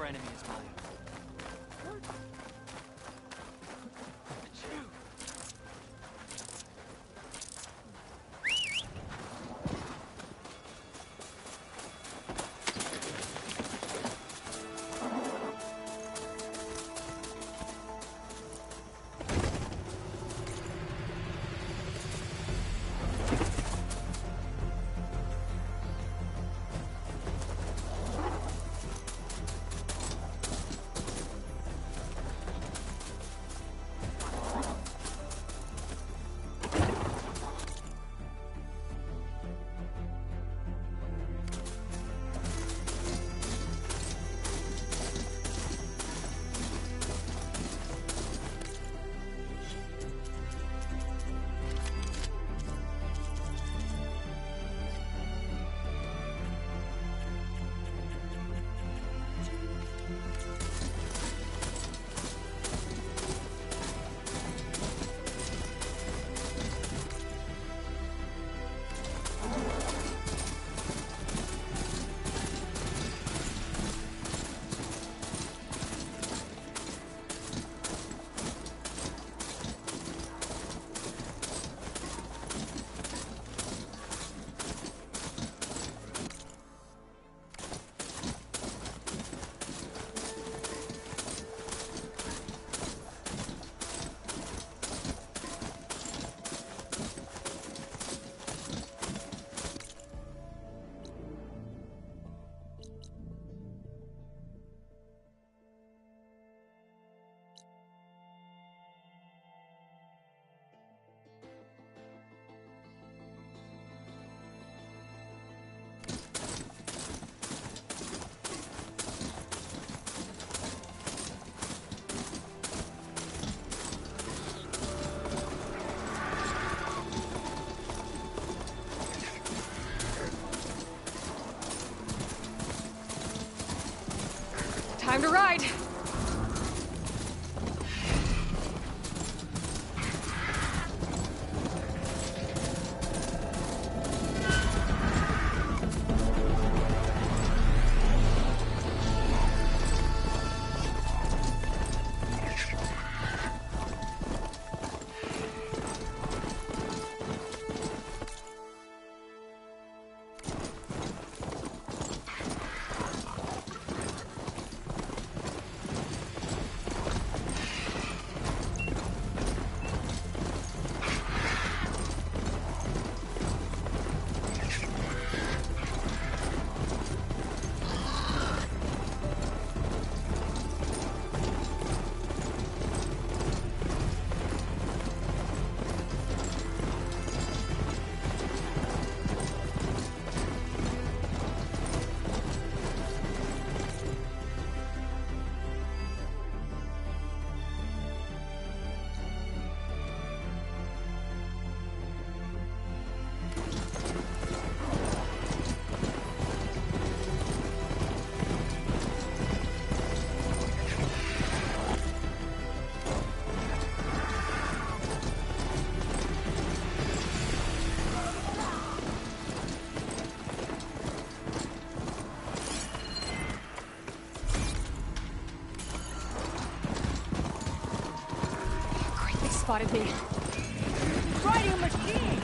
Your enemy is mine. Time to ride! Spotted me. Riding machine!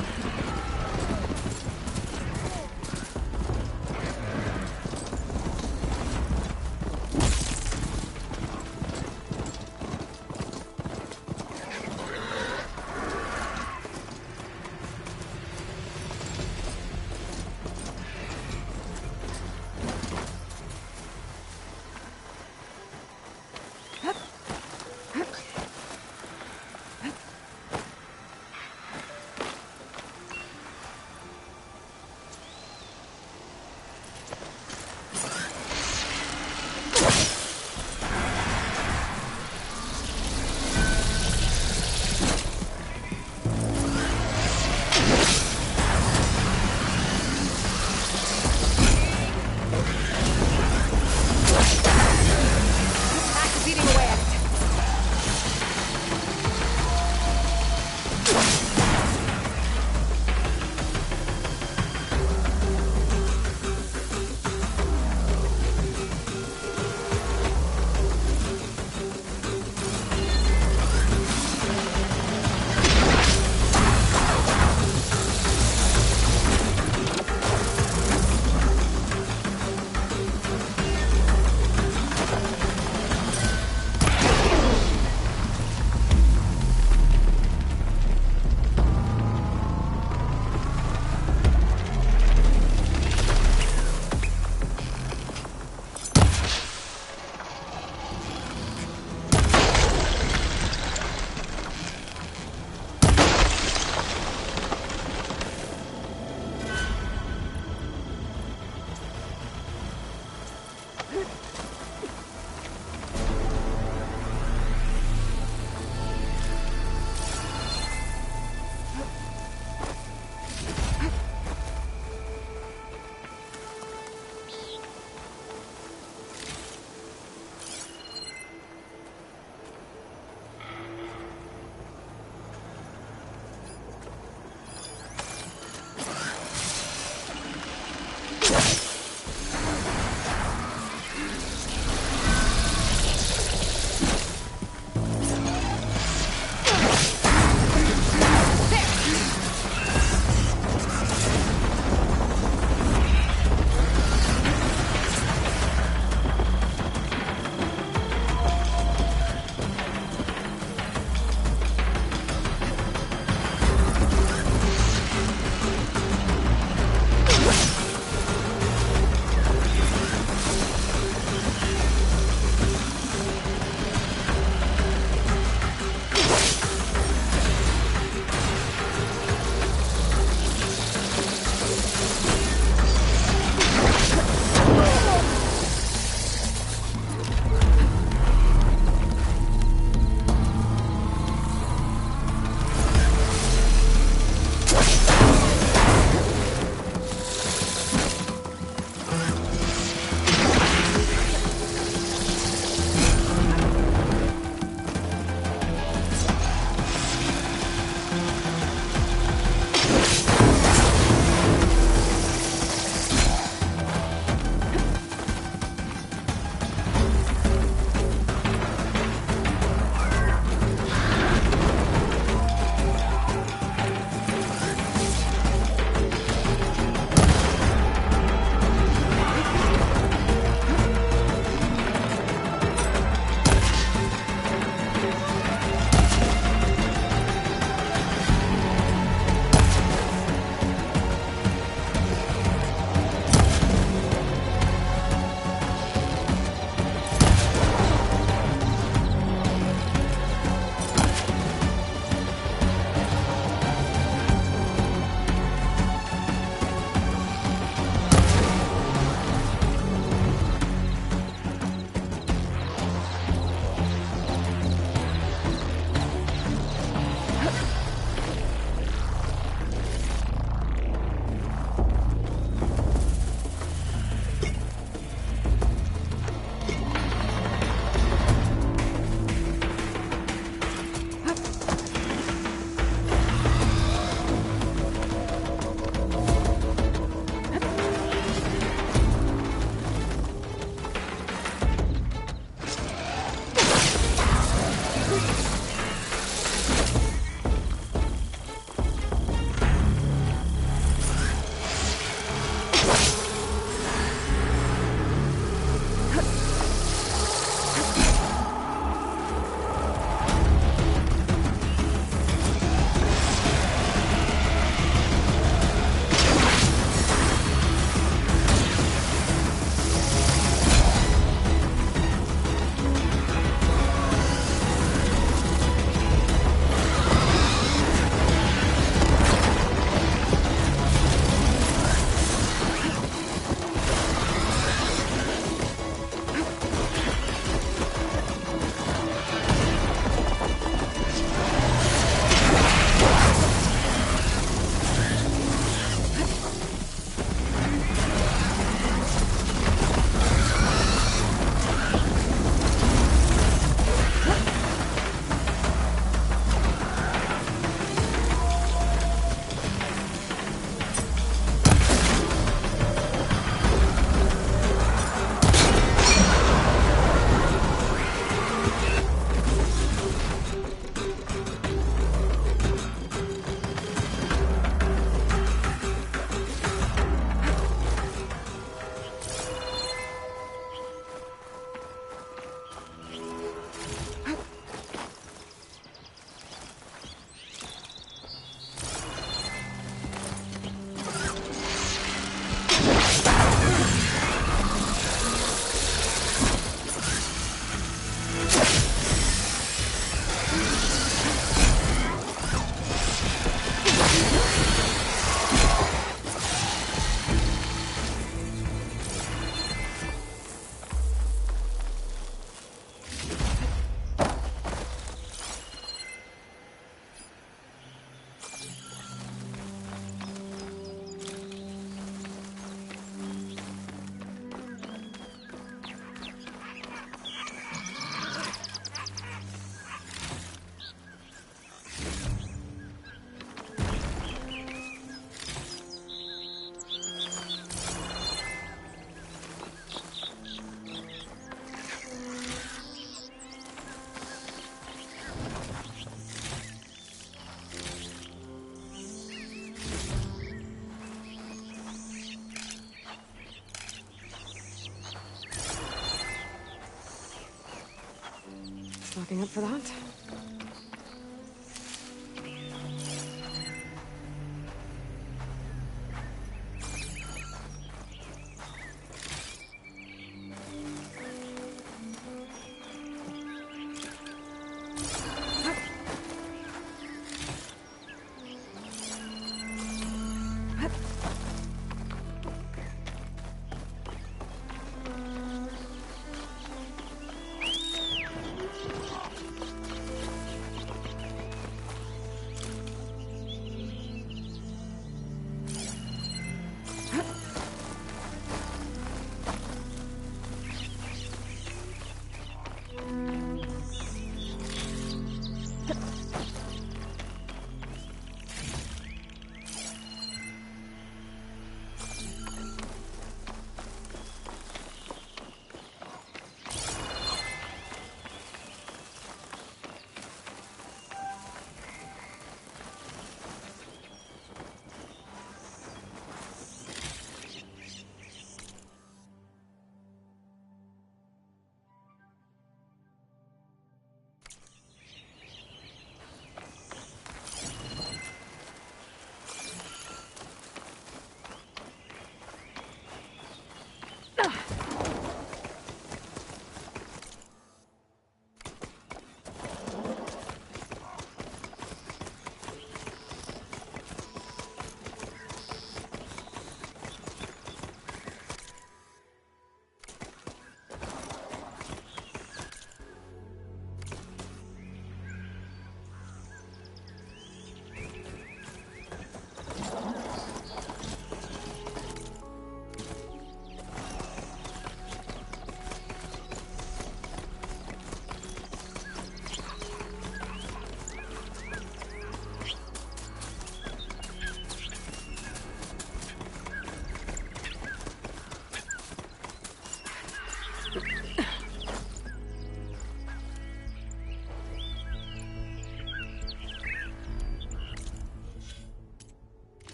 looking up for that.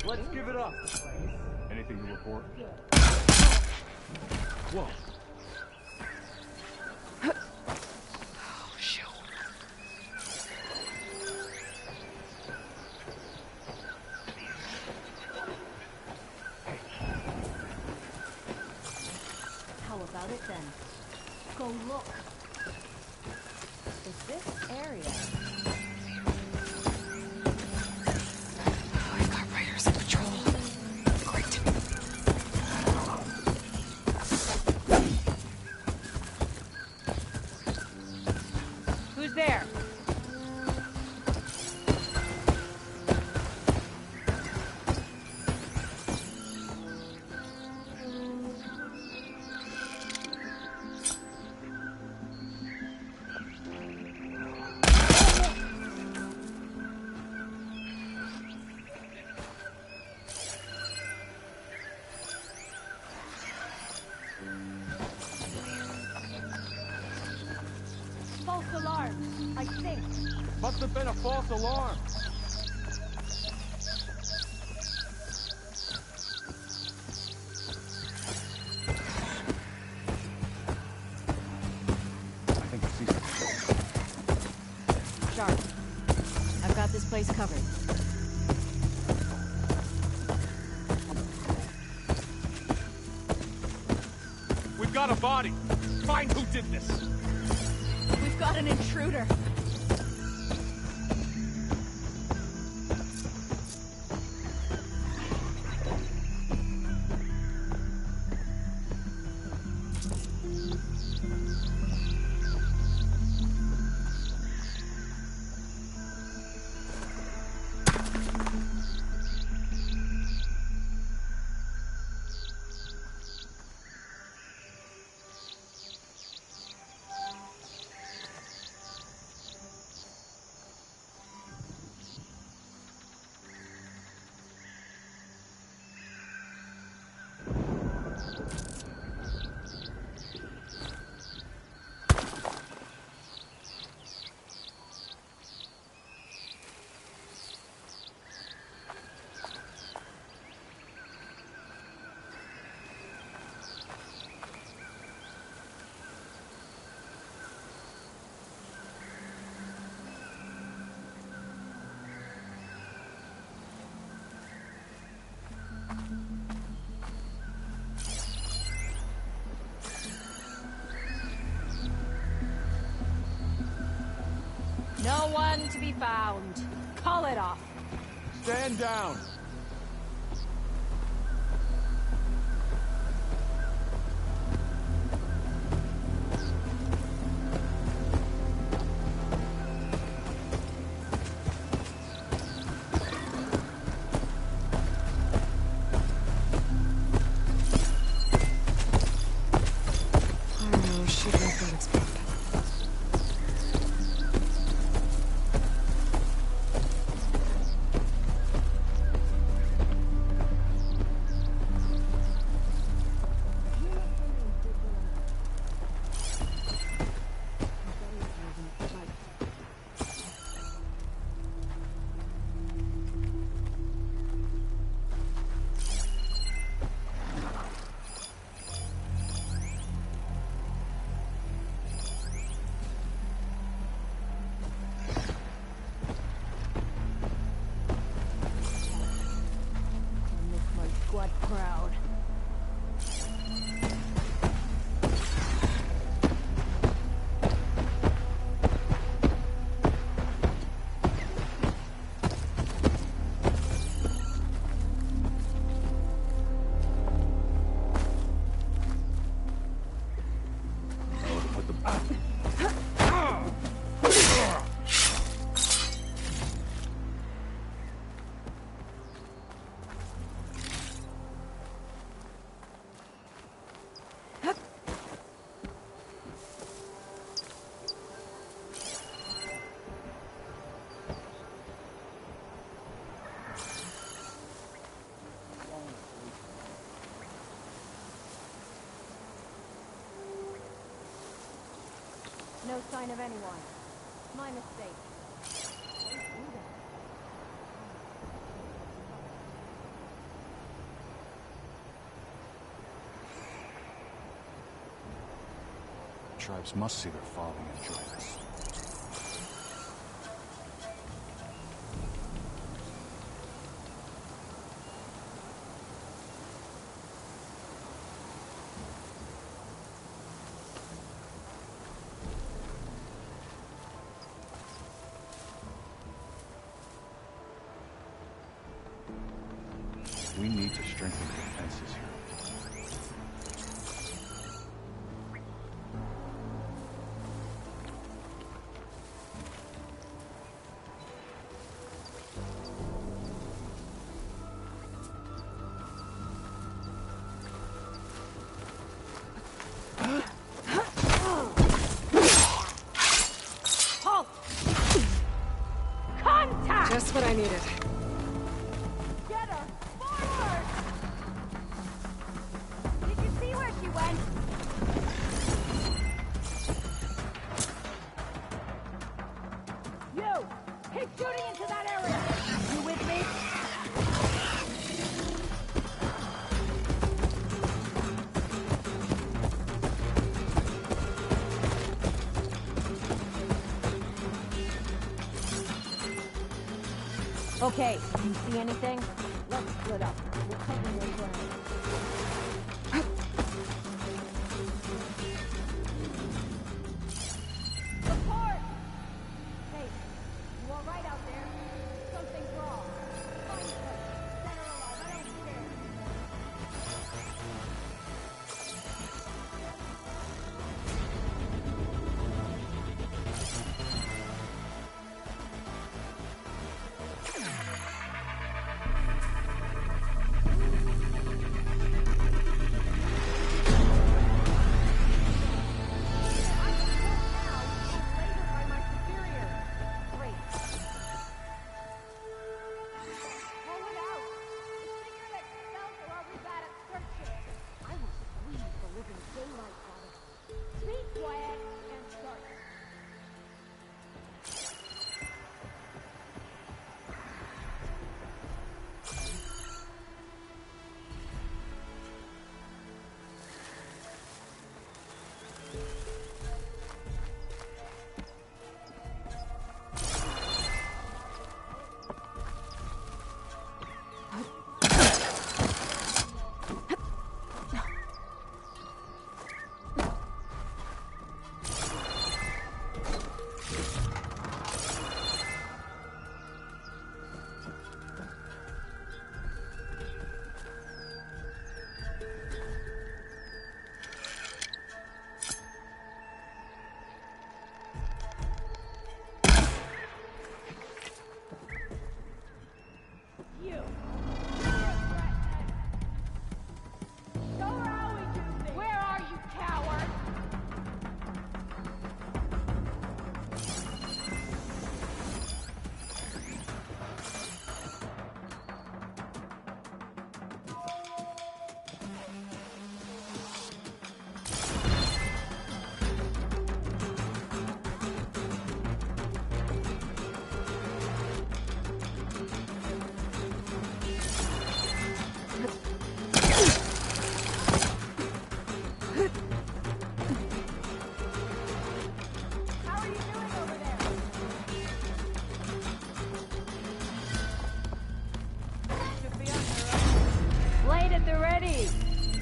Let's give it up. Anything to report? Whoa. Oh, shoot. How about it then? Go look. Is this area? Oh, I got riders on patrol. Great. Who's there? False alarm, I think. Must have been a false alarm. I think I see something. Sharp. I've got this place covered. We've got a body. Find who did this. We've got an intruder. No one to be found. Call it off. Stand down. Oh, shoot, that explode. Squad proud. Put the... No sign of anyone. My mistake. tribes must see their father enjoy this. We need to strengthen the defenses here. Halt! Contact! Just what I needed. Get her! Forward! Did you see where she went? You! Keep shooting into that area! You with me? Okay, do you see anything? Let's split up. We'll cover your ground. Support! Hey, you all right out there? Something's wrong. Find her. Set her alive. I don't care.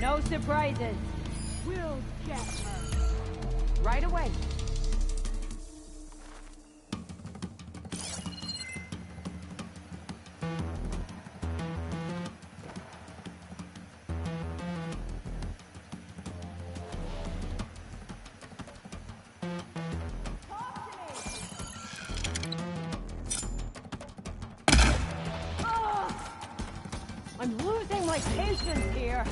No surprises. We'll get her. Right away. I'm losing my patience here.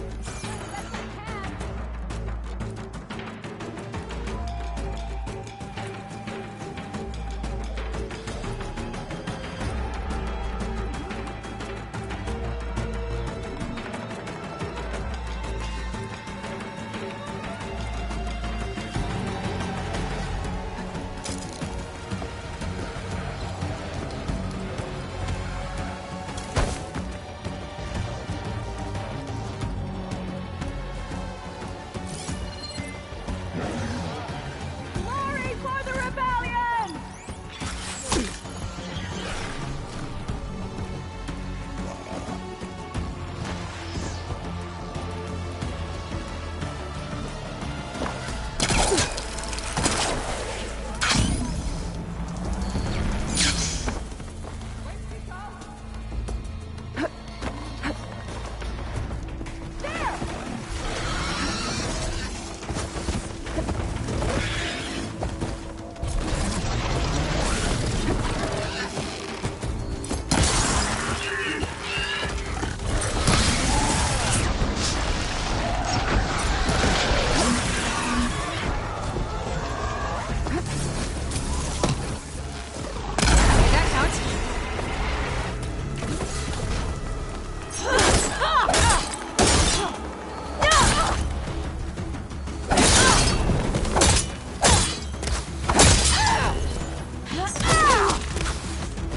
That counts.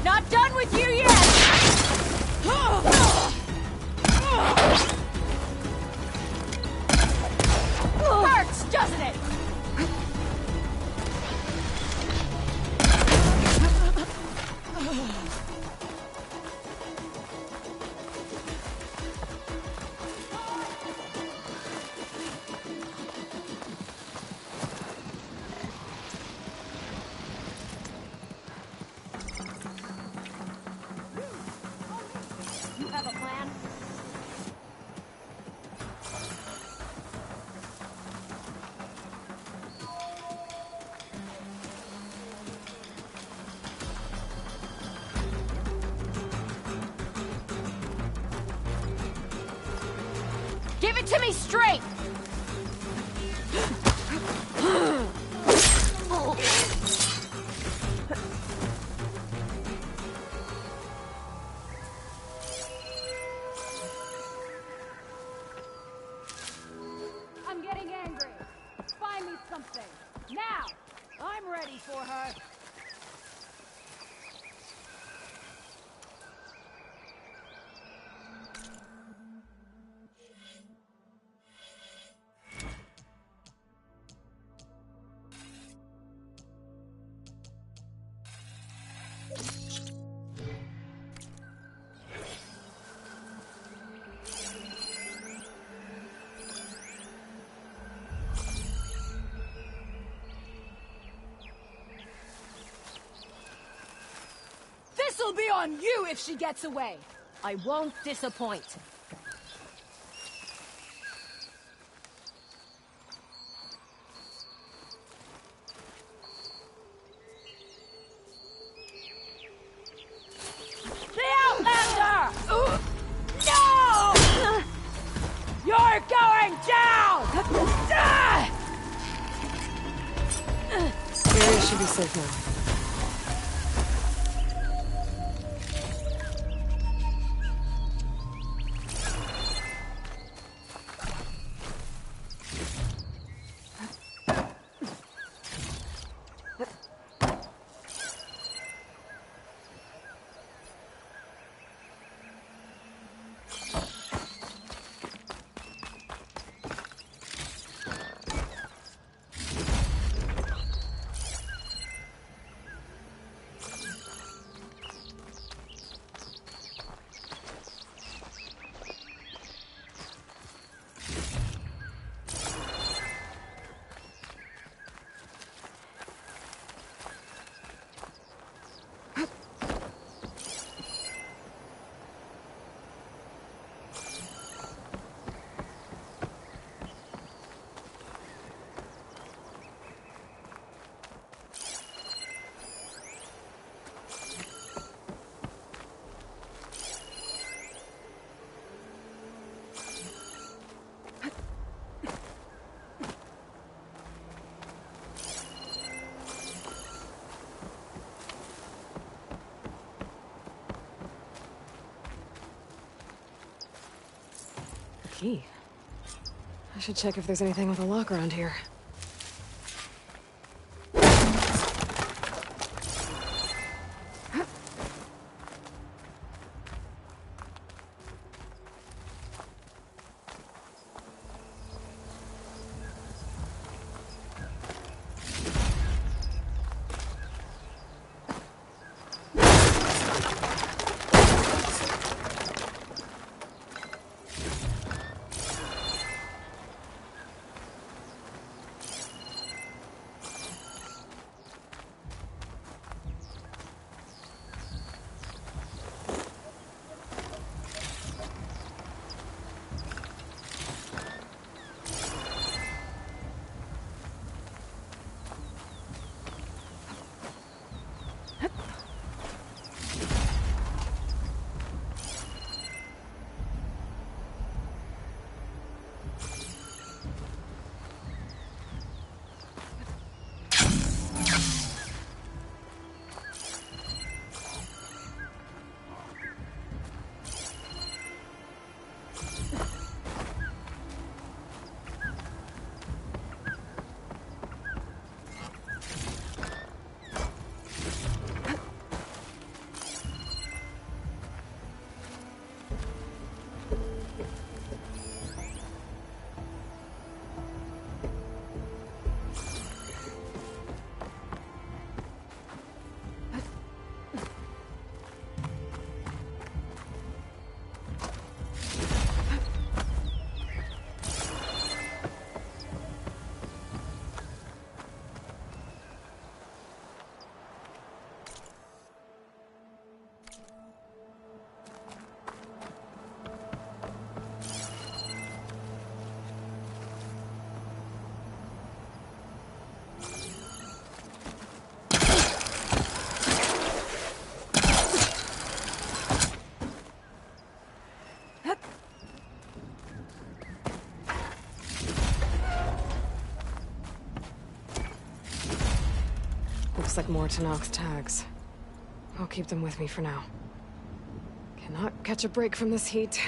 Not done with you yet! Hurts, doesn't it? You have a plan? Give it to me straight! I'm getting angry. Find me something. Now! I'm ready for her. This'll be on you if she gets away. I won't disappoint. The Outlander! No! You're going down! Area should be safe now. Key. I should check if there's anything with a lock around here. Looks like more Tanak's tags. I'll keep them with me for now. Cannot catch a break from this heat.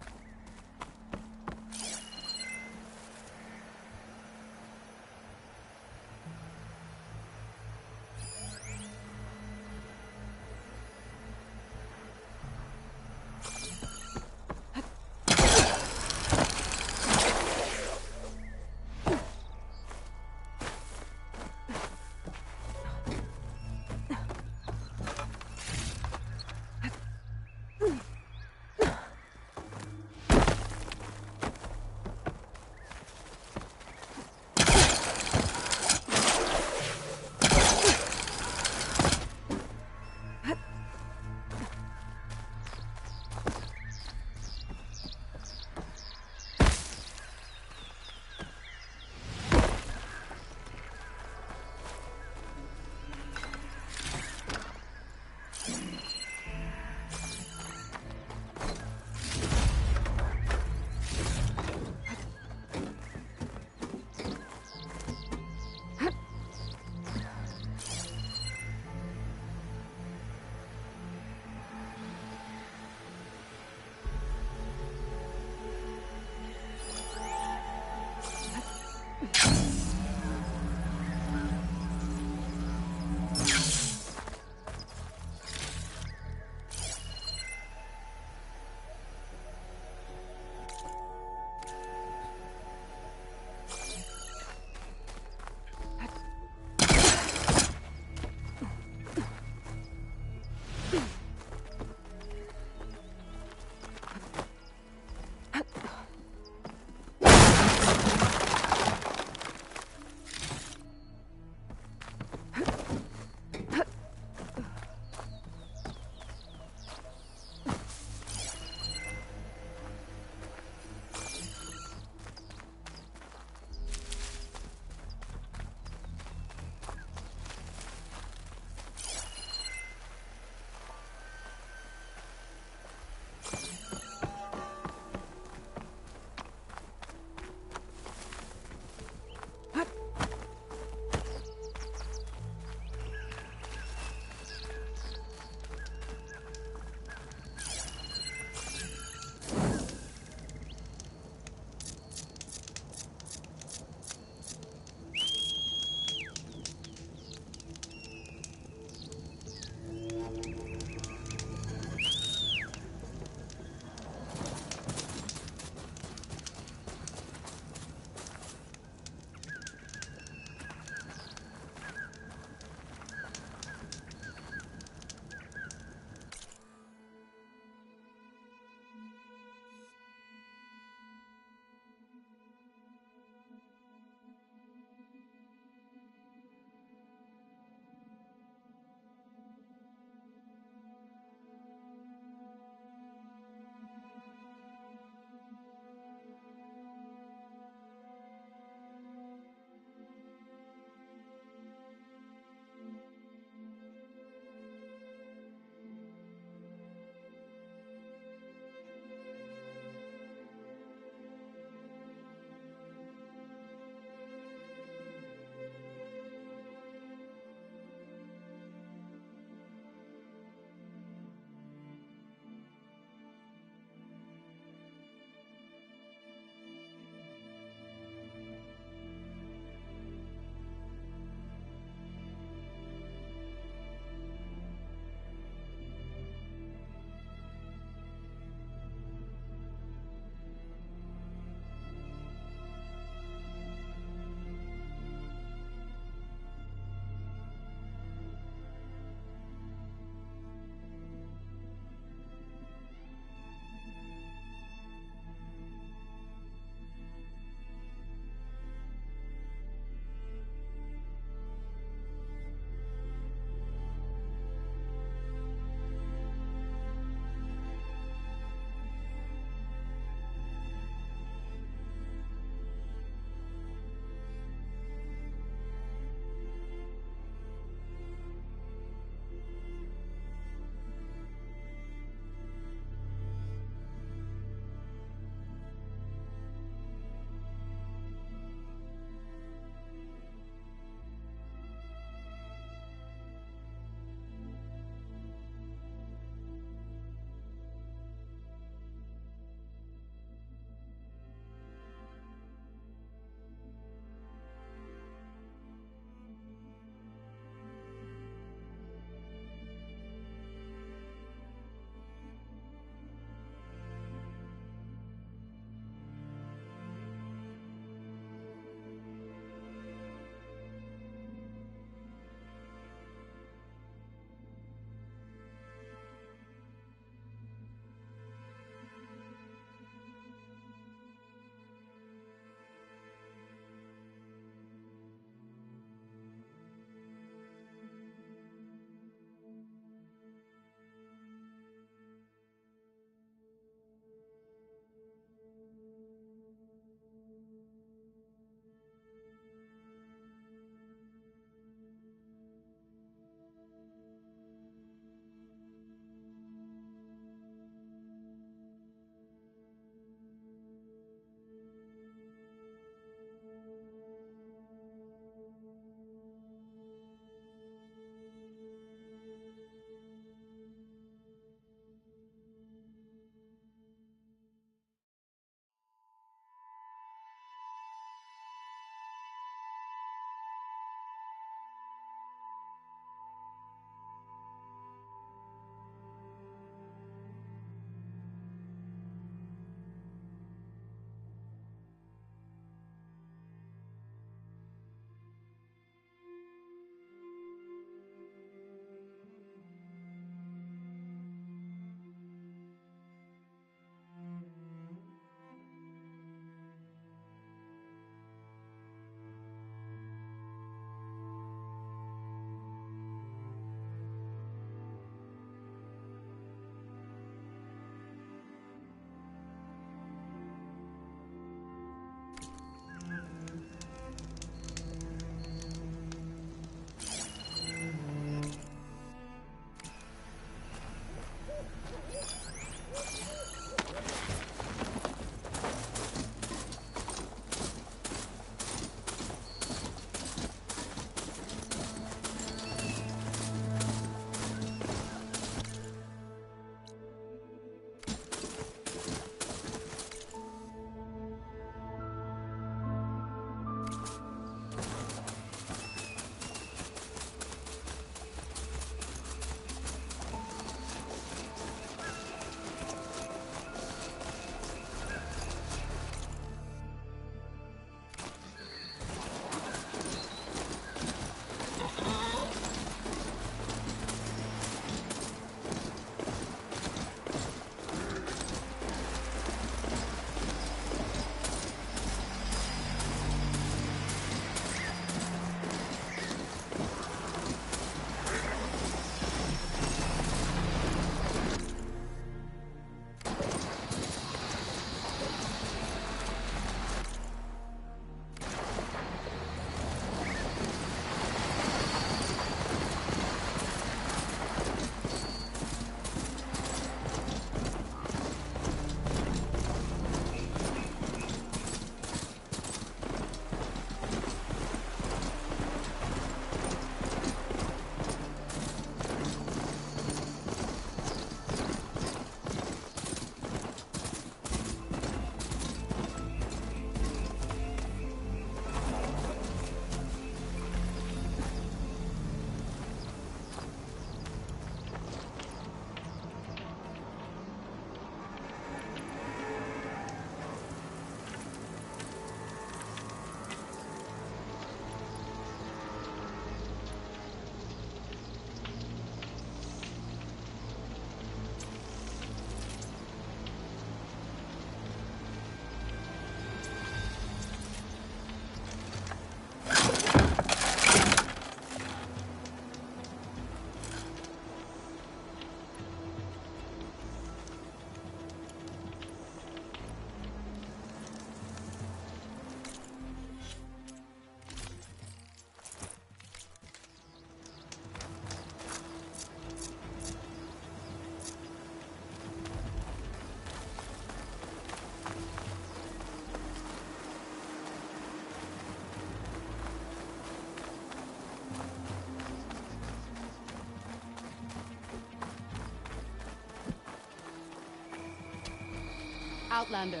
Outlander,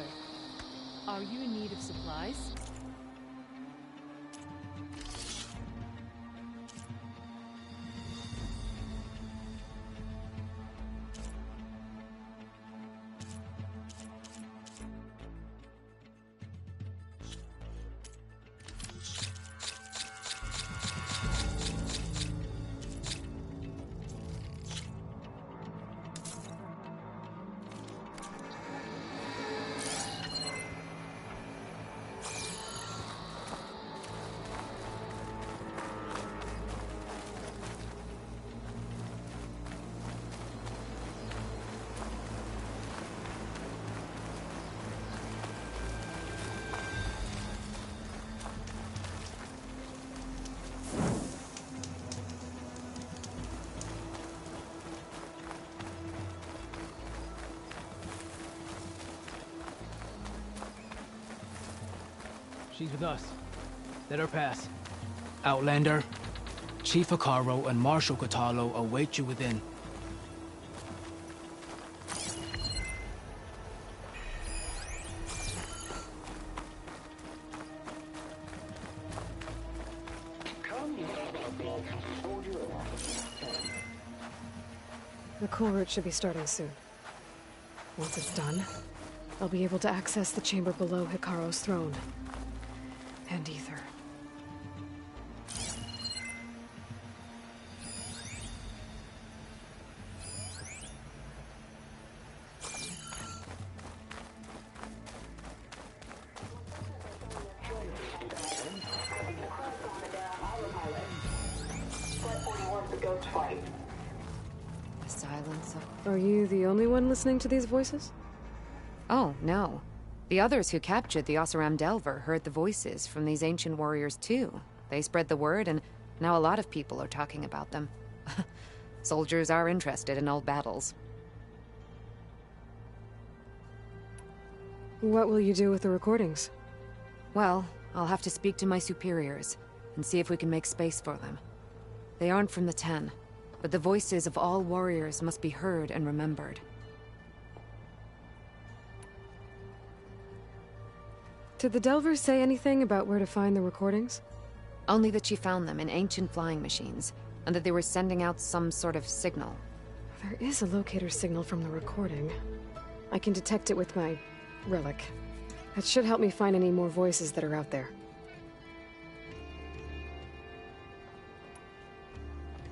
are you in need of supplies? She's with us. Let her pass. Outlander, Chief Hikaru and Marshal Katalo await you within. The cool route should be starting soon. Once it's done, I'll be able to access the chamber below Hikaru's throne. And Ether. The silence of... Are you the only one listening to these voices? Oh, no. The others who captured the Oseram Delver heard the voices from these ancient warriors too. They spread the word, and now a lot of people are talking about them. Soldiers are interested in old battles. What will you do with the recordings? Well, I'll have to speak to my superiors and see if we can make space for them. They aren't from the Ten, but the voices of all warriors must be heard and remembered. Did the Delvers say anything about where to find the recordings? Only that she found them in ancient flying machines, and that they were sending out some sort of signal. There is a locator signal from the recording. I can detect it with my relic. That should help me find any more voices that are out there.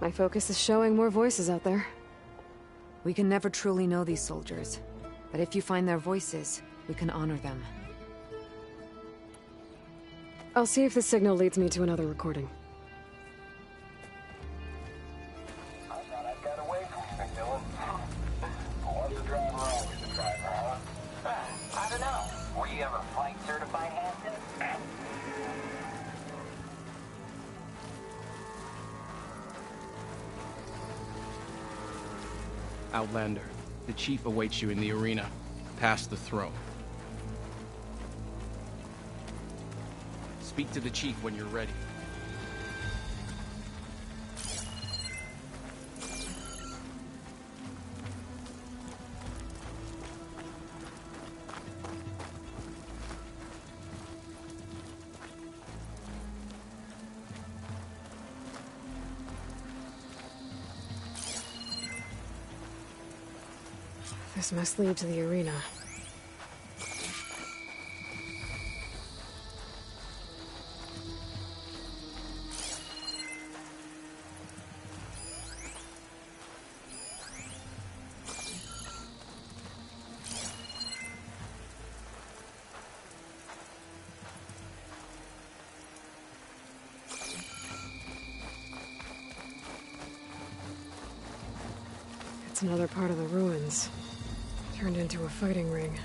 My focus is showing more voices out there. We can never truly know these soldiers, but if you find their voices, we can honor them. I'll see if the signal leads me to another recording. I thought I'd got away from you, McMillan. Was the driver always the driver, huh? I don't know. Were you ever flight certified, Hampton? Outlander, the chief awaits you in the arena, past the throne. Speak to the chief when you're ready. This must lead to the arena. It's another part of the ruins. Turned into a fighting ring.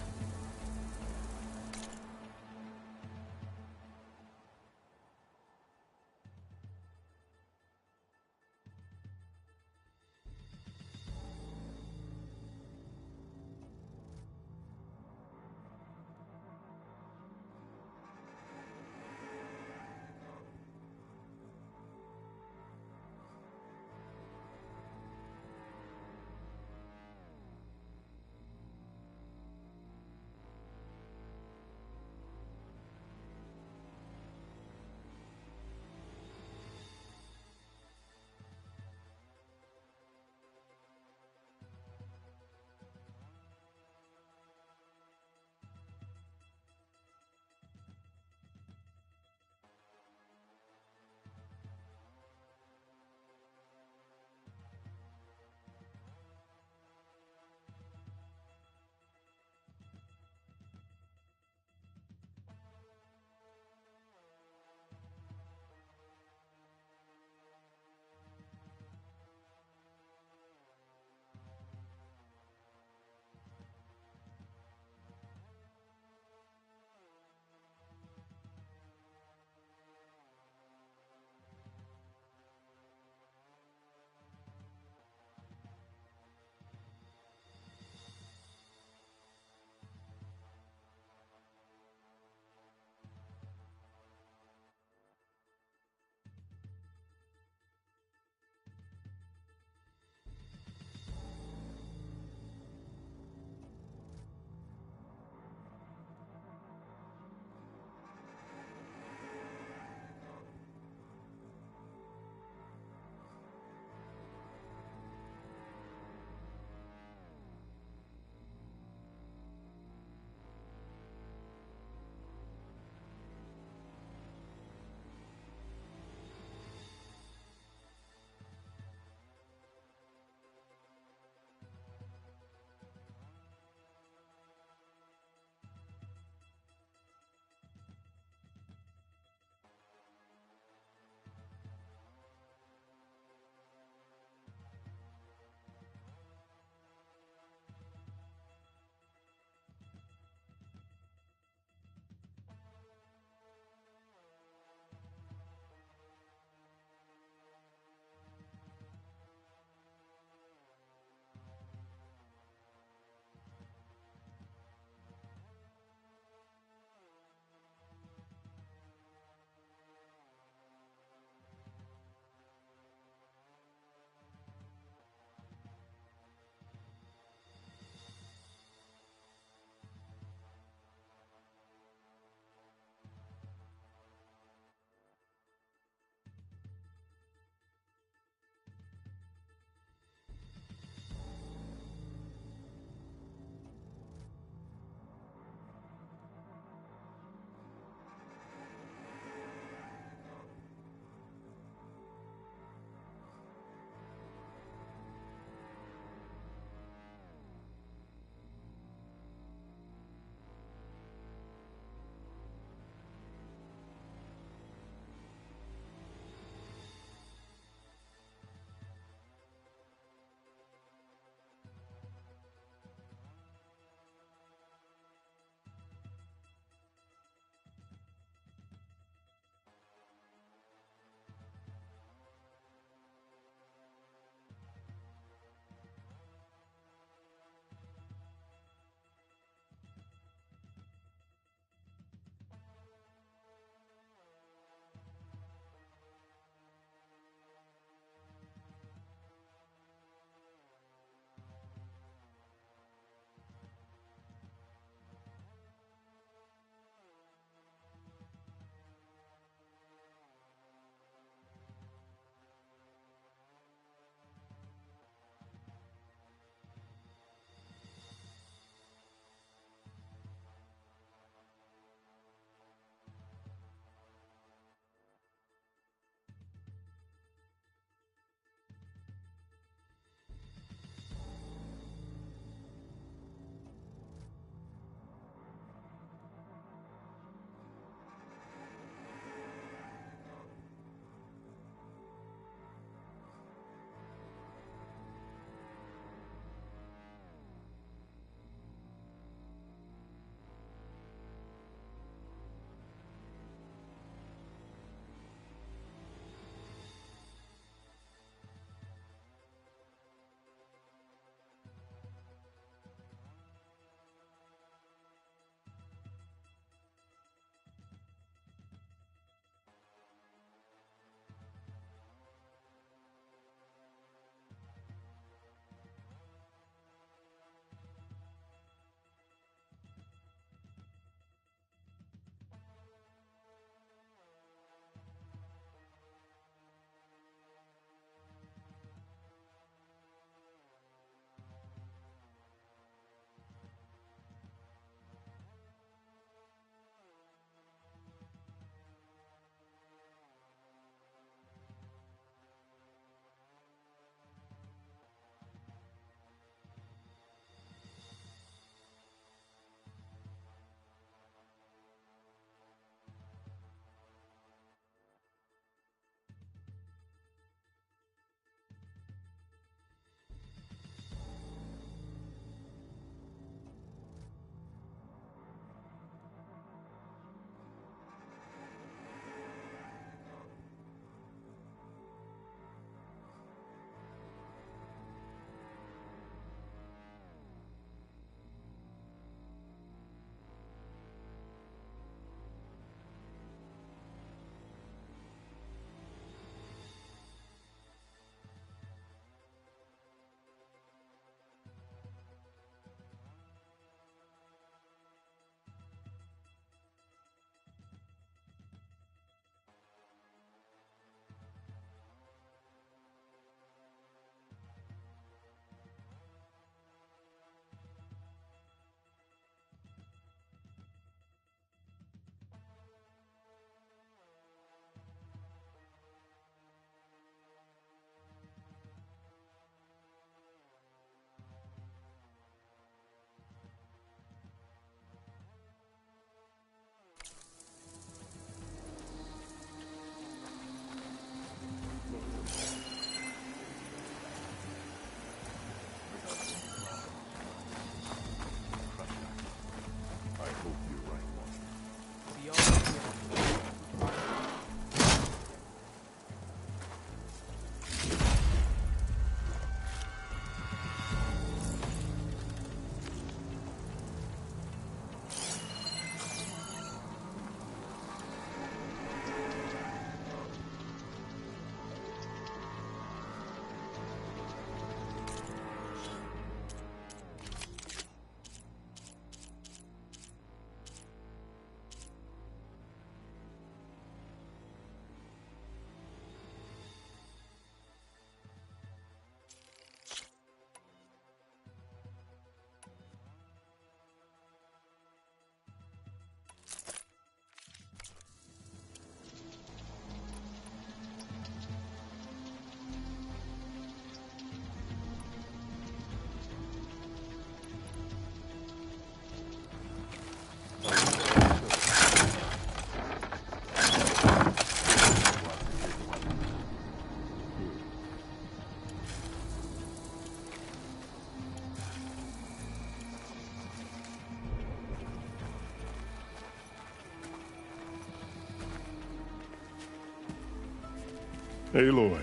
Aloy,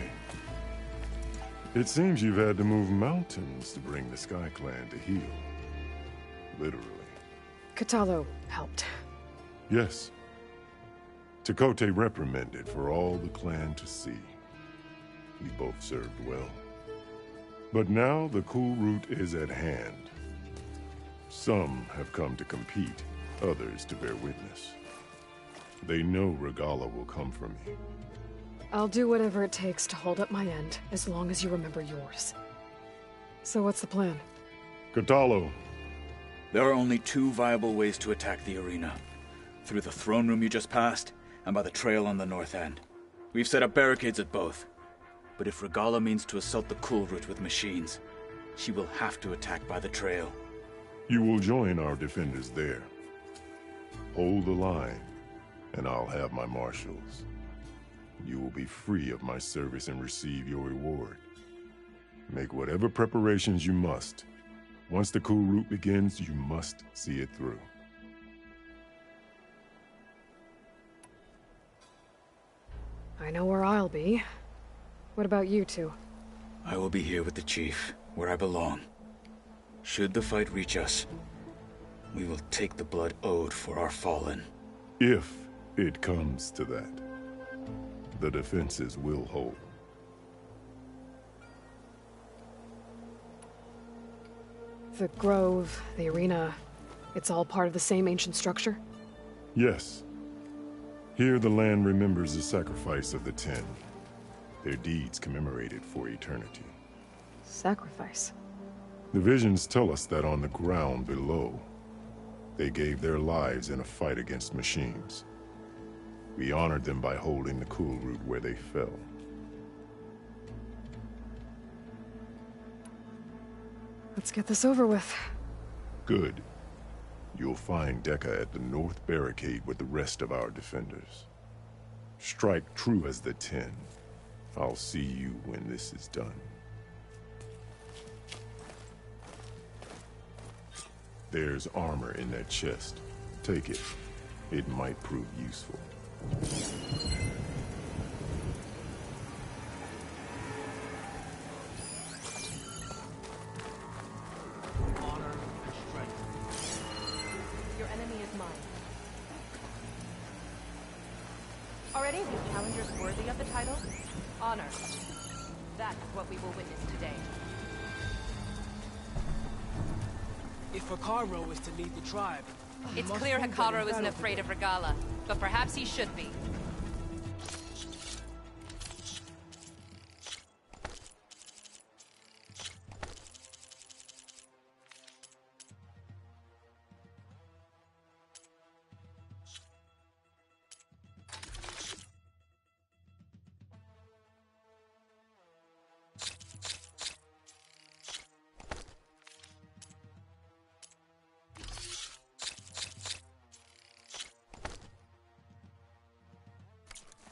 it seems you've had to move mountains to bring the Sky Clan to heel. Literally. Katalo helped. Yes. Tekote reprimanded for all the clan to see. We both served well. But now the cool route is at hand. Some have come to compete, others to bear witness. They know Regala will come for me. I'll do whatever it takes to hold up my end, as long as you remember yours. So what's the plan? Katalo. There are only two viable ways to attack the arena. Through the throne room you just passed, and by the trail on the north end. We've set up barricades at both. But if Regala means to assault the cool route with machines, she will have to attack by the trail. You will join our defenders there. Hold the line, and I'll have my marshals. You will be free of my service and receive your reward. Make whatever preparations you must. Once the cool route begins, you must see it through. I know where I'll be. What about you two? I will be here with the chief, where I belong. Should the fight reach us, we will take the blood owed for our fallen. If it comes to that, the defenses will hold. The grove, the arena, it's all part of the same ancient structure? Yes. Here the land remembers the sacrifice of the 10. Their deeds commemorated for eternity. Sacrifice? The visions tell us that on the ground below, they gave their lives in a fight against machines. We honored them by holding the cool route where they fell. Let's get this over with. Good. You'll find Dekka at the north barricade with the rest of our defenders. Strike true as the 10. I'll see you when this is done. There's armor in that chest. Take it. It might prove useful. Honor and strength. Your enemy is mine. Are any of these challengers worthy of the title? Honor. That's what we will witness today. If Hikaru is to lead the tribe, he It's must clear prove that Hikaru in isn't battle afraid of today. Regala, but perhaps he should be.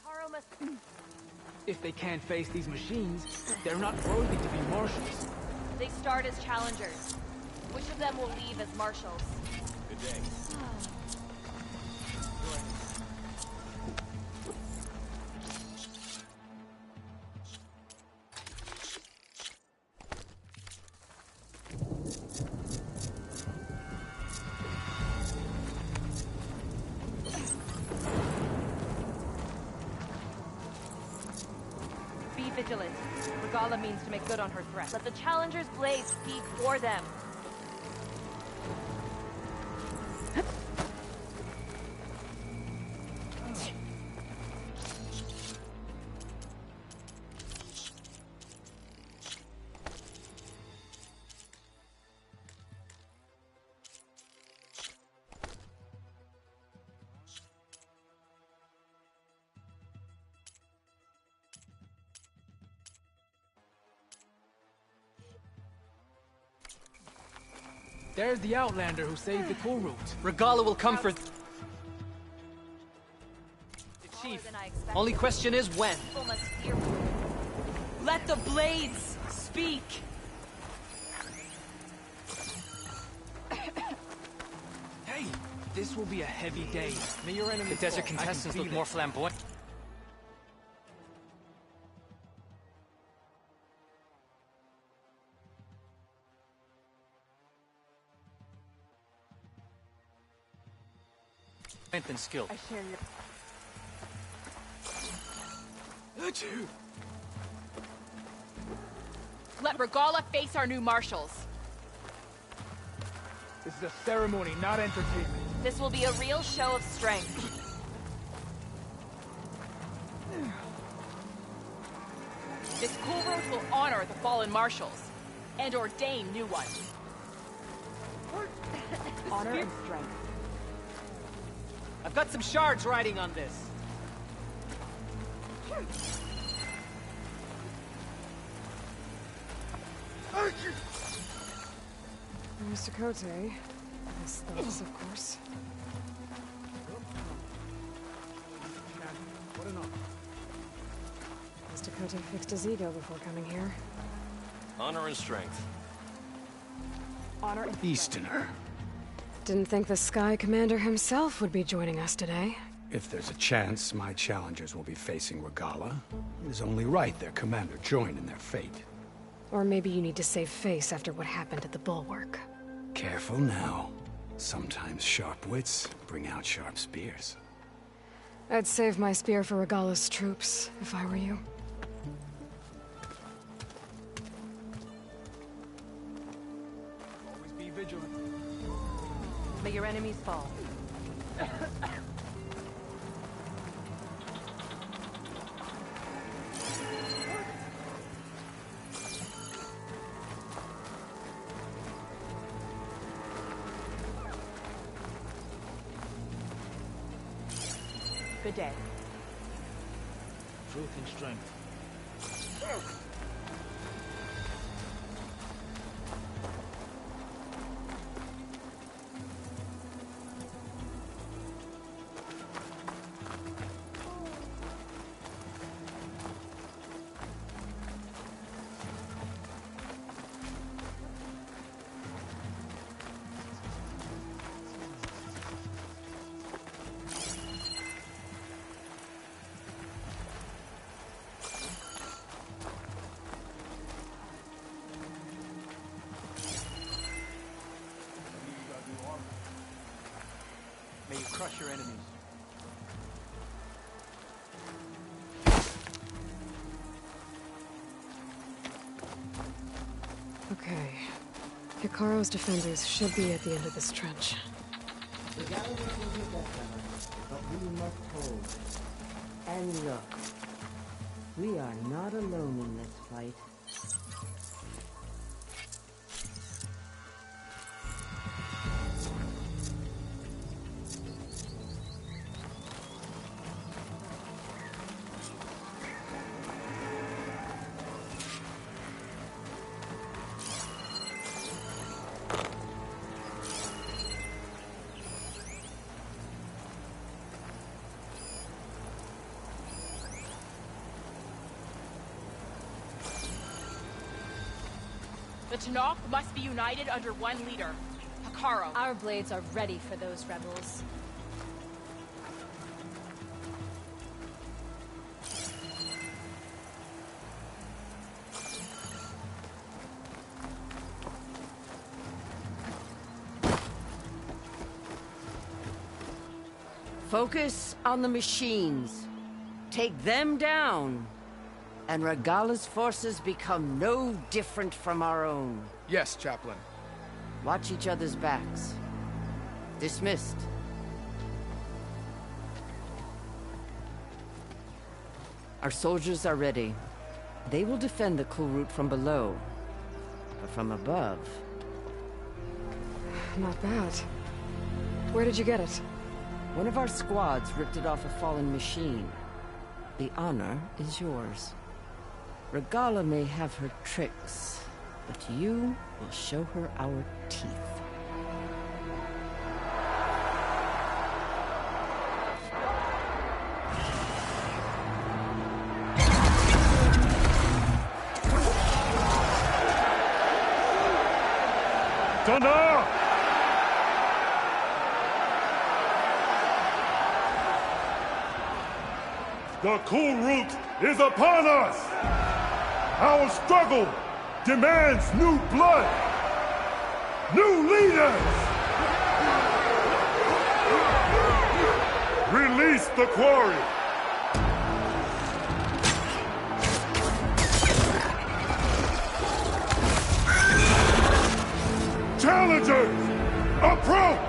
Hikaru must... If they can't face these machines, they're not worthy to be marshals. They start as challengers. Which of them will leave as marshals? Be vigilant. Regala means to make good on her threat. Let the challenger's blade speak for them. There's the Outlander who saved the cool route. Regala will come for... Chief, Than I expected. only question is when. People must fear. Let the blades speak! Hey, this will be a heavy day. May your enemy The desert fall. I can contestants feel look it. more flamboyant. Strength and skill. I share your... Let Regala face our new marshals. This is a ceremony, not entertainment. This will be a real show of strength. This cool road will honor the fallen marshals and ordain new ones. Honor and strength. I've got some shards riding on this. Mr. Cote. His thoughts, of course. Mr. Cote fixed his ego before coming here. Honor and strength. Honor and Easterner. Didn't think the Sky Commander himself would be joining us today. If there's a chance my challengers will be facing Regala, it is only right their commander join in their fate. Or maybe you need to save face after what happened at the Bulwark. Careful now. Sometimes sharp wits bring out sharp spears. I'd save my spear for Regala's troops, if I were you. Always be vigilant. May your enemies fall. good day. Truth and strength. May you crush your enemies. Okay. Hikaro's defenders should be at the end of this trench. The gallery will be better, but we must hold. And look, we are not alone in this fight. The Tenakth must be united under one leader, Hikaro. Our blades are ready for those rebels. Focus on the machines. Take them down. And Regala's forces become no different from our own. Yes, Chaplain. Watch each other's backs. Dismissed. Our soldiers are ready. They will defend the cool route from below. But from above... Not bad. Where did you get it? One of our squads ripped it off a fallen machine. The honor is yours. Regala may have her tricks, but you will show her our teeth. Thunder! The cool route is upon us! Our struggle demands new blood, new leaders! Test the quarry! Challengers, approach!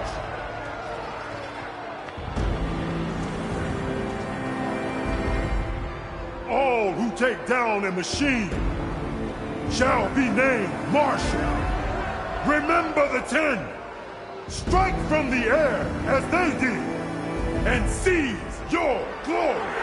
All who take down a machine shall be named Marshal. Remember the 10. Strike from the air as they did, and seize your glory!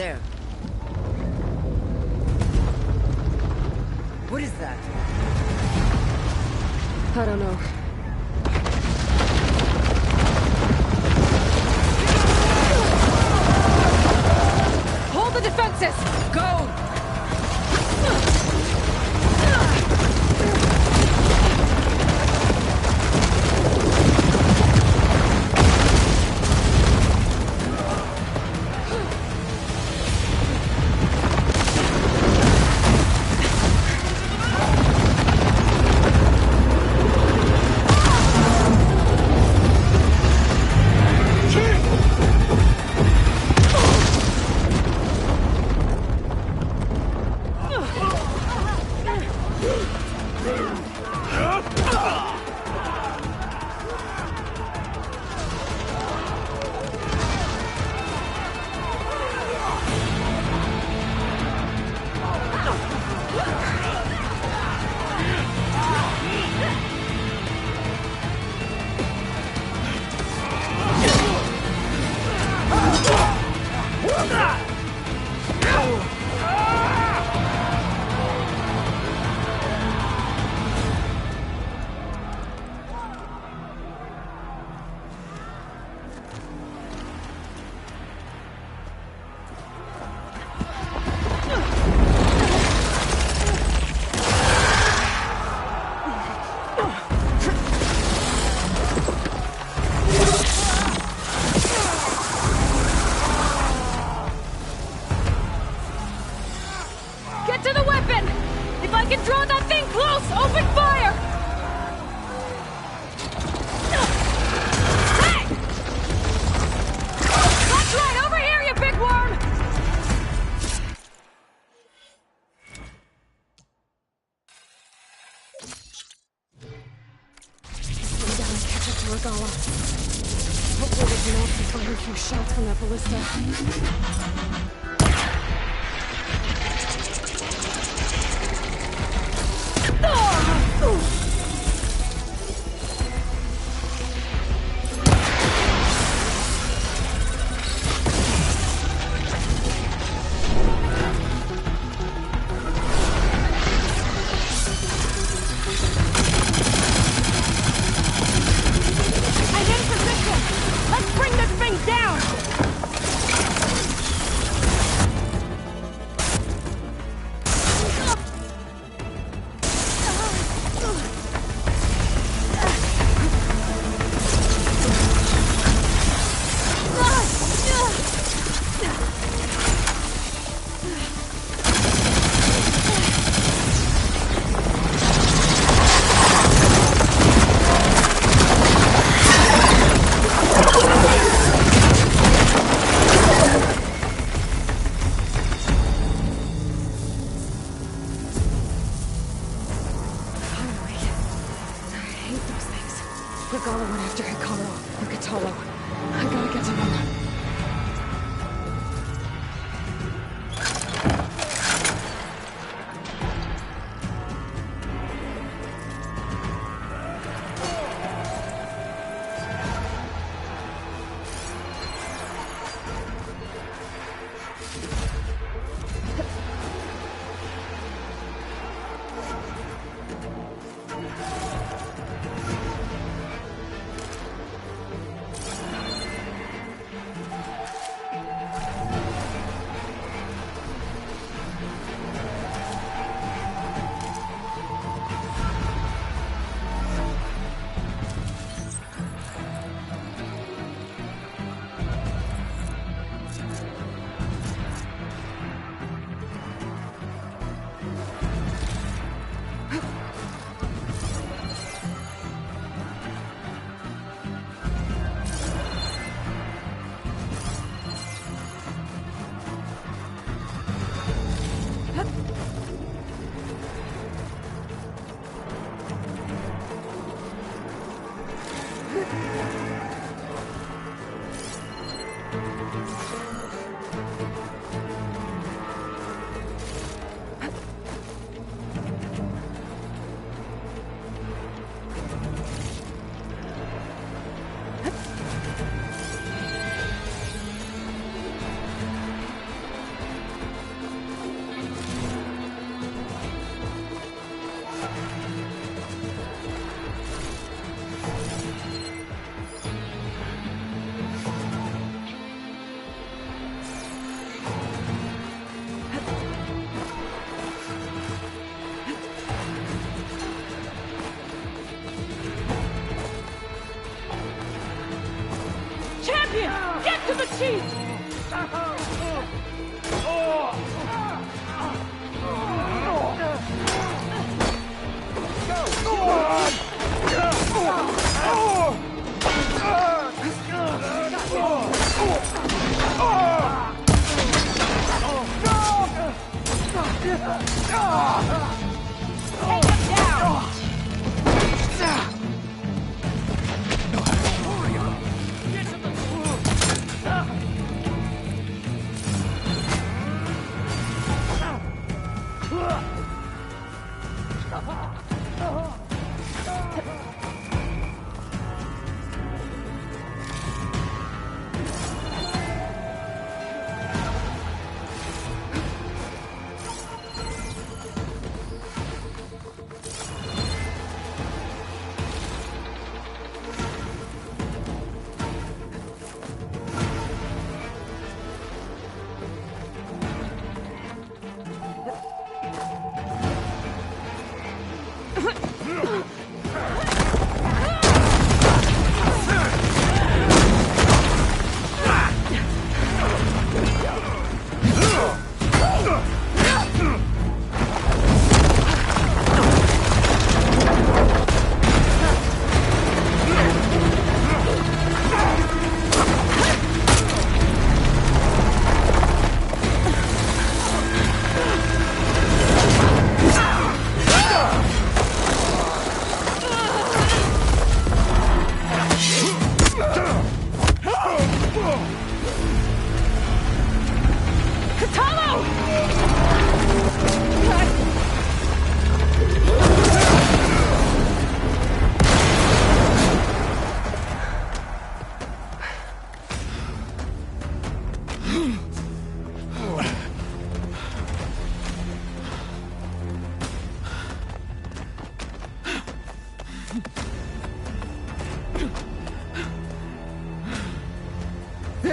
There. What is that? I don't know. Hold the defenses! Go! Hopefully they can also fire a few shots from that ballista.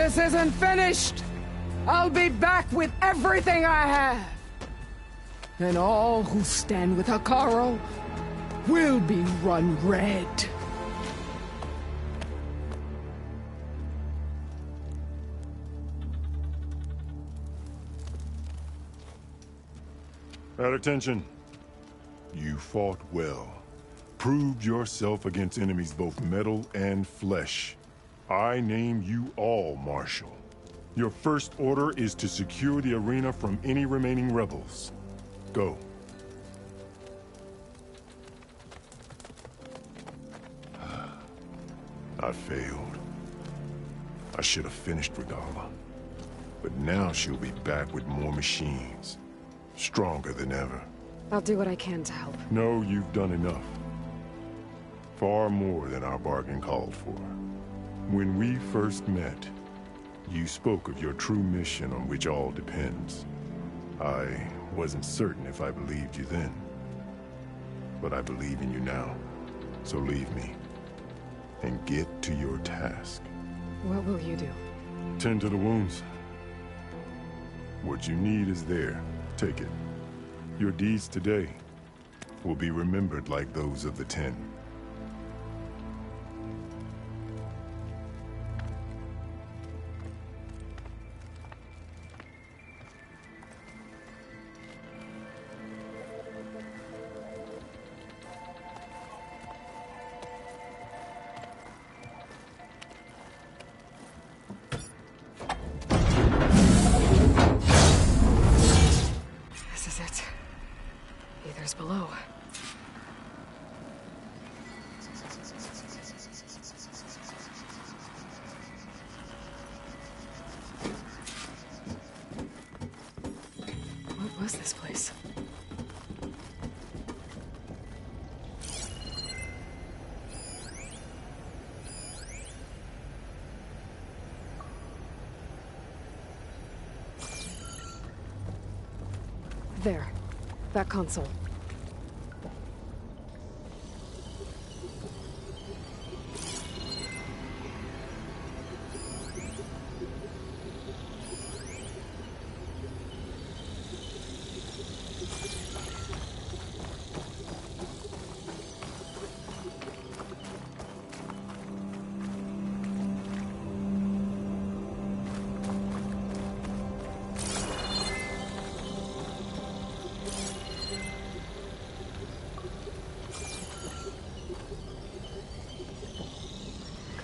This isn't finished! I'll be back with everything I have! And all who stand with Hekarro will be run red. At attention. You fought well. Proved yourself against enemies both metal and flesh. I name you all Marshal. Your first order is to secure the arena from any remaining rebels. Go. I failed. I should have finished Regala. But now she'll be back with more machines. Stronger than ever. I'll do what I can to help. No, you've done enough. Far more than our bargain called for. When we first met, you spoke of your true mission on which all depends. I wasn't certain if I believed you then. But I believe in you now. So leave me. And get to your task. What will you do? Tend to the wounds. What you need is there. Take it. Your deeds today will be remembered like those of the 10. Below. What was this place? There. That console.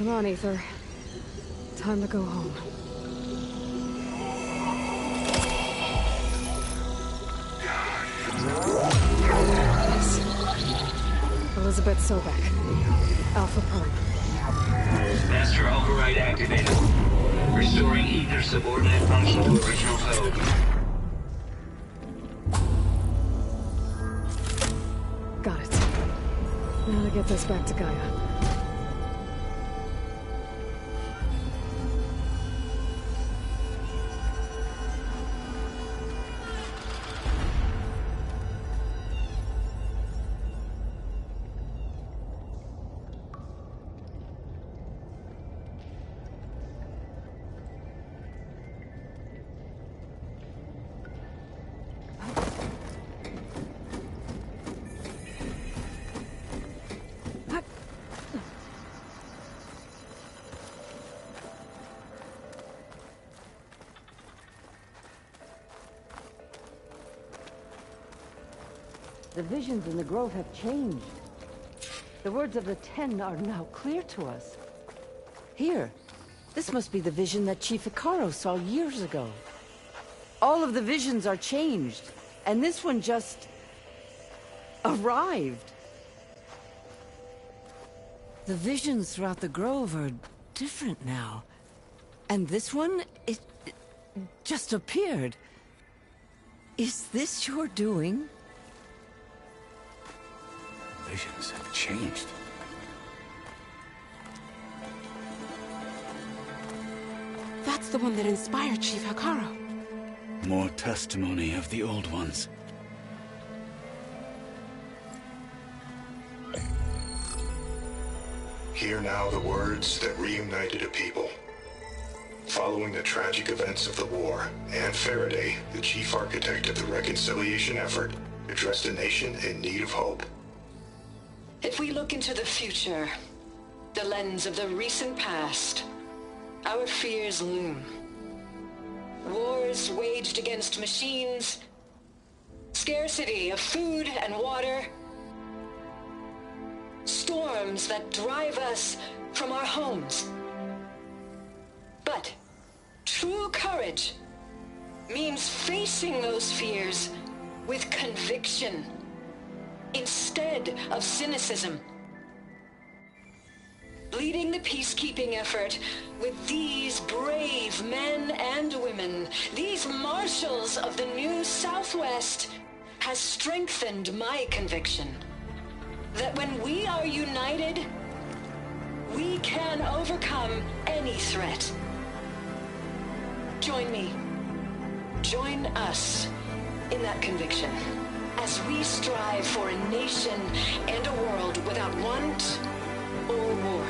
Come on, Ether. Time to go home. Elizabeth Sobek. Alpha Prime. Master override activated. Restoring ether subordinate function to original code. Got it. Now to get this back to Gaia. The visions in the grove have changed. The words of the Ten are now clear to us. Here, this must be the vision that Chief Hikaru saw years ago. All of the visions are changed, and this one just arrived. The visions throughout the grove are different now. And this one, it just appeared. Is this your doing? Visions have changed. That's the one that inspired Chief Hikaru. More testimony of the old ones. Hear now the words that reunited a people. Following the tragic events of the war, Anne Faraday, the chief architect of the reconciliation effort, addressed a nation in need of hope. If we look into the future, the lens of the recent past, our fears loom. Wars waged against machines, scarcity of food and water, storms that drive us from our homes. But true courage means facing those fears with conviction instead of cynicism. Leading the peacekeeping effort with these brave men and women, these marshals of the new Southwest, has strengthened my conviction that when we are united, we can overcome any threat. Join me. Join us in that conviction as we strive for a nation and a world without want or war.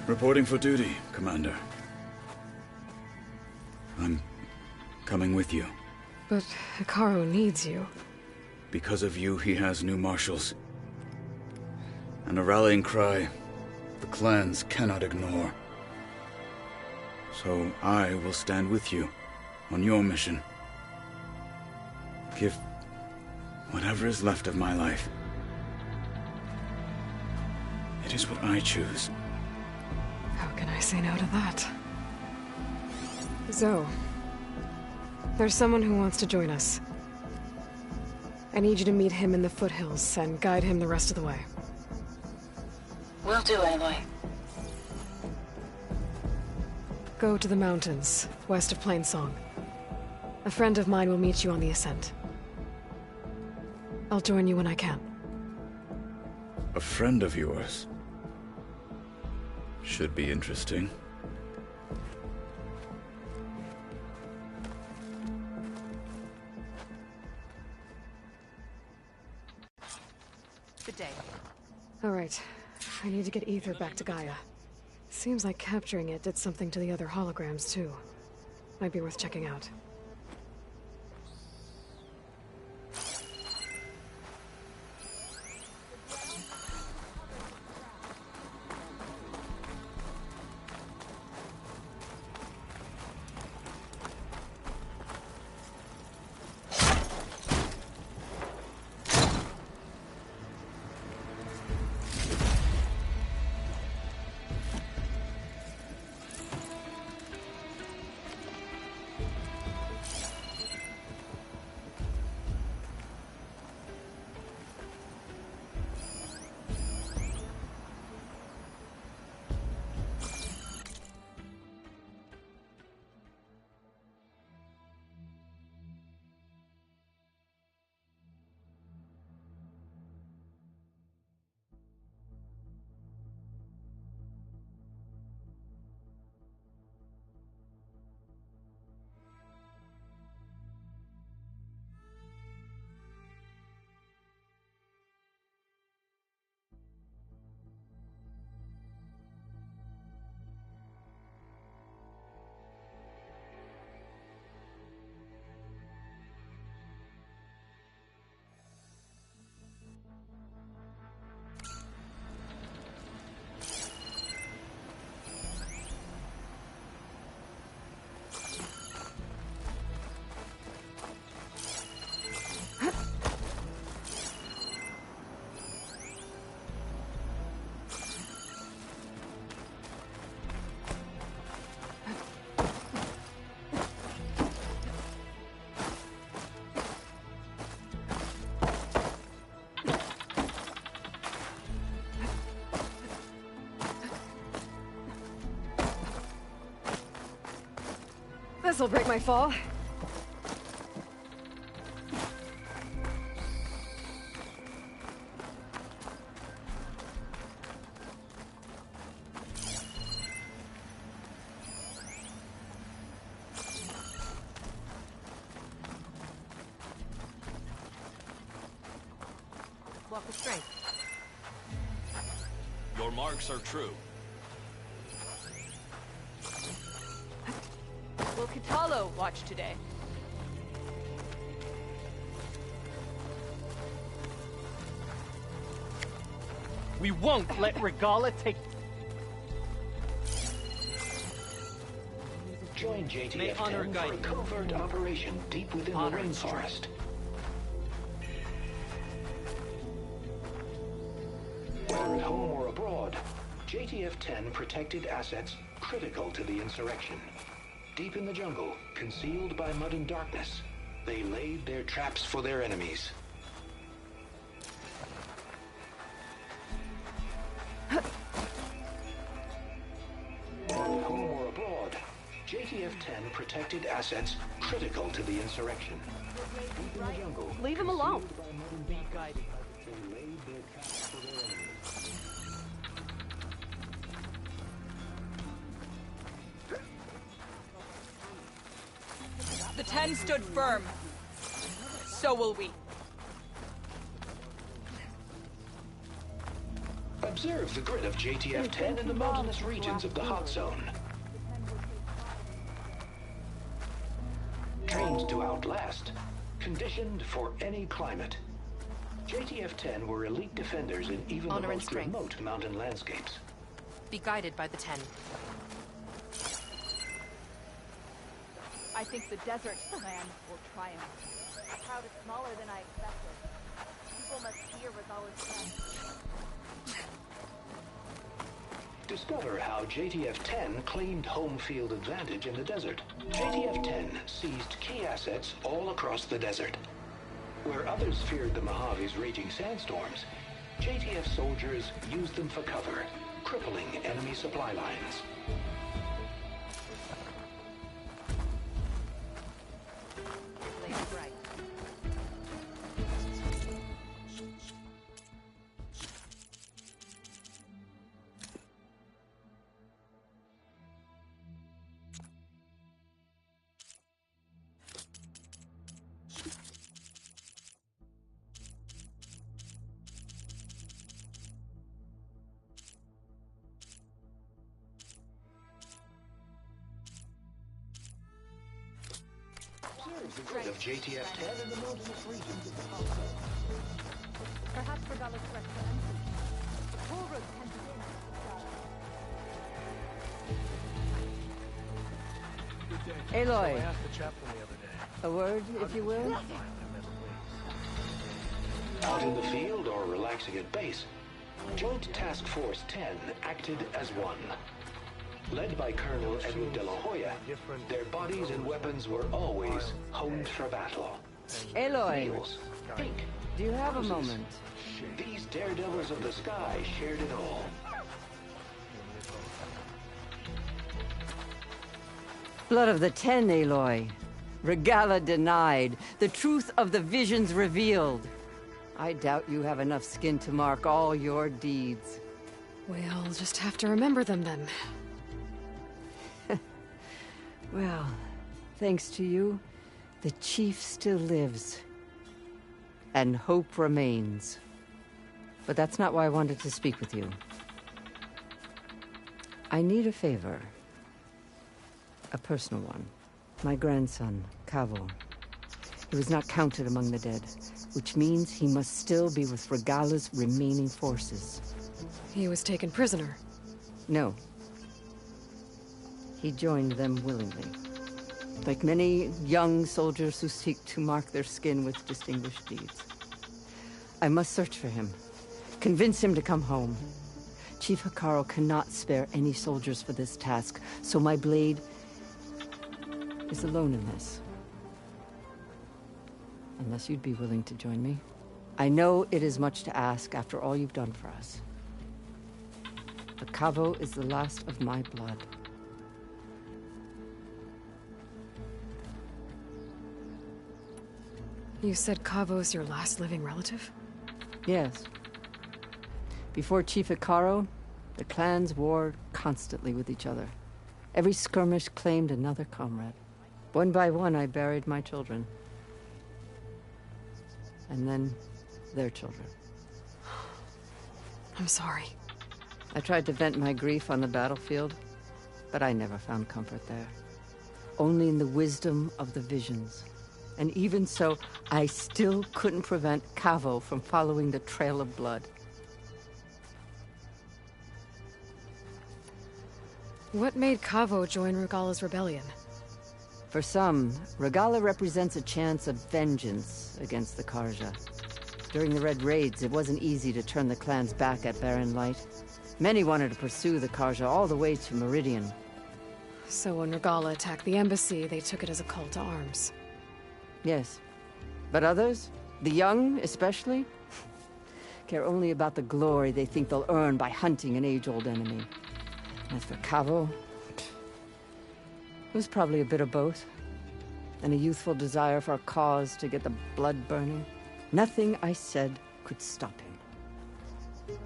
Reporting for duty, Commander. I'm coming with you. But Hikaru needs you. Because of you, he has new marshals. And a rallying cry the clans cannot ignore. So I will stand with you on your mission. Give whatever is left of my life. It is what I choose. How can I say no to that? Zoe, there's someone who wants to join us. I need you to meet him in the foothills and guide him the rest of the way. Will do, Aloy. Go to the mountains, west of Plainsong. A friend of mine will meet you on the ascent. I'll join you when I can. A friend of yours? Should be interesting. Right. I need to get Ether back to Gaia. Seems like capturing it did something to the other holograms, too. Might be worth checking out. This'll break my fall. Walk with strength. Your marks are true. Will Kitalo watch today? We won't let Regala take... Join May JTF-10 honor for a guide you. covert operation deep within Honor the and strength. rainforest. Whether at home or abroad, JTF-10 protected assets critical to the insurrection. Deep in the jungle, concealed by mud and darkness, they laid their traps for their enemies. Whether at home or abroad, JTF-10 protected assets critical to the insurrection. Deep in the jungle, Leave him alone. concealed by mud and Be guided. they laid their traps for their enemies. The 10 stood firm. So will we. Observe the grid of JTF-10 in the mountainous regions of the hot zone. Trained to outlast, conditioned for any climate. JTF-10 were elite defenders in even Honor the and most strength. remote mountain landscapes. Be guided by the 10. I think the desert plan will triumph. The crowd is smaller than I expected. People must fear Regala's death. Discover how JTF-10 claimed home field advantage in the desert. JTF-10 seized key assets all across the desert. Where others feared the Mojave's raging sandstorms, JTF soldiers used them for cover, crippling enemy supply lines. Blaze bright. good of JTF-10 in the mountainous regions of the Commonwealth. Perhaps Regalla's threats are empty. The coal road can begin. Aloy, I asked the chaplain the other day. a word, if you will? Out in the field or relaxing at base, Joint Task Force 10 acted as one. Led by Colonel Edward de la Hoya, their bodies and weapons were always honed for battle. Aloy, Meals, ink, do you have a roses. moment? These daredevils of the sky shared it all. Blood of the Ten, Aloy. Regalla denied. The truth of the visions revealed. I doubt you have enough skin to mark all your deeds. We'll just have to remember them then. Well, thanks to you, the Chief still lives. And hope remains. But that's not why I wanted to speak with you. I need a favor. A personal one. My grandson, Cavo. He was not counted among the dead, which means he must still be with Regalla's remaining forces. He was taken prisoner. No. He joined them willingly. Like many young soldiers who seek to mark their skin with distinguished deeds. I must search for him. Convince him to come home. Chief Hekarro cannot spare any soldiers for this task, so my blade is alone in this. Unless you'd be willing to join me. I know it is much to ask after all you've done for us. But Cavo is the last of my blood. You said Cavo's your last living relative? Yes. Before Chief Hekarro, the clans warred constantly with each other. Every skirmish claimed another comrade. One by one, I buried my children. And then, their children. I'm sorry. I tried to vent my grief on the battlefield, but I never found comfort there. Only in the wisdom of the visions. And even so, I still couldn't prevent Cavo from following the trail of blood. What made Cavo join Regalla's rebellion? For some, Regalla represents a chance of vengeance against the Karja. During the Red Raids, it wasn't easy to turn the clans back at Barren Light. Many wanted to pursue the Karja all the way to Meridian. So when Regalla attacked the embassy, they took it as a call to arms. Yes. But others, the young especially, care only about the glory they think they'll earn by hunting an age-old enemy. As for Cavo, it was probably a bit of both. And a youthful desire for a cause to get the blood burning. Nothing I said could stop him.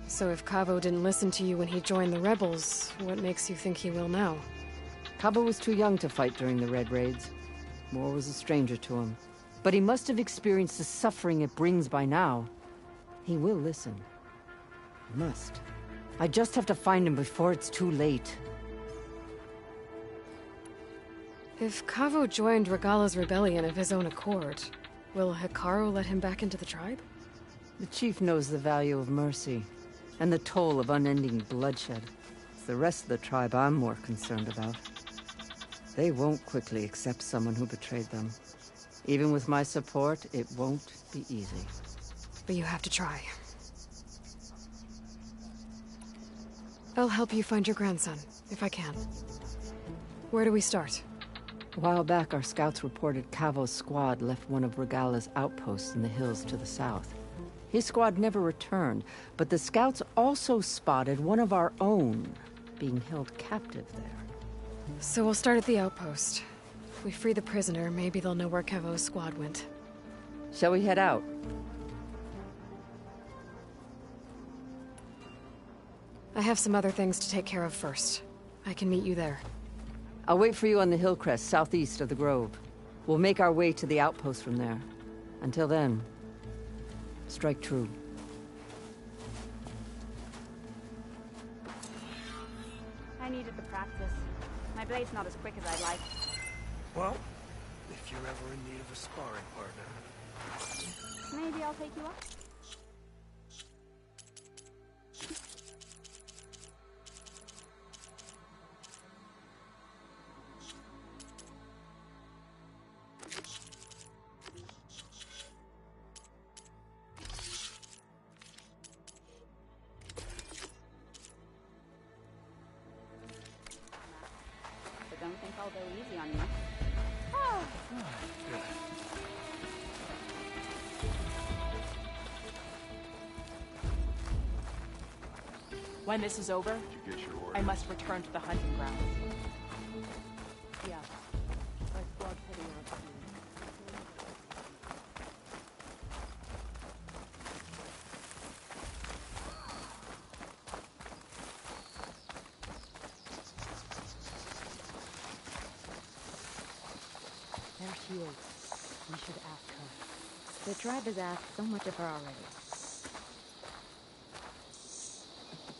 So if Cavo didn't listen to you when he joined the rebels, what makes you think he will now? Cavo was too young to fight during the Red Raids. War was a stranger to him. But he must have experienced the suffering it brings by now. He will listen. Must. I just have to find him before it's too late. If Cavo joined Regalla's rebellion of his own accord, will Hekarro let him back into the tribe? The chief knows the value of mercy, and the toll of unending bloodshed. It's the rest of the tribe I'm more concerned about. They won't quickly accept someone who betrayed them. Even with my support, it won't be easy. But you have to try. I'll help you find your grandson, if I can. Where do we start? A while back, our scouts reported Cavo's squad left one of Regalla's outposts in the hills to the south. His squad never returned, but the scouts also spotted one of our own being held captive there. So we'll start at the outpost. If we free the prisoner, maybe they'll know where Cavo's squad went. Shall we head out? I have some other things to take care of first. I can meet you there. I'll wait for you on the hill crest southeast of the grove. We'll make our way to the outpost from there. Until then, strike true. I needed the practice. My blade's not as quick as I'd like. Well, if you're ever in need of a sparring partner. Maybe I'll take you up. But don't think I'll go easy on you. When this is over, I must return to the hunting grounds. Yeah. Our squad's heading out soon. There she is. We should ask her. The tribe has asked so much of her already.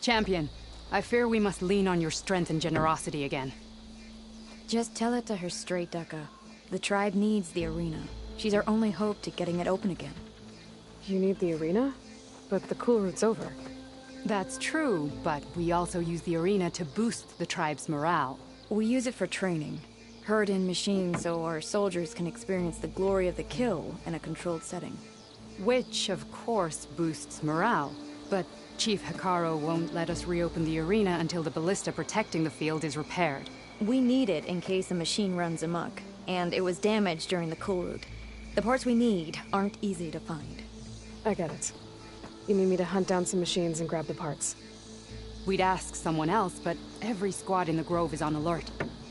Champion, I fear we must lean on your strength and generosity again. Just tell it to her straight, Ducka. The tribe needs the arena. She's our only hope to getting it open again. You need the arena? But the cool route's over. That's true, but we also use the arena to boost the tribe's morale. We use it for training. Herd in machines so our soldiers can experience the glory of the kill in a controlled setting. Which, of course, boosts morale. But Chief Hikaru won't let us reopen the arena until the ballista protecting the field is repaired. We need it in case a machine runs amok, and it was damaged during the cool route. The parts we need aren't easy to find. I get it. You need me to hunt down some machines and grab the parts. We'd ask someone else, but every squad in the Grove is on alert.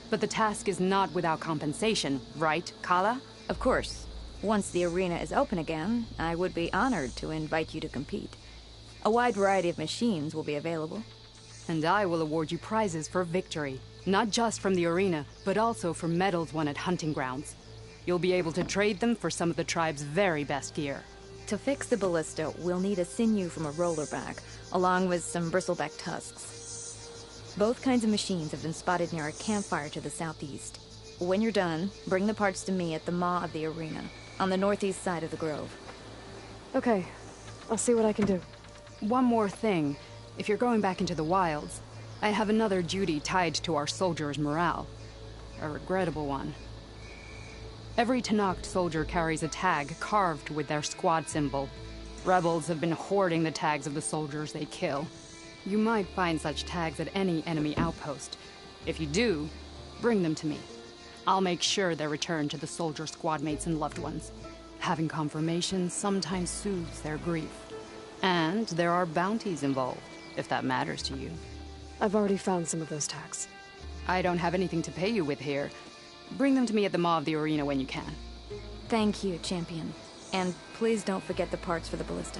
But the task is not without compensation, right, Kala? Of course. Once the arena is open again, I would be honored to invite you to compete. A wide variety of machines will be available. And I will award you prizes for victory. Not just from the arena, but also for medals won at hunting grounds. You'll be able to trade them for some of the tribe's very best gear. To fix the ballista, we'll need a sinew from a rollerback, along with some bristleback tusks. Both kinds of machines have been spotted near a campfire to the southeast. When you're done, bring the parts to me at the maw of the arena, on the northeast side of the grove. Okay, I'll see what I can do. One more thing. If you're going back into the wilds, I have another duty tied to our soldiers' morale. A regrettable one. Every Tenakth soldier carries a tag carved with their squad symbol. Rebels have been hoarding the tags of the soldiers they kill. You might find such tags at any enemy outpost. If you do, bring them to me. I'll make sure they're returned to the soldier squad mates and loved ones. Having confirmation sometimes soothes their grief. And there are bounties involved, if that matters to you. I've already found some of those tags. I don't have anything to pay you with here. Bring them to me at the maw of the arena when you can. Thank you, Champion. And please don't forget the parts for the ballista.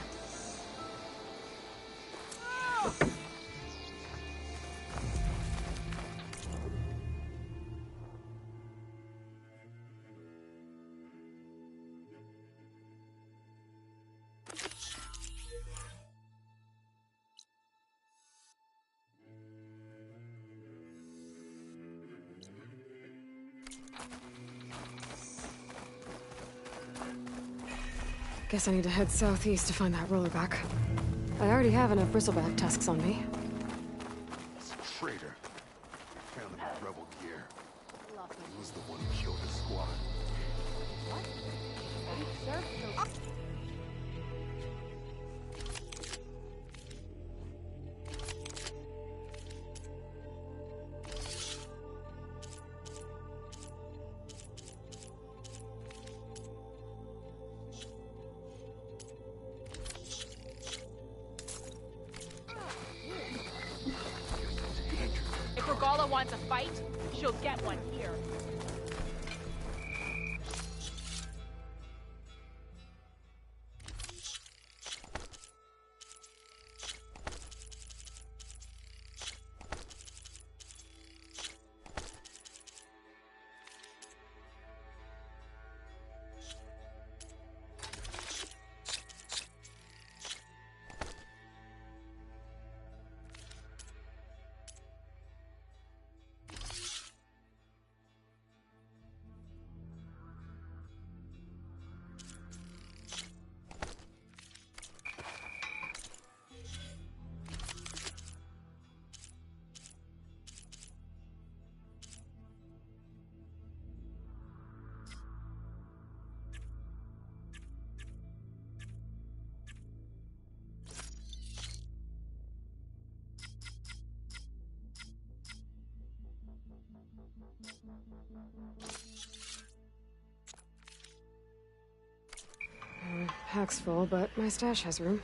Guess I need to head southeast to find that rollerback. I already have enough bristleback tusks on me. It's a traitor. Found him in rebel gear. He was the one who killed the squad. If Regala wants a fight, she'll get one here. pack's full, but my stash has room.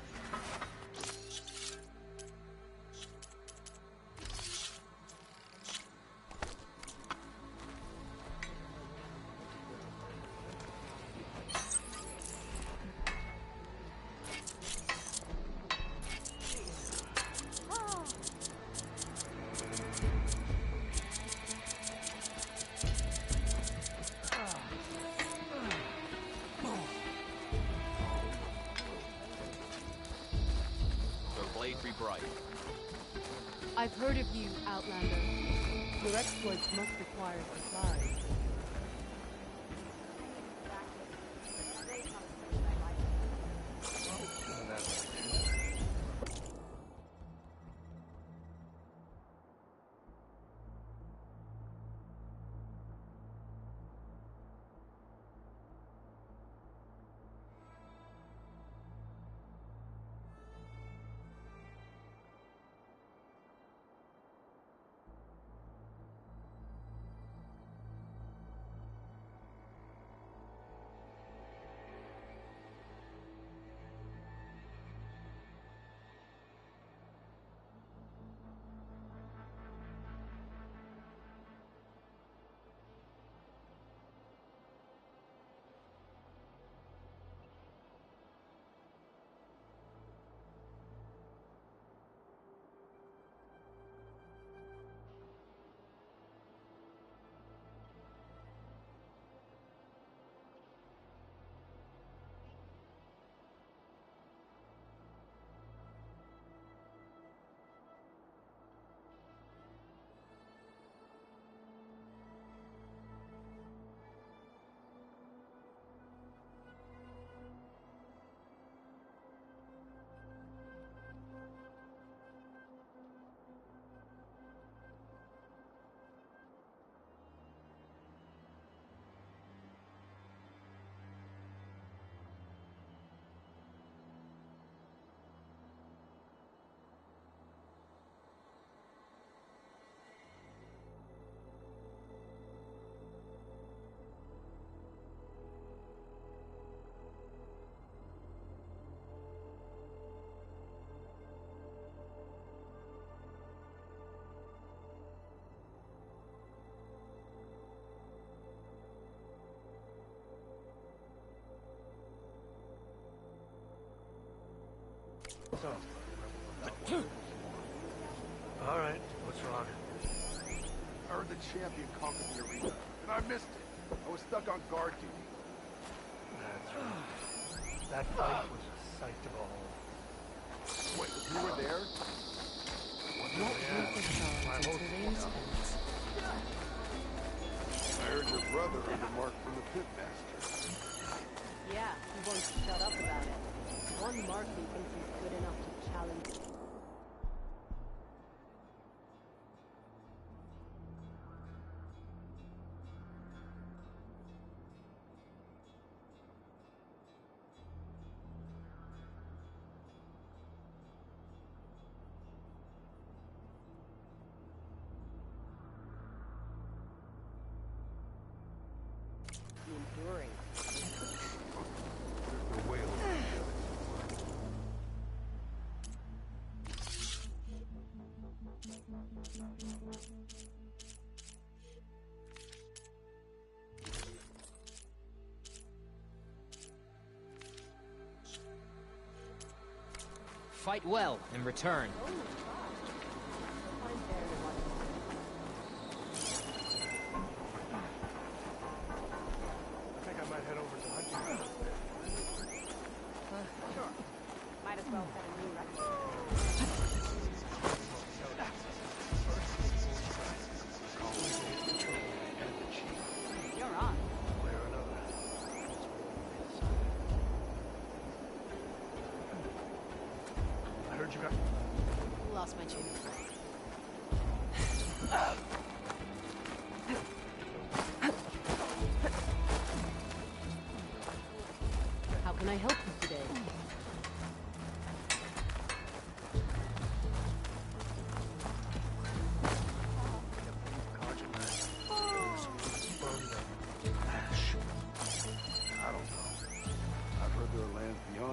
I've heard of you, Outlander. Your exploits must require supplies. So, all right, what's wrong? I heard the champion conquered the arena, and I missed it. I was stuck on guard duty. That's right. That fight was a sight to behold. Wait, you were there? I heard your brother earned a mark from the pitmaster. Yeah, he won't shut up about it. One mark he thinks he's good enough to challenge. Enduring. There's no way Fight well in return. I think I might head over to hunting. Sure. Might as well set a new record. You're on. One way or another. I heard you got... Lost my tune. How can I help you today? I don't know. I've heard there are lands beyond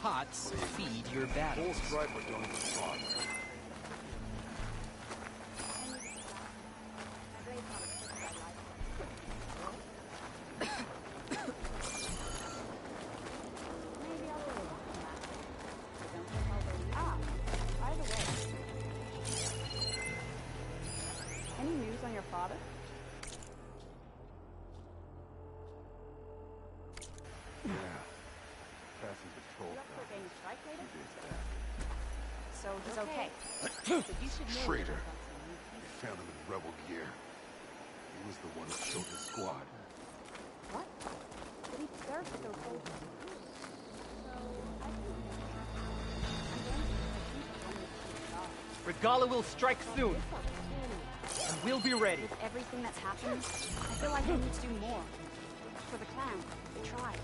pots feed your battles. Full striper don't even bother. By the way, any news on your father? Yeah. Passing patrol. You up for getting a strike later? 2 days back. So he's okay. But you should know. Traitor. We found him in rebel gear. He was the one who killed his squad. What? But he served with those soldiers. So I Regala will strike soon. And we'll be ready. With everything that's happened, I feel like I need to do more. For the clan, the tribe.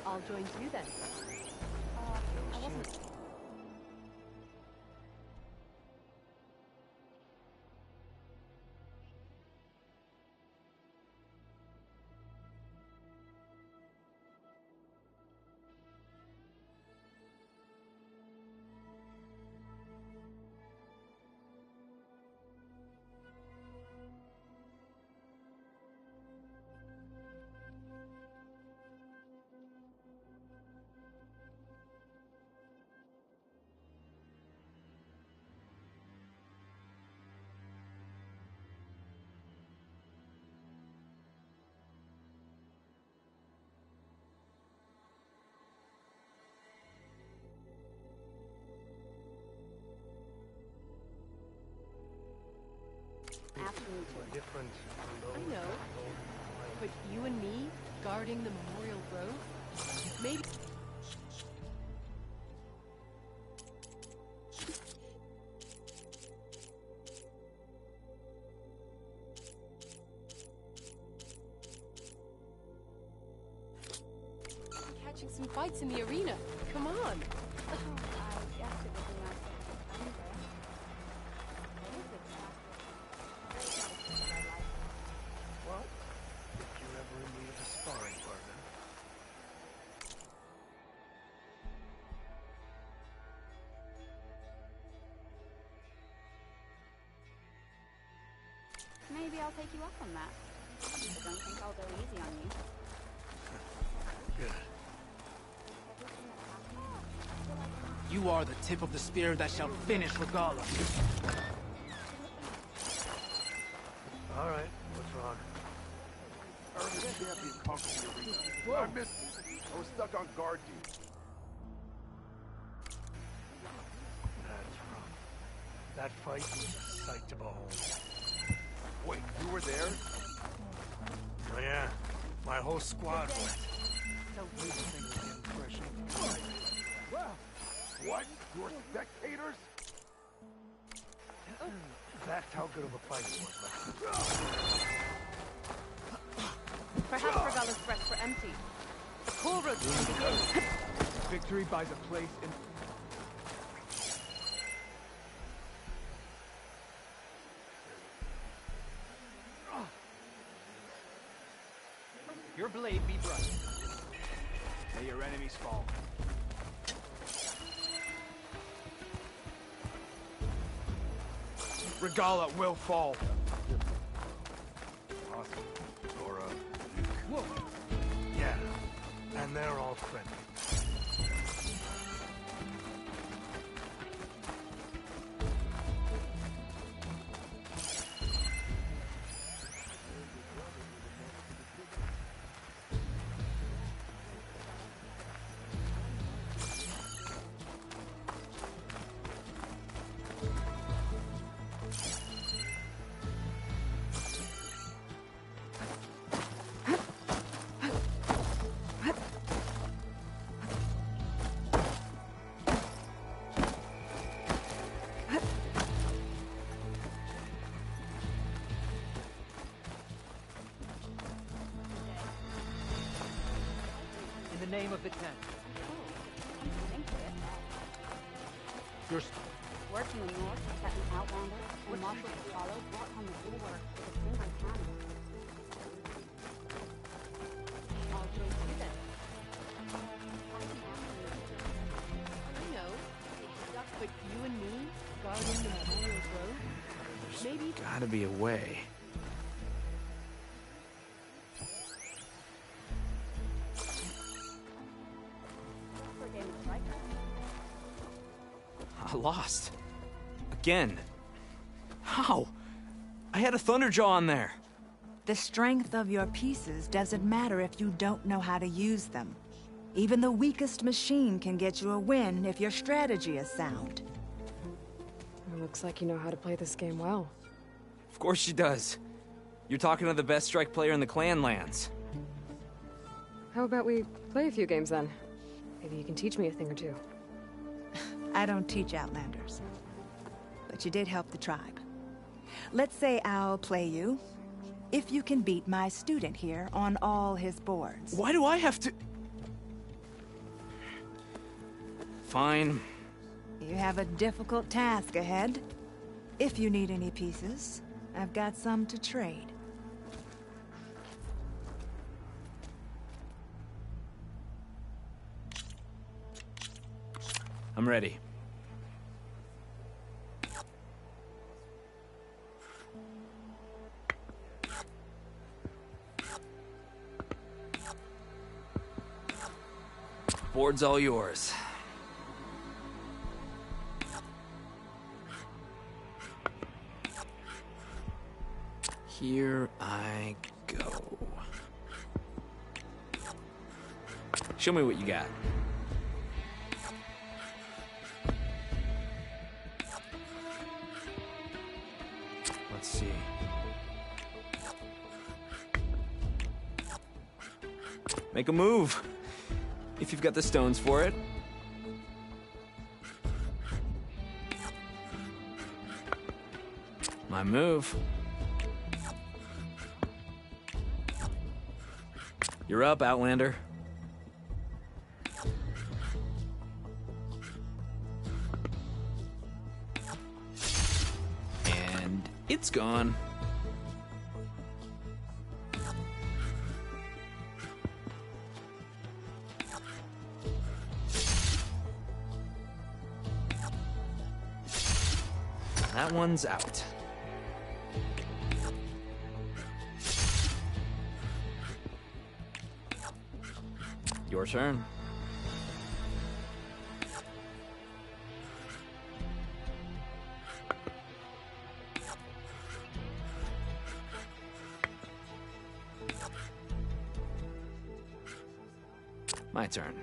I'll join you then. I wasn't... Different. I know. But you and me, guarding the Memorial Grove? Maybe... catching some fights in the arena. Come on. I guess it would be nice to have a friend there. What is it? Well, if you're ever in need of a sparring partner. Maybe I'll take you up on that. I don't think I'll go easy on you. Good. You are the tip of the spear that shall finish Regala. All right, what's wrong? Early champion conquered the arena. I missed it. I was stuck on guard duty. That's rough. That fight was a sight to behold. Wait, you were there? Oh yeah, my whole squad went. So What? You're spectators? That's how good of a fight it was. perhaps Regala's threats were empty. The core road can begin. Victory buys a place in... Your blade be bright. May your enemies fall. Regala will fall. Awesome. Dora, Whoa. Yeah, and they're all friendly. In the name of the tent. You're... Word from the north that an outlander and Marshal Apollo brought home the bulwark with a single cannon. I'll join you then. Gotta be a way. I lost. Again. How? I had a Thunderjaw on there. The strength of your pieces doesn't matter if you don't know how to use them. Even the weakest machine can get you a win if your strategy is sound. It looks like you know how to play this game well. Of course she does. You're talking to the best strike player in the clan lands. How about we play a few games then? Maybe you can teach me a thing or two. I don't teach Outlanders. But you did help the tribe. Let's say I'll play you, if you can beat my student here on all his boards. Why do I have to... Fine. You have a difficult task ahead. If you need any pieces, I've got some to trade. I'm ready. Board's all yours. Here I go. Show me what you got. Let's see. Make a move, if you've got the stones for it. My move. You're up, Outlander. And it's gone. That one's out. Your turn. My turn.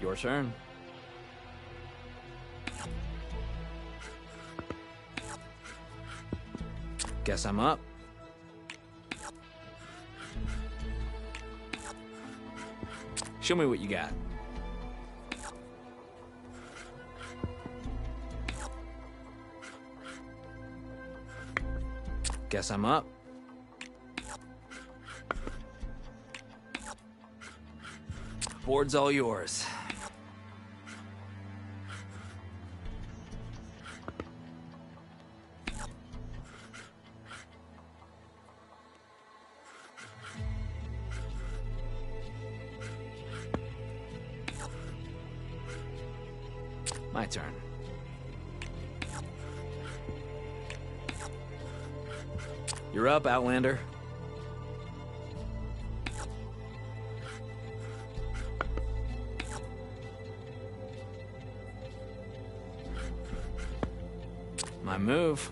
Your turn. Guess I'm up. Show me what you got. Guess I'm up. Board's all yours. My turn. You're up, Outlander. My move.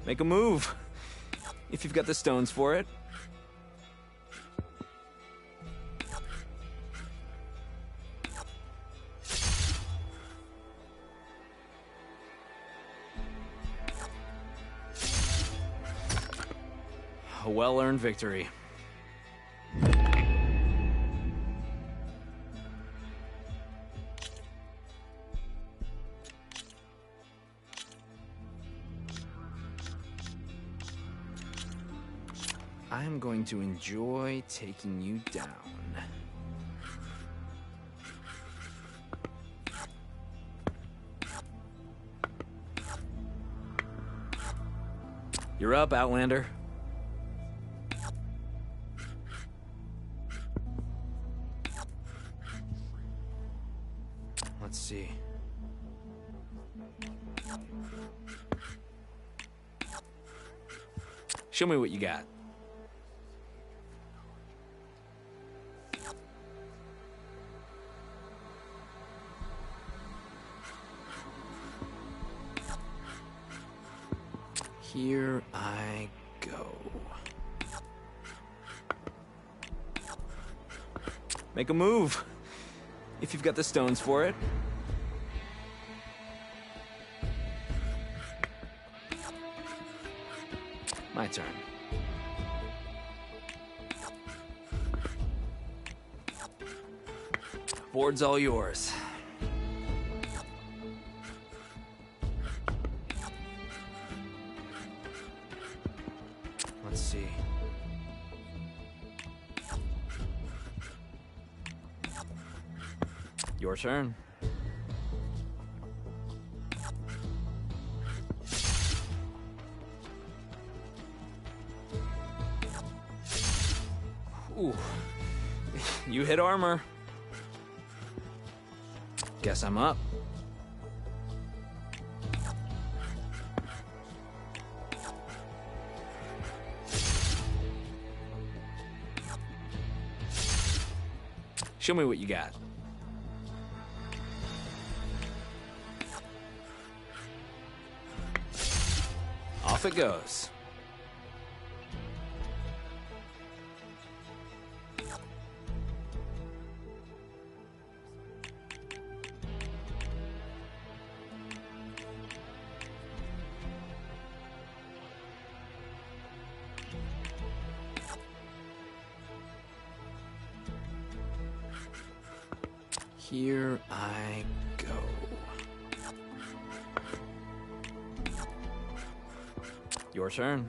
Make a move, if you've got the stones for it. A well-earned victory. I'm going to enjoy taking you down. You're up, Outlander. Show me what you got. Here I go. Make a move, if you've got the stones for it. My turn. Board's all yours. Let's see. Your turn. Ooh. You hit armor. Guess I'm up. Show me what you got. Off it goes. Here I go. Your turn.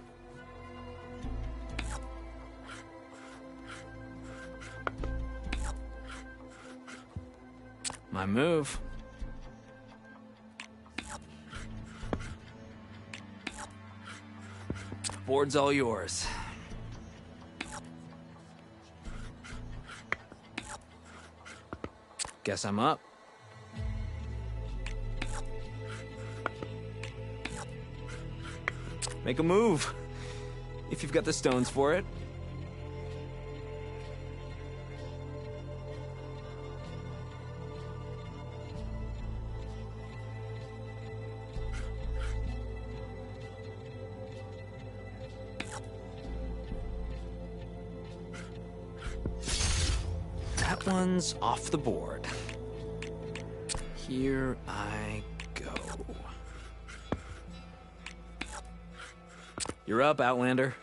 My move. Board's all yours. Guess I'm up. Make a move, if you've got the stones for it. That one's off the board. Here I go. You're up, Outlander.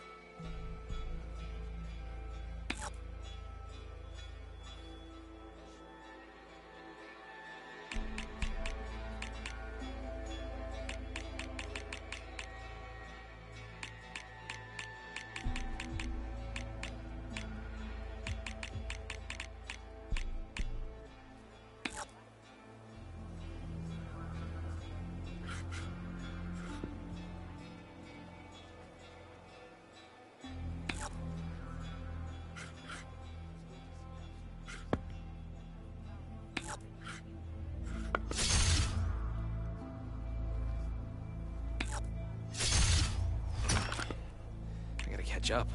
Catch up.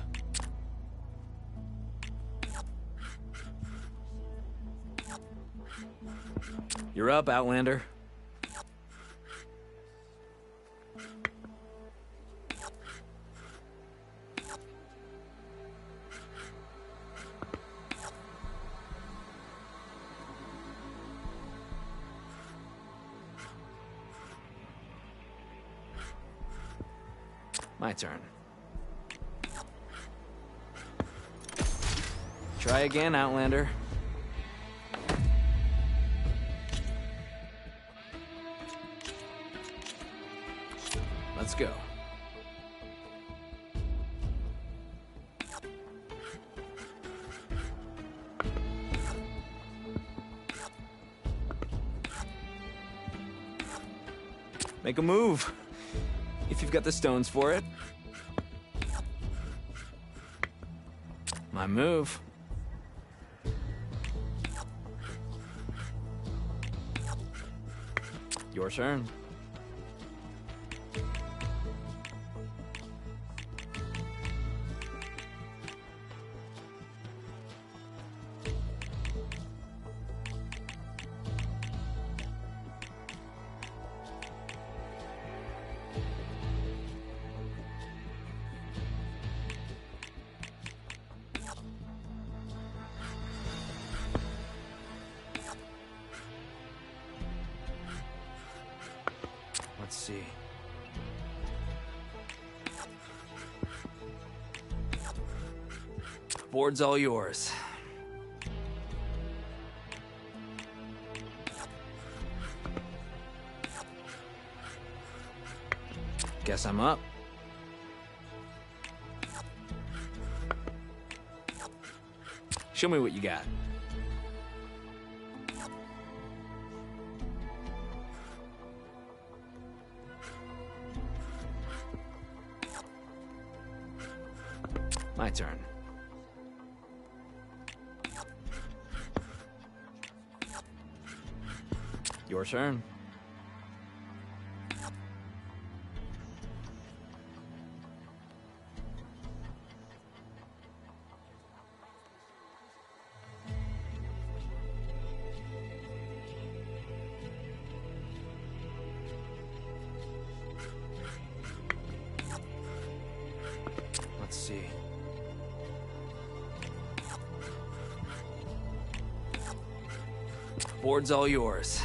You're up, Outlander. My turn. Try again, Outlander. Let's go. Make a move, if you've got the stones for it. My move. Your turn. see. Board's all yours. Guess I'm up. Show me what you got. My turn. Your turn. Let's see. Board's all yours.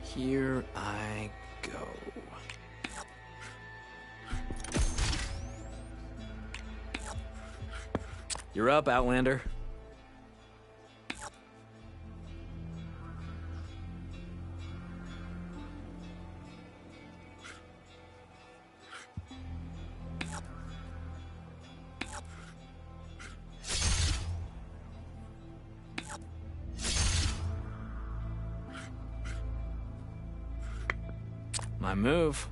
Here I go. You're up, Outlander. My move.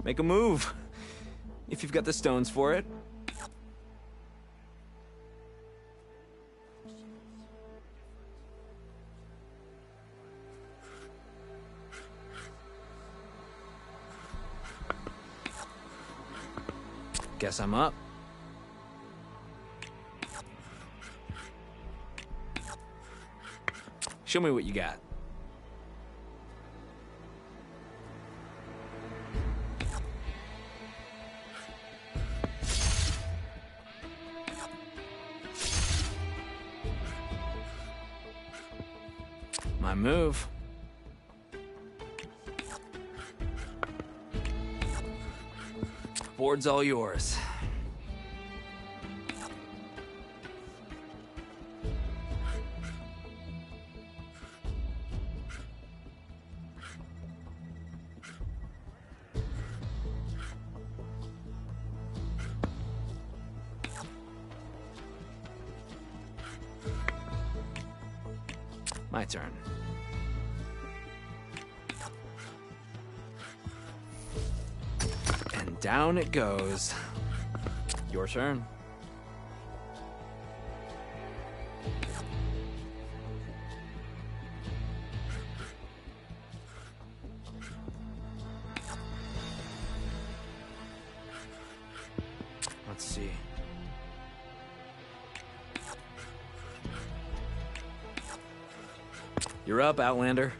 Make a move, if you've got the stones for it. Guess I'm up. Show me what you got. My move. Board's all yours. My turn. And down it goes. Your turn. Let's see. You're up, Outlander.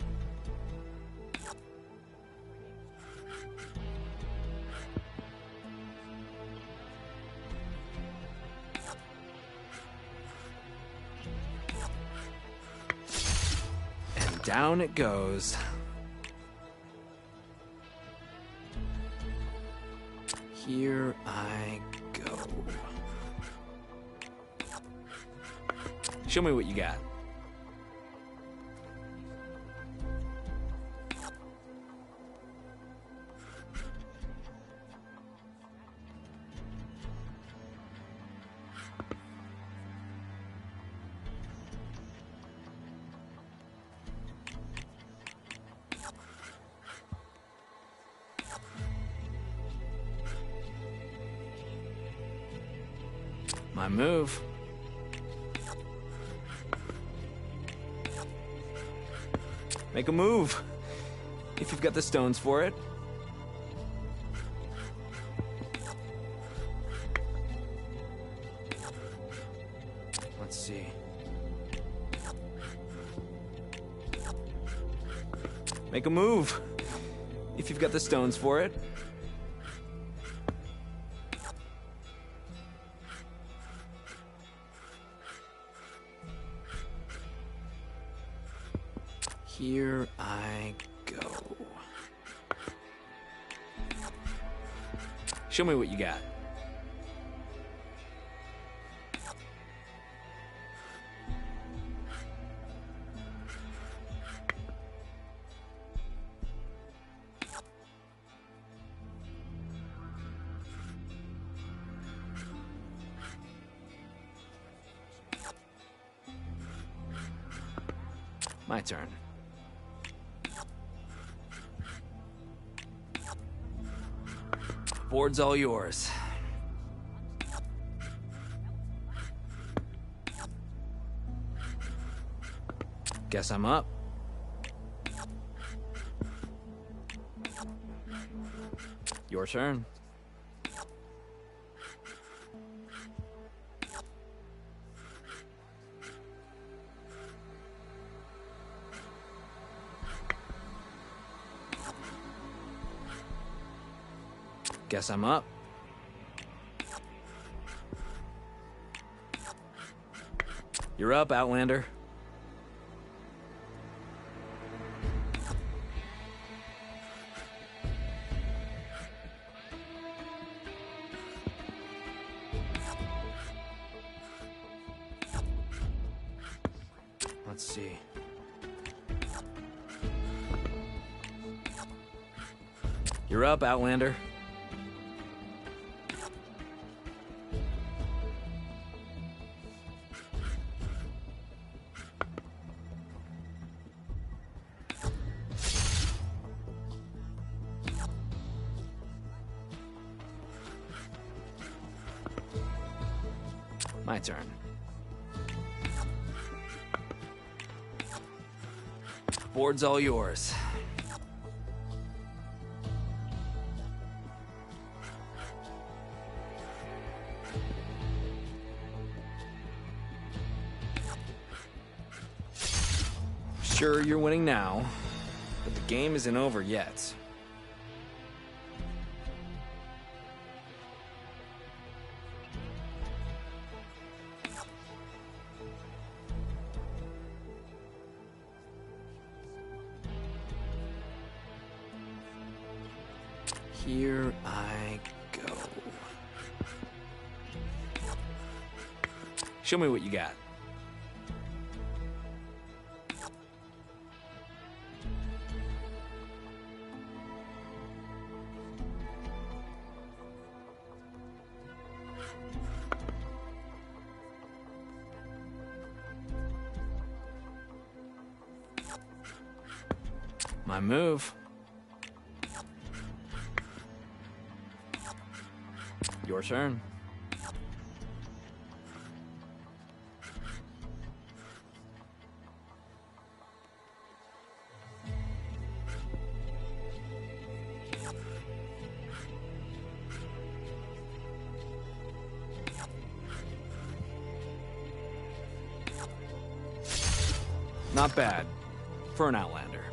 And down it goes. Here I go. Show me what you got. My move. Make a move. If you've got the stones for it. Let's see. Make a move. If you've got the stones for it. Here I go. Show me what you got. My turn. Board's all yours. Guess I'm up. Your turn. Guess I'm up. You're up, Outlander. Let's see. You're up, Outlander. My turn. Board's all yours. Sure, you're winning now, but the game isn't over yet. Here I go. Show me what you got. My move. Your turn. Not bad for an Outlander.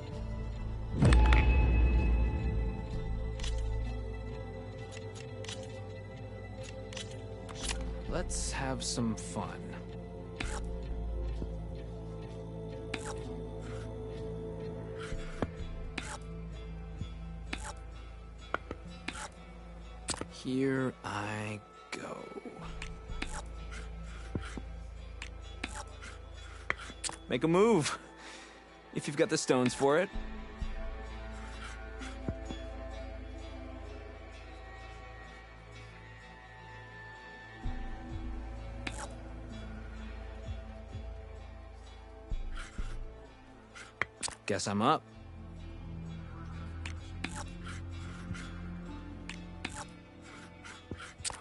Let's have some fun. Here I go. Make a move. If you've got the stones for it. Guess I'm up.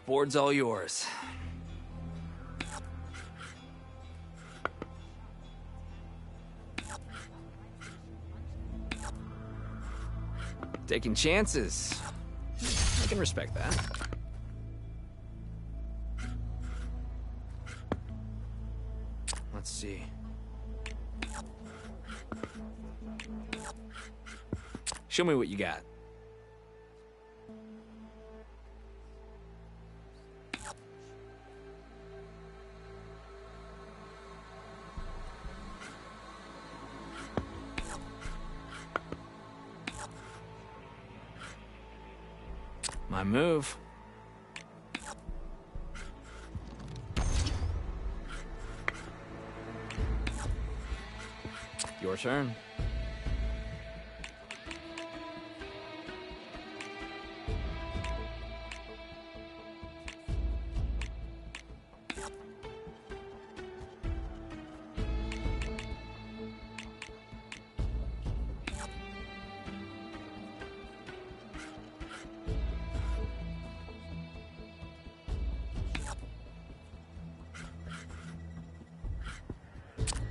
Board's all yours. Taking chances. I can respect that. Let's see. Show me what you got. My move. Your turn.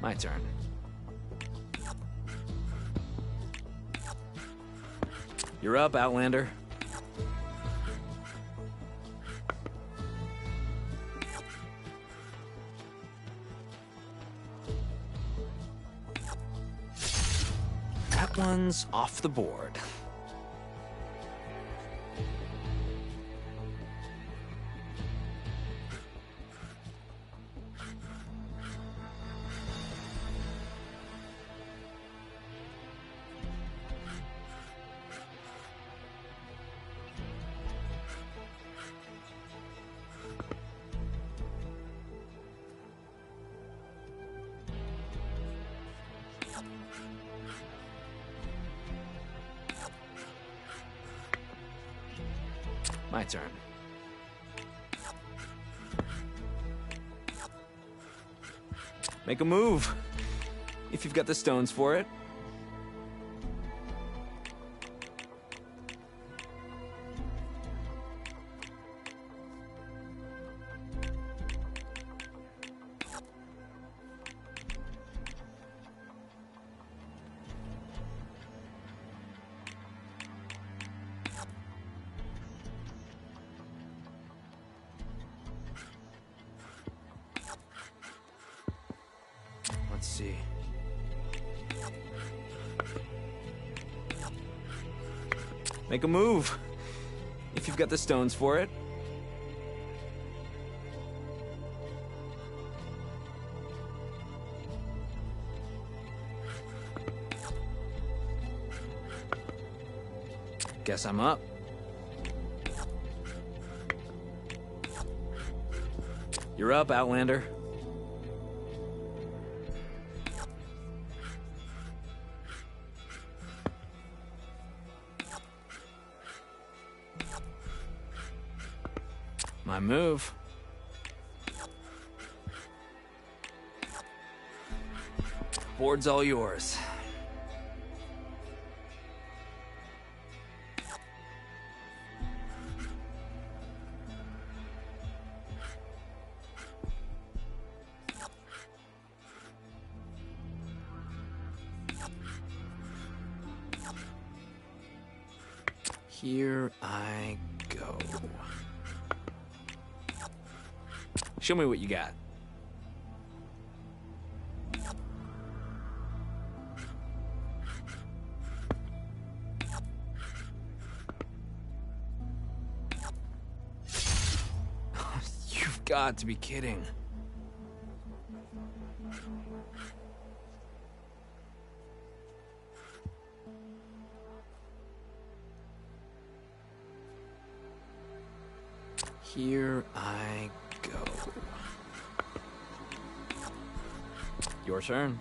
My turn. You're up, Outlander. That one's off the board. My turn. Make a move, if you've got the stones for it. Let's see. Make a move, if you've got the stones for it. Guess I'm up. You're up, Outlander. My move. Board's all yours. Here I go. Show me what you got. You've got to be kidding. Here I go. Your turn.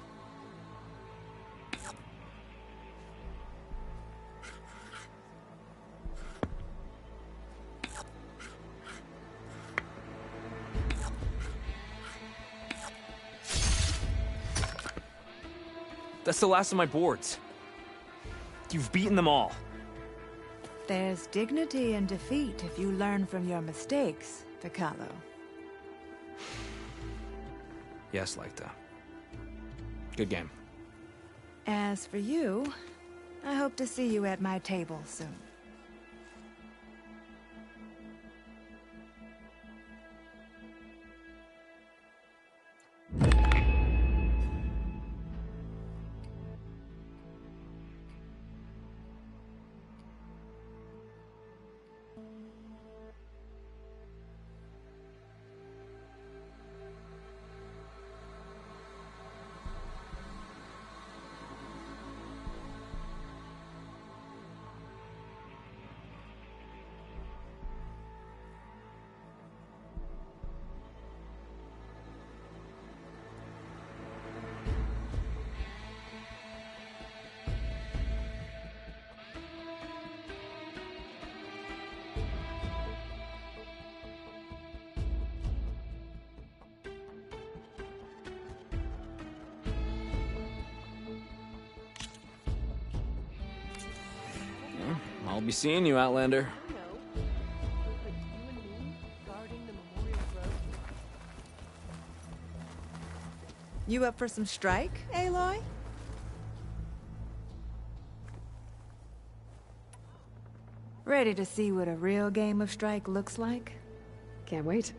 That's the last of my boards. You've beaten them all. There's dignity in defeat if you learn from your mistakes, Piccolo. Yes, Lyta. Good game. As for you, I hope to see you at my table soon. I'll be seeing you, Outlander. You up for some strike, Aloy? Ready to see what a real game of strike looks like? Can't wait.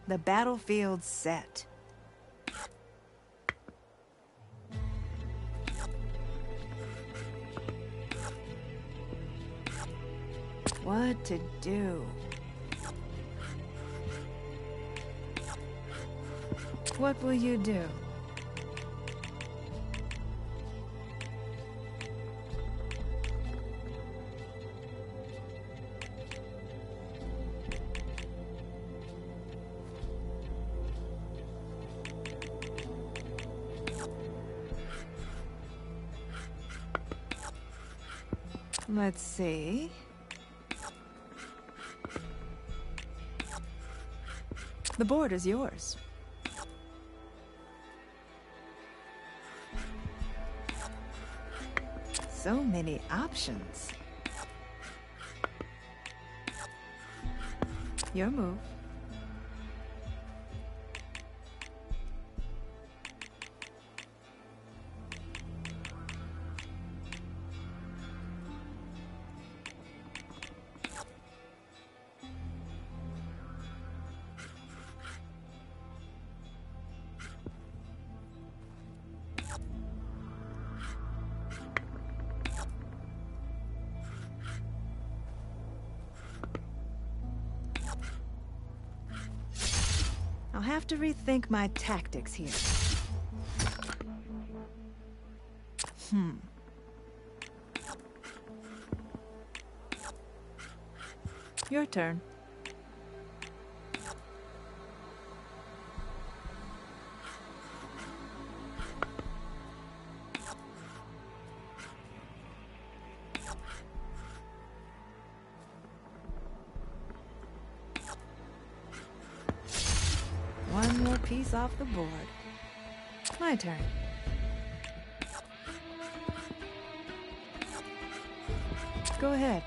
The battlefield's set. What to do? What will you do? Let's see. The board is yours. So many options. Your move. I'll have to rethink my tactics here. Your turn. One more piece off the board. My turn. Go ahead.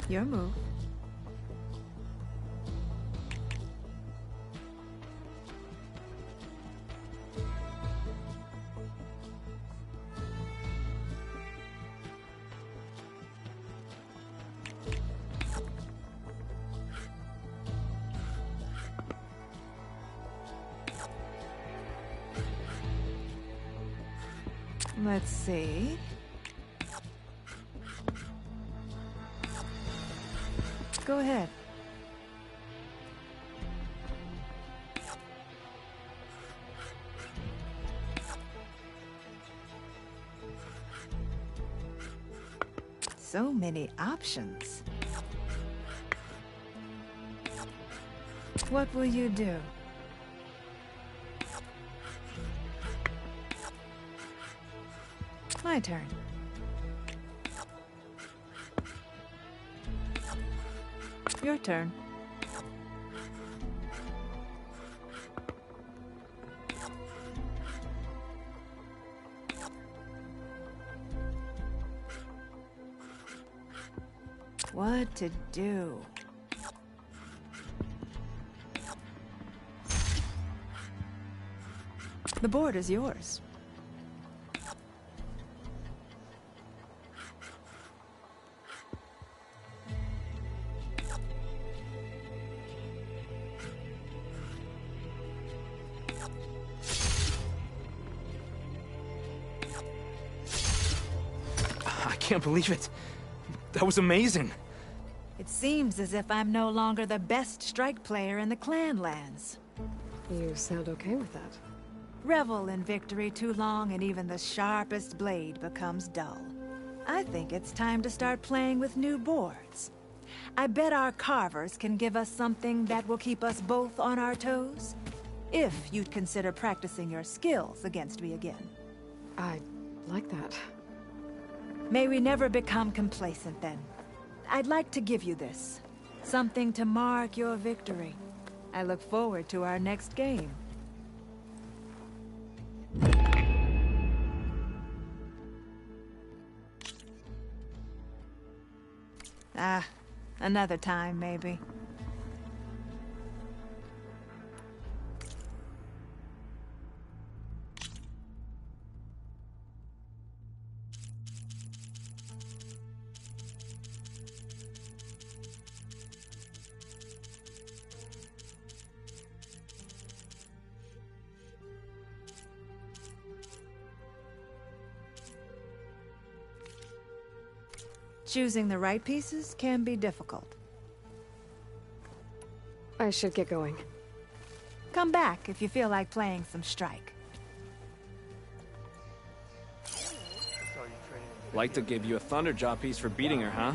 Your move. Let's see. Go ahead. So many options. What will you do? My turn. Your turn. What to do? The board is yours. I can't believe it. That was amazing. It seems as if I'm no longer the best strike player in the clan lands. You sound okay with that. Revel in victory too long and even the sharpest blade becomes dull. I think it's time to start playing with new boards. I bet our carvers can give us something that will keep us both on our toes. If you'd consider practicing your skills against me again. I like that. May we never become complacent then. I'd like to give you this. Something to mark your victory. I look forward to our next game. Ah, another time, maybe. Choosing the right pieces can be difficult. I should get going. Come back if you feel like playing some strike. Like to give you a Thunderjaw piece for beating her, huh?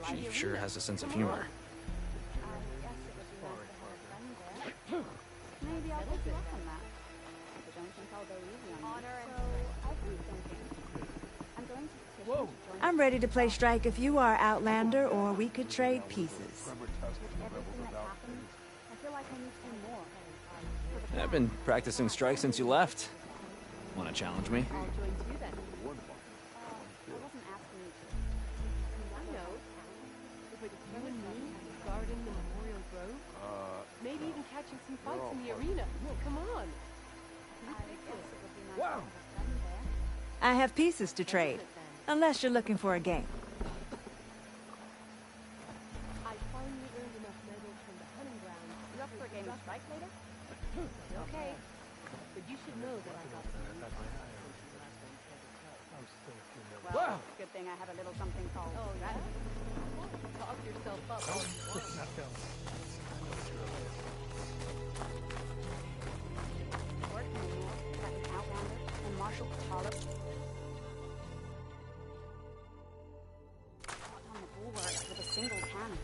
Chief sure has a sense of humor. Maybe I'll take you up on that. But don't think I'll go easy on you. So I've been thinking. I'm going to petition to join. I'm ready to play strike if you are, Outlander, or we could trade pieces. With everything that happened, I feel like I need to do more. I've been practicing strike since you left. Want to challenge me? I'll join you then. I wasn't asking you to. I know. But you and me, guarding the Memorial Grove? Maybe even catching some fights in the arena. Come on. Wow. I have pieces to trade, unless you're looking for a game. I finally earned enough medals from the hunting ground. You up for a game of strike later? Okay. But you should know that I got some. Well, good thing I have a little something called strategy. Talk yourself up. Working with Captain Outlander and Marshal Katala. On the bulwarks with a single cannon.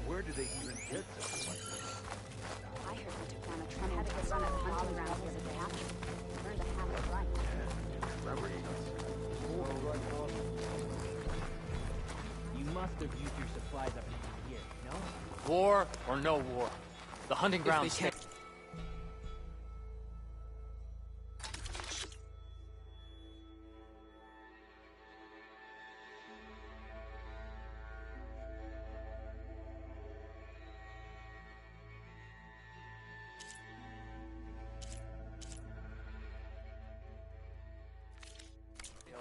Where did they even get this? I heard they took down a tremendous run at hunting grounds the other day after. Learned to hammer it right. You must have used your supplies up into here, no? War or no war, the hunting grounds stay.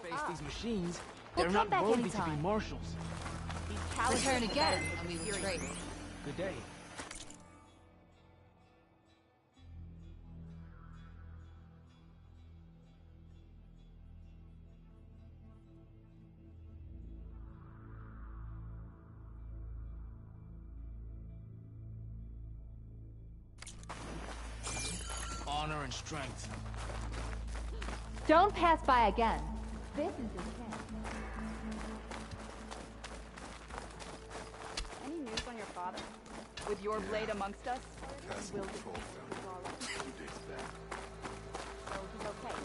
Face these machines, We'll they're come not back worthy anytime. to be marshals. Return again, and we will trade. Good day. Honor and strength. Don't pass by again. Business is king. Any news on your father? With your blade amongst us? Past Will control found a few days back. So he's okay.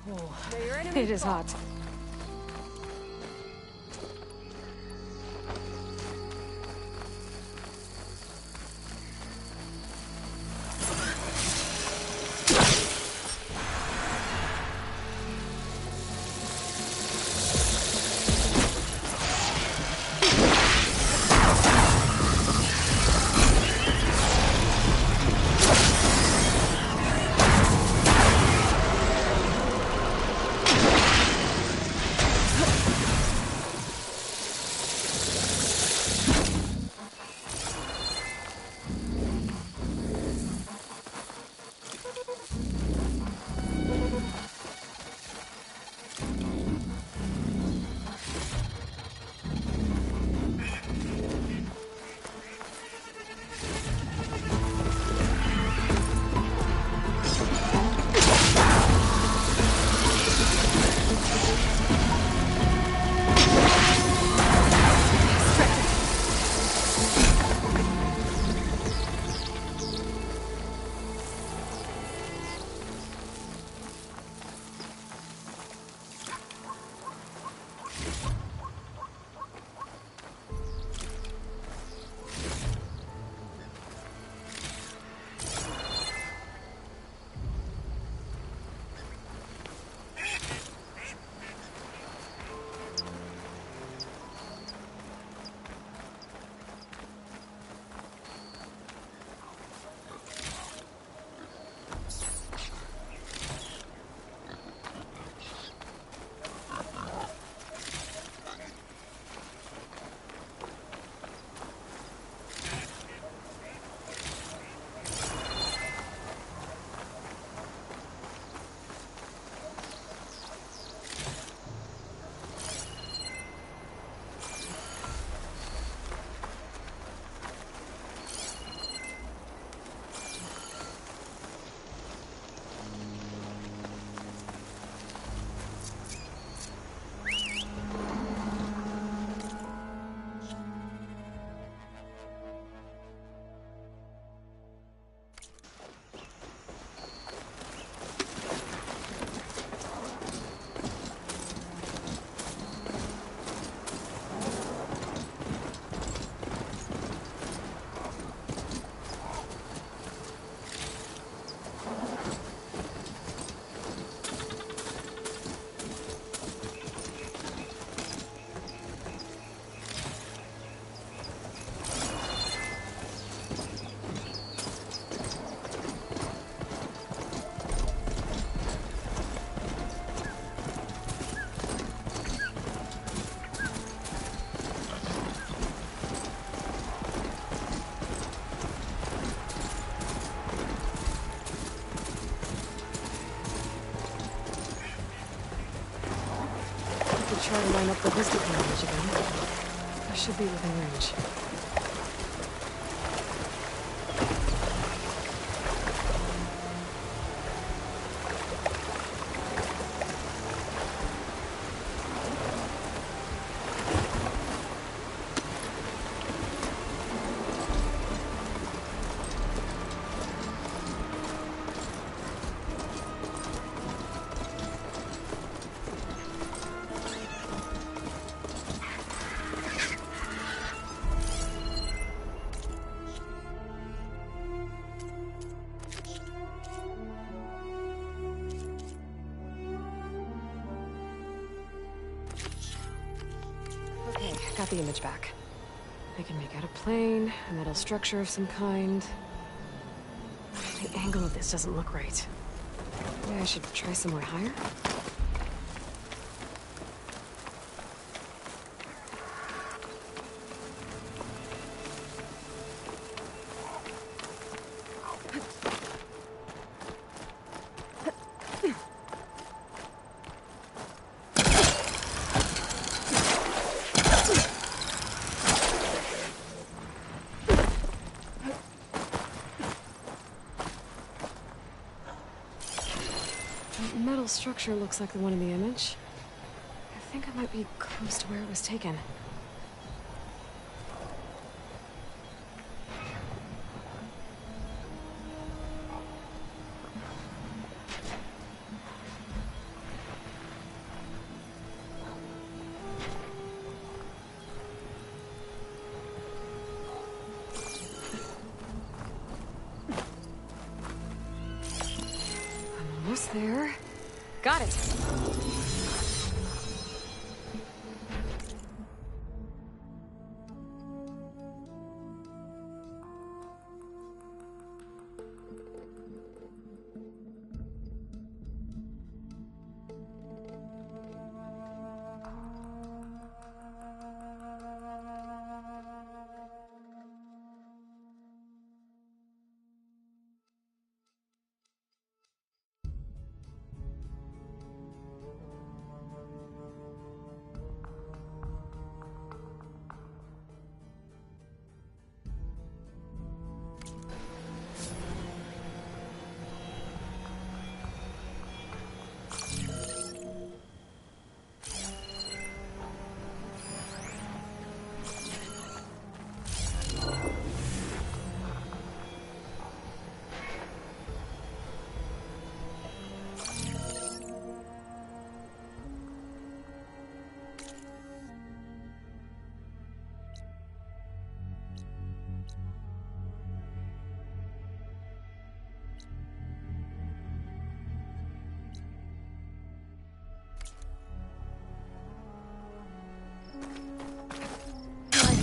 Oh, May your enemies it is fall. hot. Try to line up the vista cameras again. I should be within range. Okay, got the image back. I can make out a plane, a metal structure of some kind. The angle of this doesn't look right. Maybe I should try somewhere higher? Metal structure looks like the one in the image. I think I might be close to where it was taken. There. Got it.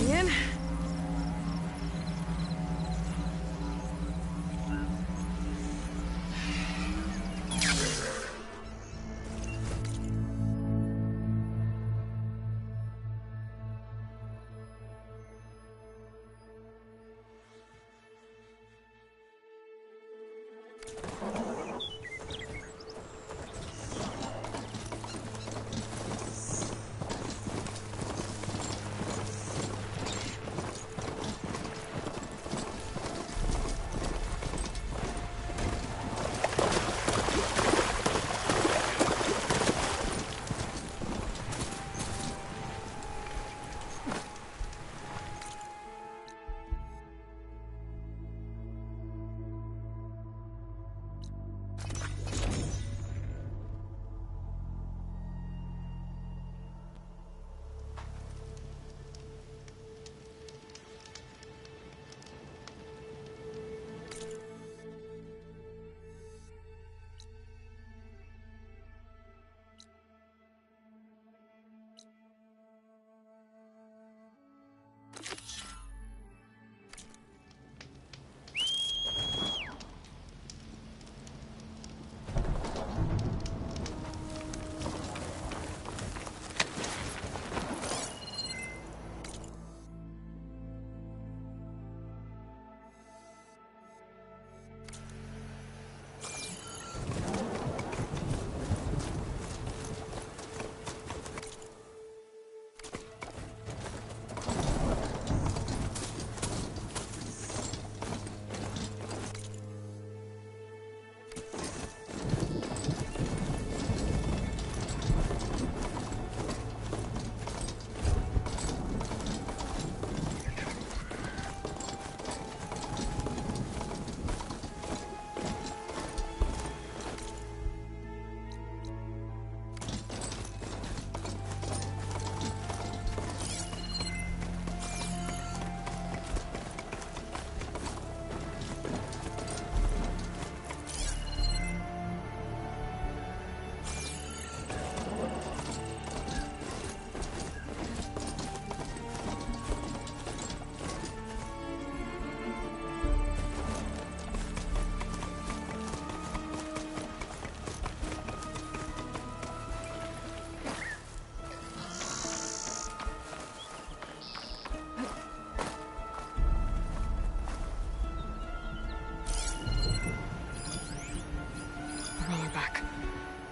In.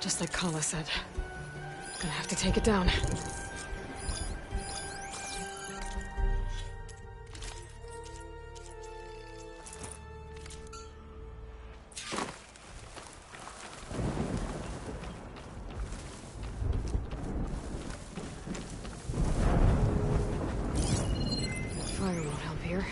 Just like Kala said. Gonna have to take it down. Fire won't help here.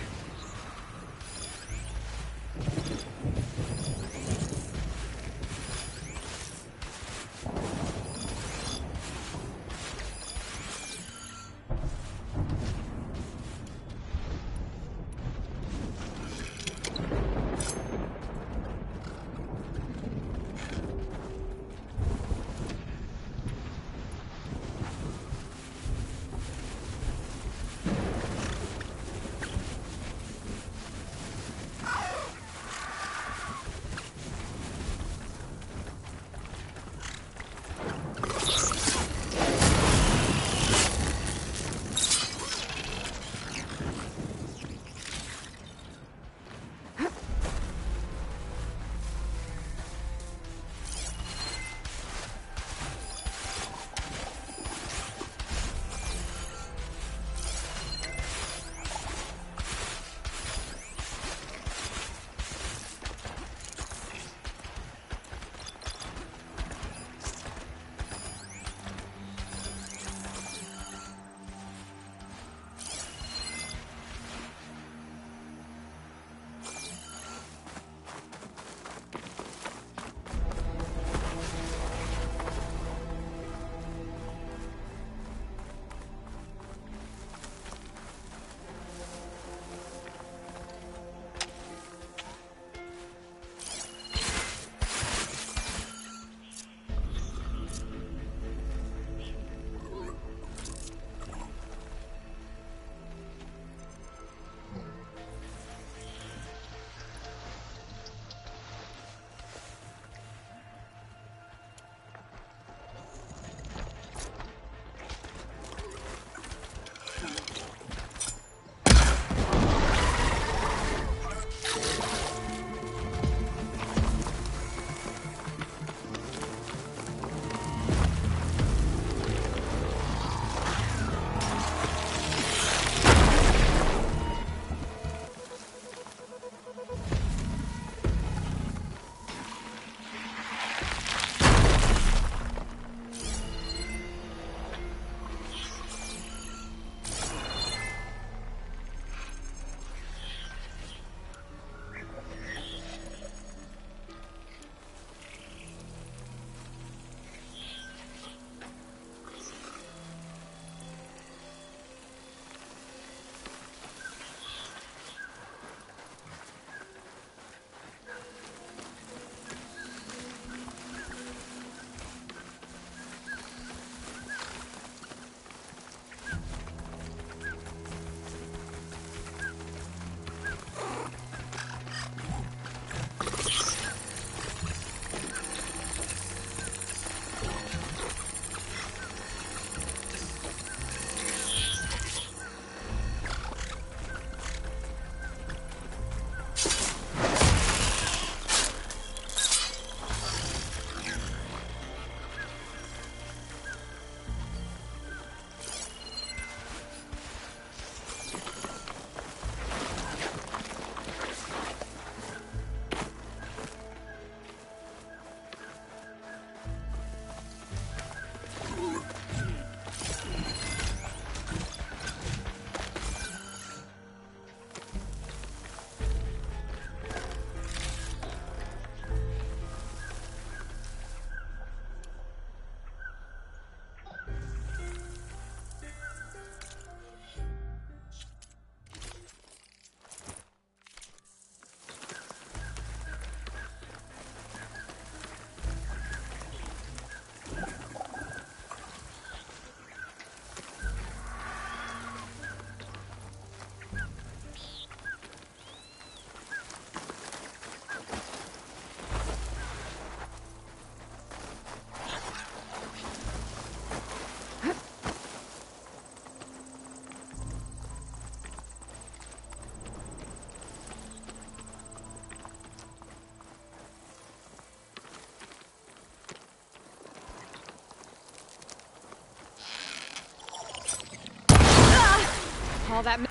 all that...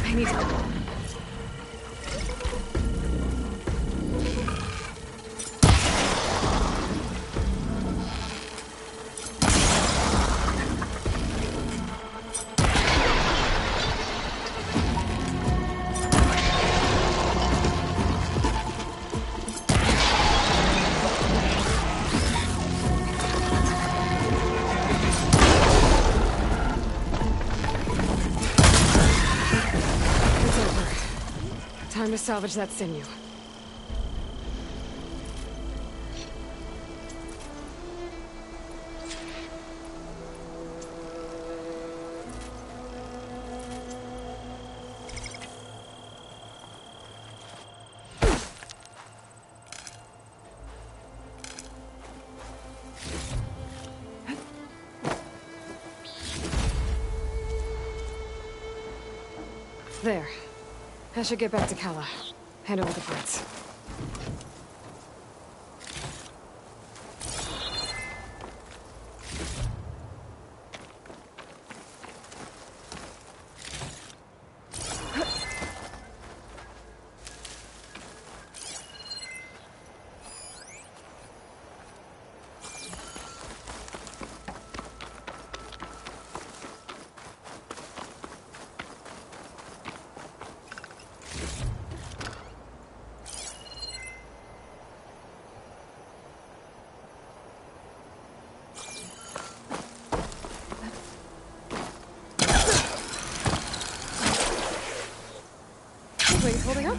I need to... Time to salvage that sinew. There. I should get back to Kala. Hand over the parts. Wait, holding up?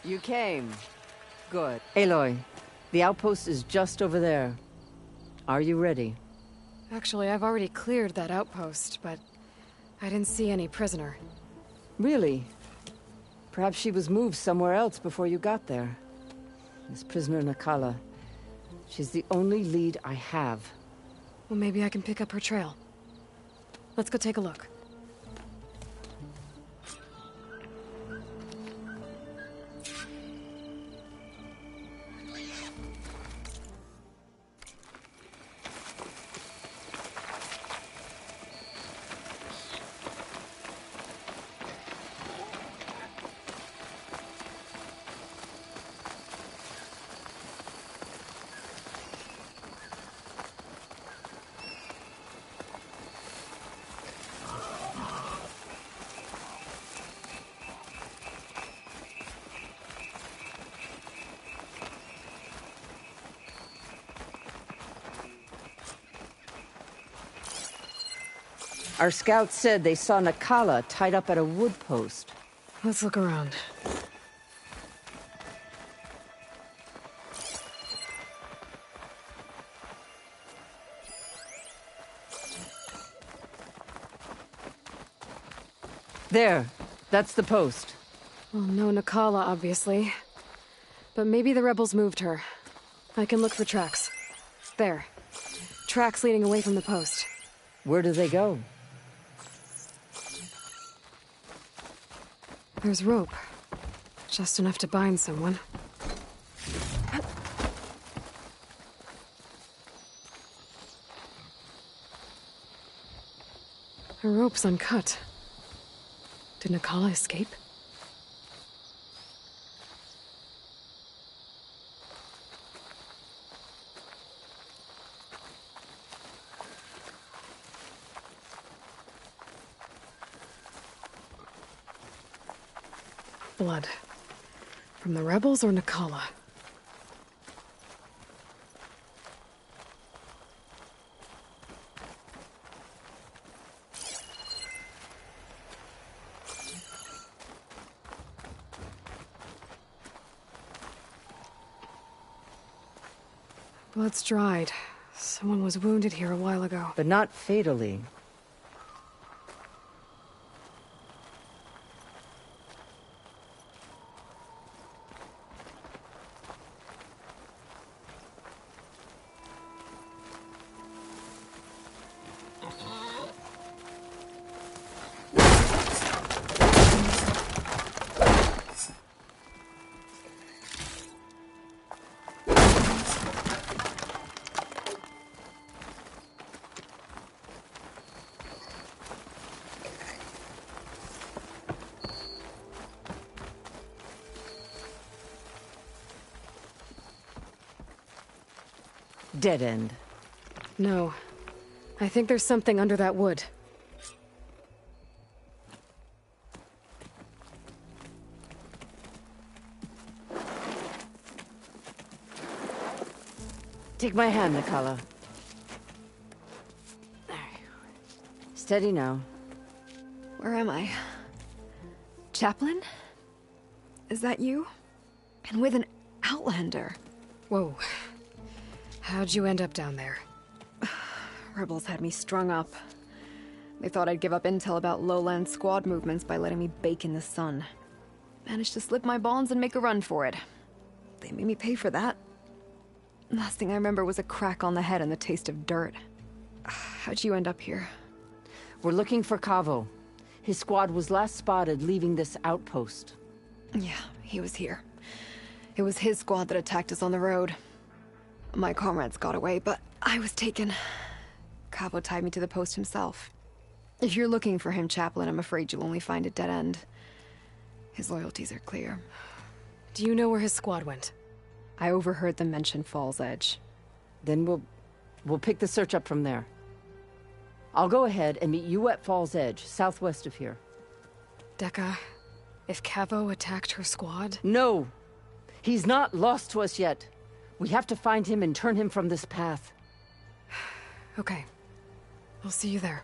You came. Good. Aloy, the outpost is just over there. Are you ready? Actually, I've already cleared that outpost, but I didn't see any prisoner. Really? Perhaps she was moved somewhere else before you got there. This prisoner Nakala. She's the only lead I have. Well, maybe I can pick up her trail. Let's go take a look. Our scouts said they saw Nakala tied up at a wood post. Let's look around. There. That's the post. Well, no Nakala, obviously. But maybe the rebels moved her. I can look for tracks. There. Tracks leading away from the post. Where do they go? There's rope. Just enough to bind someone. The rope's uncut. Did Nakala escape? Blood. From the rebels or Nakala? Blood's dried. Someone was wounded here a while ago. But not fatally. Dead end. No. I think there's something under that wood. Take my hand, Nakala. Steady now. Where am I? Chaplain? Is that you? And with an Outlander. Whoa. How'd you end up down there? Rebels had me strung up. They thought I'd give up intel about lowland squad movements by letting me bake in the sun. Managed to slip my bonds and make a run for it. They made me pay for that. Last thing I remember was a crack on the head and the taste of dirt. How'd you end up here? We're looking for Cavo. His squad was last spotted leaving this outpost. Yeah, he was here. It was his squad that attacked us on the road. My comrades got away, but I was taken. Cavo tied me to the post himself. If you're looking for him, Chaplain, I'm afraid you'll only find a dead end. His loyalties are clear. Do you know where his squad went? I overheard them mention Fall's Edge. Then we'll pick the search up from there. I'll go ahead and meet you at Fall's Edge, southwest of here. Dekka, if Cavo attacked her squad? No! He's not lost to us yet. We have to find him and turn him from this path. Okay. I'll see you there.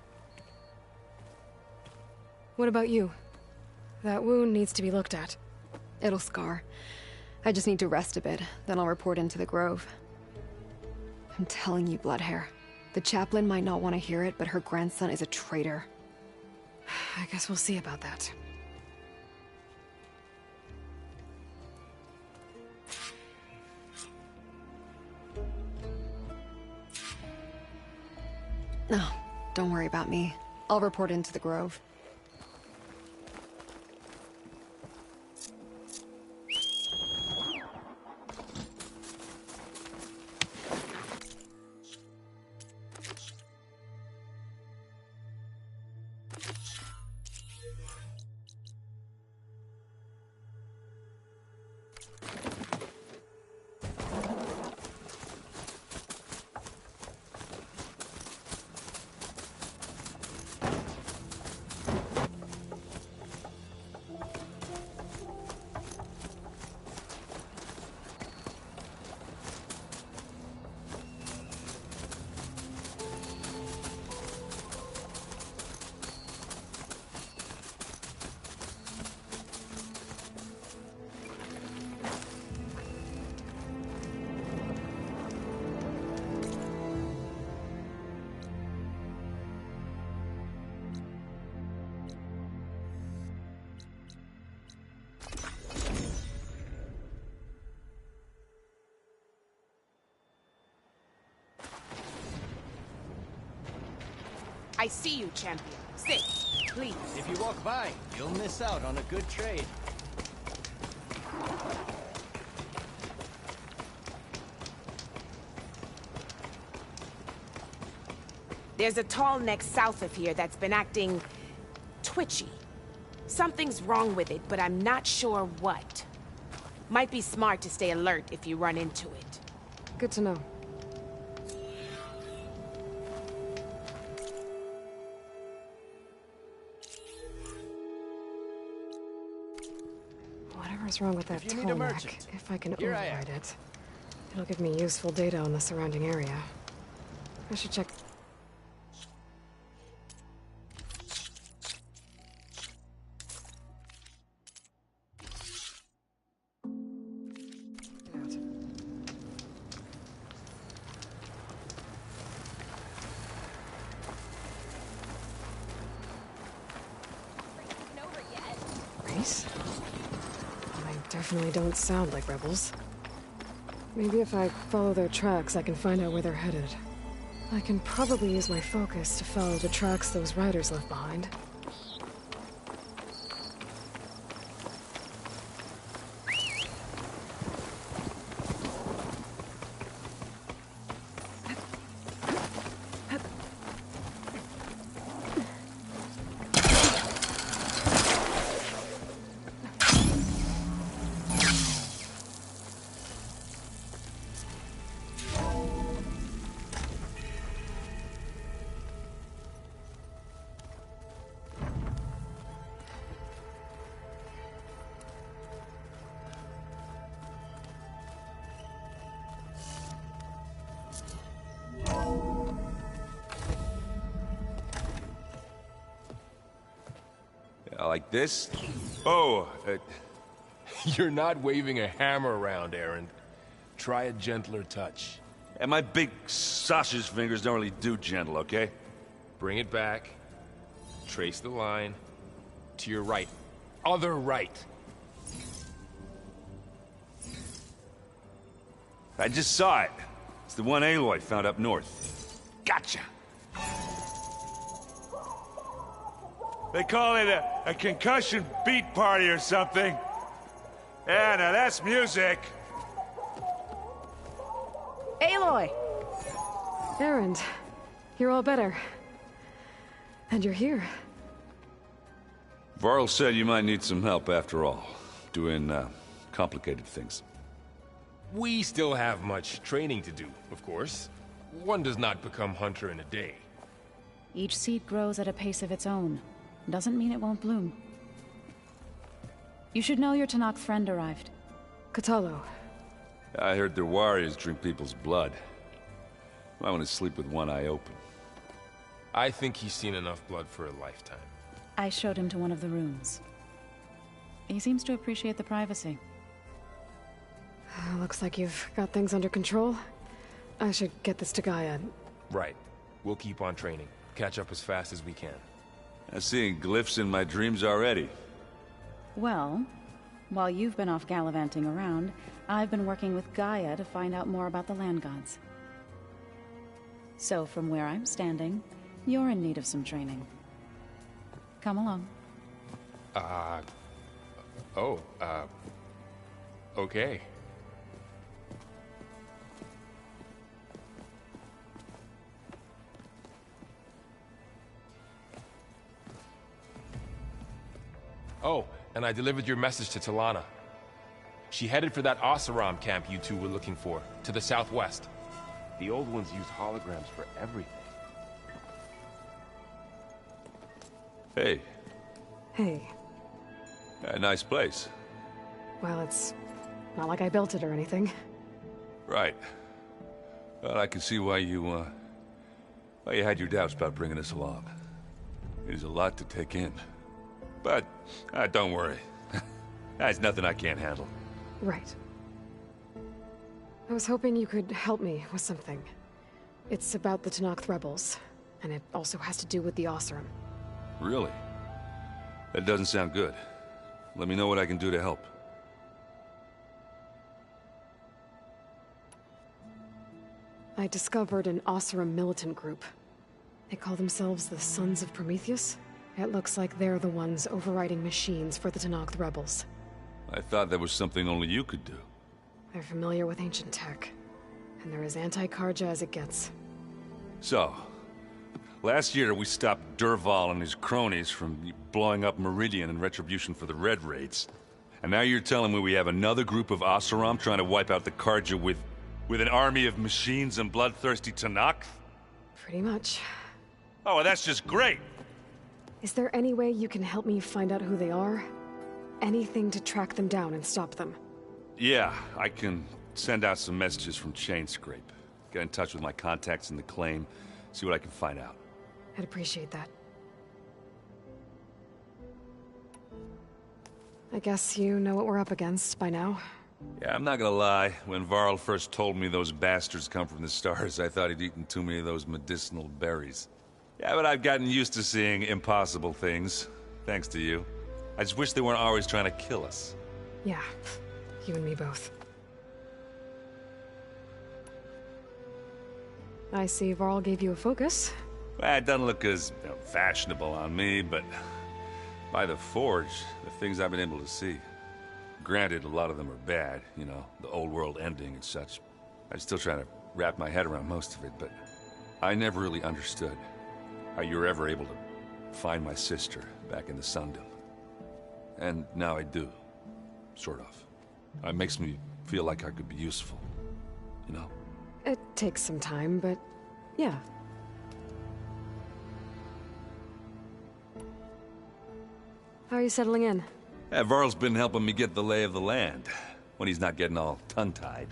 What about you? That wound needs to be looked at. It'll scar. I just need to rest a bit, then I'll report into the Grove. I'm telling you, Bloodhair. The chaplain might not want to hear it, but her grandson is a traitor. I guess we'll see about that. No, don't worry about me. I'll report into the Grove. I see you, champion. Sit, please. If you walk by, you'll miss out on a good trade. There's a tall neck south of here that's been acting twitchy. Something's wrong with it, but I'm not sure what. Might be smart to stay alert if you run into it. Good to know. Whatever's wrong with that tall neck, if I can override it, it'll give me useful data on the surrounding area. I should check. Race? They definitely don't sound like rebels. Maybe if I follow their tracks, I can find out where they're headed. I can probably use my focus to follow the tracks those riders left behind. Like this? Oh, you're not waving a hammer around, Aaron. Try a gentler touch. And my big sausage fingers don't really do gentle, okay? Bring it back. Trace the line. To your right. Other right. I just saw it. It's the one Aloy found up north. Gotcha! They call it a concussion beat party or something. Yeah, now that's music. Aloy! Erend, you're all better. And you're here. Varl said you might need some help after all. Doing, complicated things. We still have much training to do, of course. One does not become hunter in a day. Each seed grows at a pace of its own. Doesn't mean it won't bloom. You should know your Tanakh friend arrived. Katalo. I heard their warriors drink people's blood. I want to sleep with one eye open. I think he's seen enough blood for a lifetime. I showed him to one of the rooms. He seems to appreciate the privacy. Looks like you've got things under control. I should get this to Gaia. Right. We'll keep on training. Catch up as fast as we can. I'm seeing glyphs in my dreams already. Well, while you've been off gallivanting around, I've been working with Gaia to find out more about the land gods. So from where I'm standing, you're in need of some training. Come along. Okay. Oh, and I delivered your message to Talana. She headed for that Oseram camp you two were looking for, to the southwest. The old ones used holograms for everything. Hey. Hey. A nice place. Well, it's not like I built it or anything. Right. Well, I can see why you had your doubts about bringing us along. It is a lot to take in. But, don't worry. That's nothing I can't handle. Right. I was hoping you could help me with something. It's about the Tenakth rebels, and it also has to do with the Oseram. Really? That doesn't sound good. Let me know what I can do to help. I discovered an Oseram militant group. They call themselves the Sons of Prometheus. It looks like they're the ones overriding machines for the Tenakth rebels. I thought that was something only you could do. They're familiar with ancient tech, and they're as anti-Karja as it gets. So, last year we stopped Durval and his cronies from blowing up Meridian in retribution for the Red Raids. And now you're telling me we have another group of Oseram trying to wipe out the Karja with an army of machines and bloodthirsty Tenakth? Pretty much. Oh, well, that's just great! Is there any way you can help me find out who they are? Anything to track them down and stop them? Yeah, I can send out some messages from Chainscrape. Get in touch with my contacts in the claim, see what I can find out. I'd appreciate that. I guess you know what we're up against by now. Yeah, I'm not gonna lie. When Varl first told me those bastards come from the stars, I thought he'd eaten too many of those medicinal berries. Yeah, but I've gotten used to seeing impossible things, thanks to you. I just wish they weren't always trying to kill us. Yeah, you and me both. I see Varl gave you a focus. Well, it doesn't look as fashionable on me, but by the Forge, the things I've been able to see. Granted, a lot of them are bad, you know, the old world ending and such. I'm still trying to wrap my head around most of it, but I never really understood how you were ever able to find my sister back in the Sundom. And now I do. Sort of. It makes me feel like I could be useful. You know? It takes some time, but yeah. How are you settling in? Varl's been helping me get the lay of the land, when he's not getting all tongue-tied.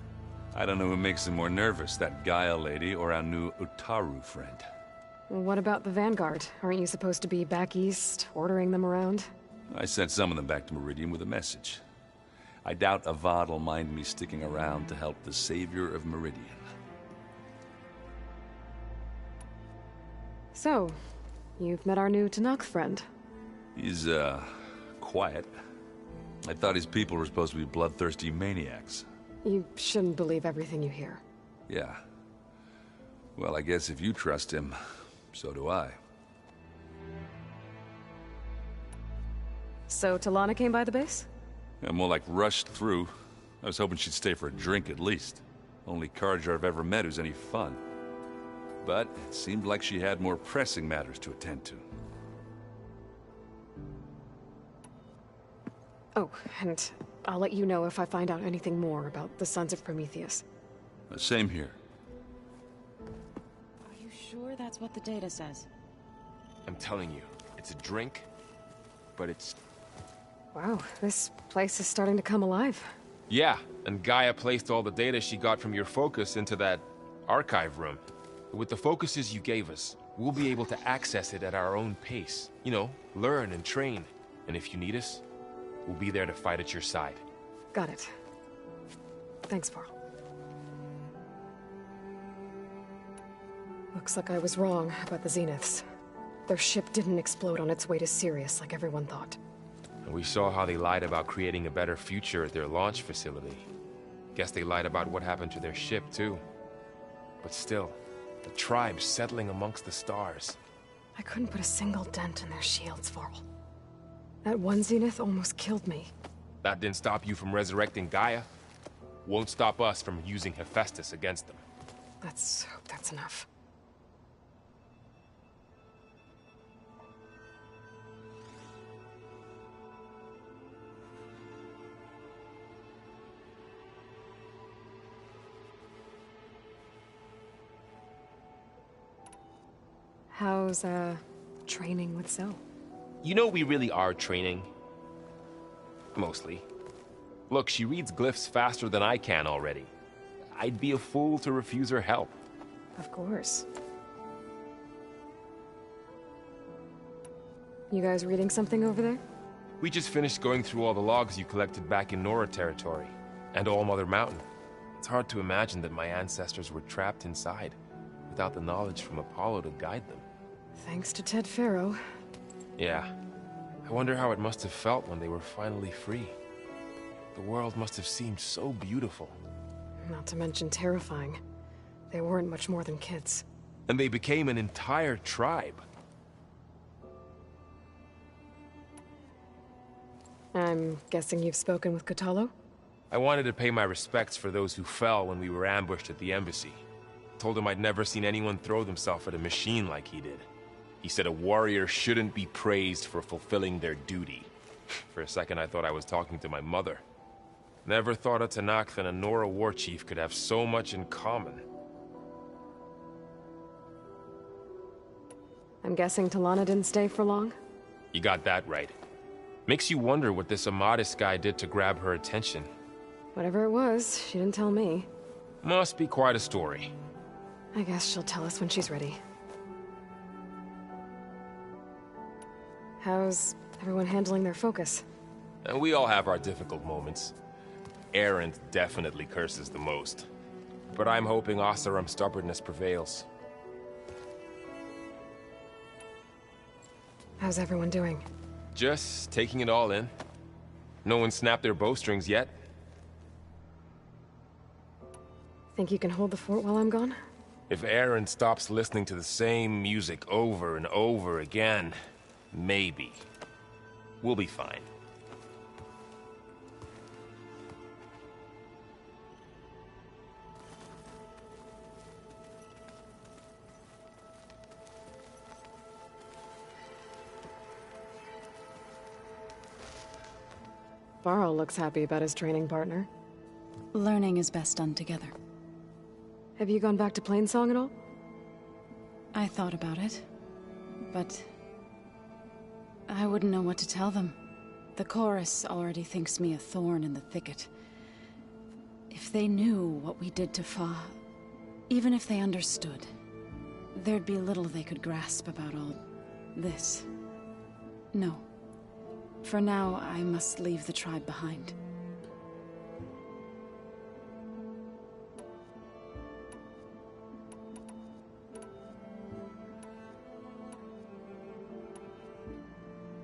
I don't know who makes him more nervous, that Gaia lady or our new Utaru friend. What about the Vanguard? Aren't you supposed to be back east, ordering them around? I sent some of them back to Meridian with a message. I doubt Avad will mind me sticking around to help the savior of Meridian. So, you've met our new Tenakth friend. He's, quiet. I thought his people were supposed to be bloodthirsty maniacs. You shouldn't believe everything you hear. Yeah. Well, I guess if you trust him, so do I. So Talana came by the base? Yeah, more like rushed through. I was hoping she'd stay for a drink at least. Only Karja I've ever met who's any fun. But it seemed like she had more pressing matters to attend to. Oh, and I'll let you know if I find out anything more about the Sons of Prometheus. Same here. Are you sure that's what the data says? I'm telling you, it's a drink, but it's... Wow, this place is starting to come alive. Yeah, and Gaia placed all the data she got from your focus into that archive room. With the focuses you gave us, we'll be able to access it at our own pace. You know, learn and train. And if you need us, We'll be there to fight at your side. Got it. Thanks, Varl. Looks like I was wrong about the Zeniths. Their ship didn't explode on its way to Sirius like everyone thought. And we saw how they lied about creating a better future at their launch facility. Guess they lied about what happened to their ship, too. But still, the tribe's settling amongst the stars. I couldn't put a single dent in their shields, Varl. That one Zenith almost killed me. That didn't stop you from resurrecting Gaia. Won't stop us from using Hephaestus against them. Let's hope that's enough. How's, training with Zoe? You know we really are training. Mostly. Look, she reads glyphs faster than I can already. I'd be a fool to refuse her help. Of course. You guys reading something over there? We just finished going through all the logs you collected back in Nora territory, and All Mother Mountain. It's hard to imagine that my ancestors were trapped inside, without the knowledge from Apollo to guide them. Thanks to Ted Faro. Yeah. I wonder how it must have felt when they were finally free. The world must have seemed so beautiful. Not to mention terrifying. They weren't much more than kids. And they became an entire tribe. I'm guessing you've spoken with Kotallo? I wanted to pay my respects for those who fell when we were ambushed at the embassy. Told him I'd never seen anyone throw themselves at a machine like he did. He said a warrior shouldn't be praised for fulfilling their duty. For a second I thought I was talking to my mother. Never thought a Tenakth and a Nora war chief could have so much in common. I'm guessing Talana didn't stay for long? You got that right. Makes you wonder what this Amadis guy did to grab her attention. Whatever it was, she didn't tell me. Must be quite a story. I guess she'll tell us when she's ready. How's everyone handling their focus? And we all have our difficult moments. Erend definitely curses the most. But I'm hoping Oseram's stubbornness prevails. How's everyone doing? Just taking it all in. No one snapped their bowstrings yet. Think you can hold the fort while I'm gone? If Erend stops listening to the same music over and over again, maybe. We'll be fine. Varl looks happy about his training partner. Learning is best done together. Have you gone back to Plainsong at all? I thought about it, but I wouldn't know what to tell them. The chorus already thinks me a thorn in the thicket. If they knew what we did to Fa, even if they understood, there'd be little they could grasp about all this. No. For now, I must leave the tribe behind.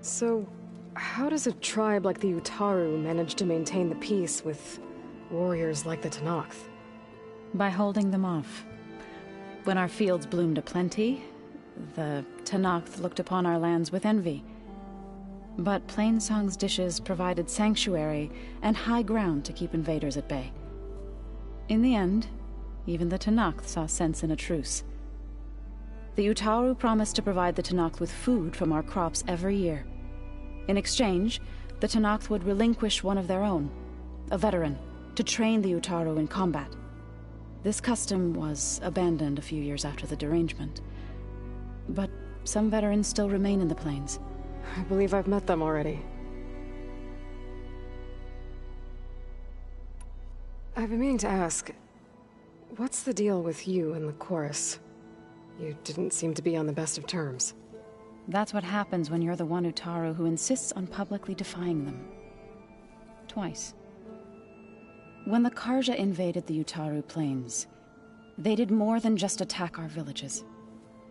So, how does a tribe like the Utaru manage to maintain the peace with warriors like the Tenakth? By holding them off. When our fields bloomed aplenty, the Tenakth looked upon our lands with envy. But Plainsong's dishes provided sanctuary and high ground to keep invaders at bay. In the end, even the Tenakth saw sense in a truce. The Utaru promised to provide the Tenakth with food from our crops every year. In exchange, the Tenakth would relinquish one of their own, a veteran, to train the Utaru in combat. This custom was abandoned a few years after the derangement. But some veterans still remain in the plains. I believe I've met them already. I've been meaning to ask, what's the deal with you and the chorus? You didn't seem to be on the best of terms. That's what happens when you're the one Utaru who insists on publicly defying them. Twice. When the Karja invaded the Utaru Plains, they did more than just attack our villages.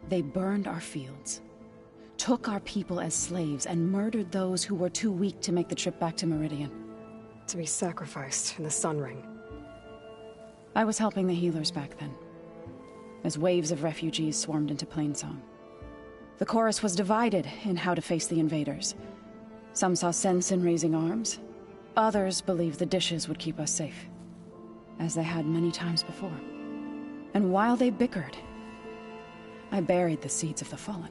They burned our fields, took our people as slaves, and murdered those who were too weak to make the trip back to Meridian. To be sacrificed in the Sun Ring. I was helping the healers back then, as waves of refugees swarmed into Plainsong. The chorus was divided in how to face the invaders. Some saw sense in raising arms. Others believed the dishes would keep us safe, as they had many times before. And while they bickered, I buried the seeds of the Fallen.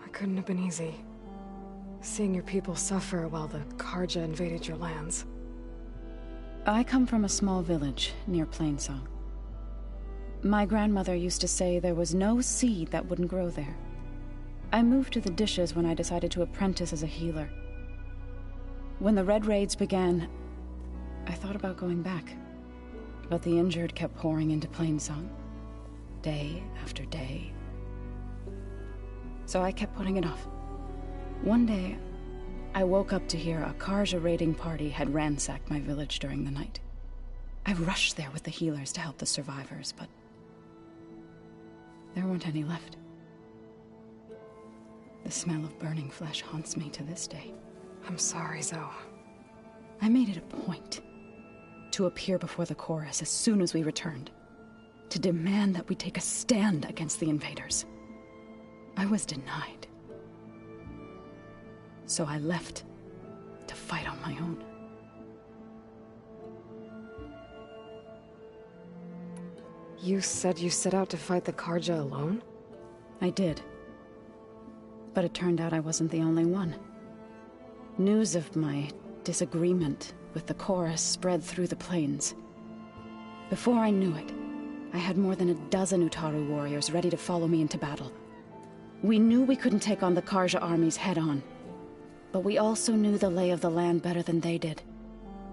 It couldn't have been easy. Seeing your people suffer while the Karja invaded your lands. I come from a small village near Plainsong. My grandmother used to say there was no seed that wouldn't grow there. I moved to the dishes when I decided to apprentice as a healer. When the Red Raids began, I thought about going back. But the injured kept pouring into Plainsong, day after day. So I kept putting it off. One day, I woke up to hear a Karja raiding party had ransacked my village during the night. I rushed there with the healers to help the survivors, but there weren't any left. The smell of burning flesh haunts me to this day. I'm sorry, Zoe. I made it a point to appear before the chorus as soon as we returned, to demand that we take a stand against the invaders. I was denied. So I left to fight on my own. You said you set out to fight the Karja alone? I did. But it turned out I wasn't the only one. News of my disagreement with the chorus spread through the plains. Before I knew it, I had more than a dozen Utaru warriors ready to follow me into battle. We knew we couldn't take on the Karja armies head-on, but we also knew the lay of the land better than they did.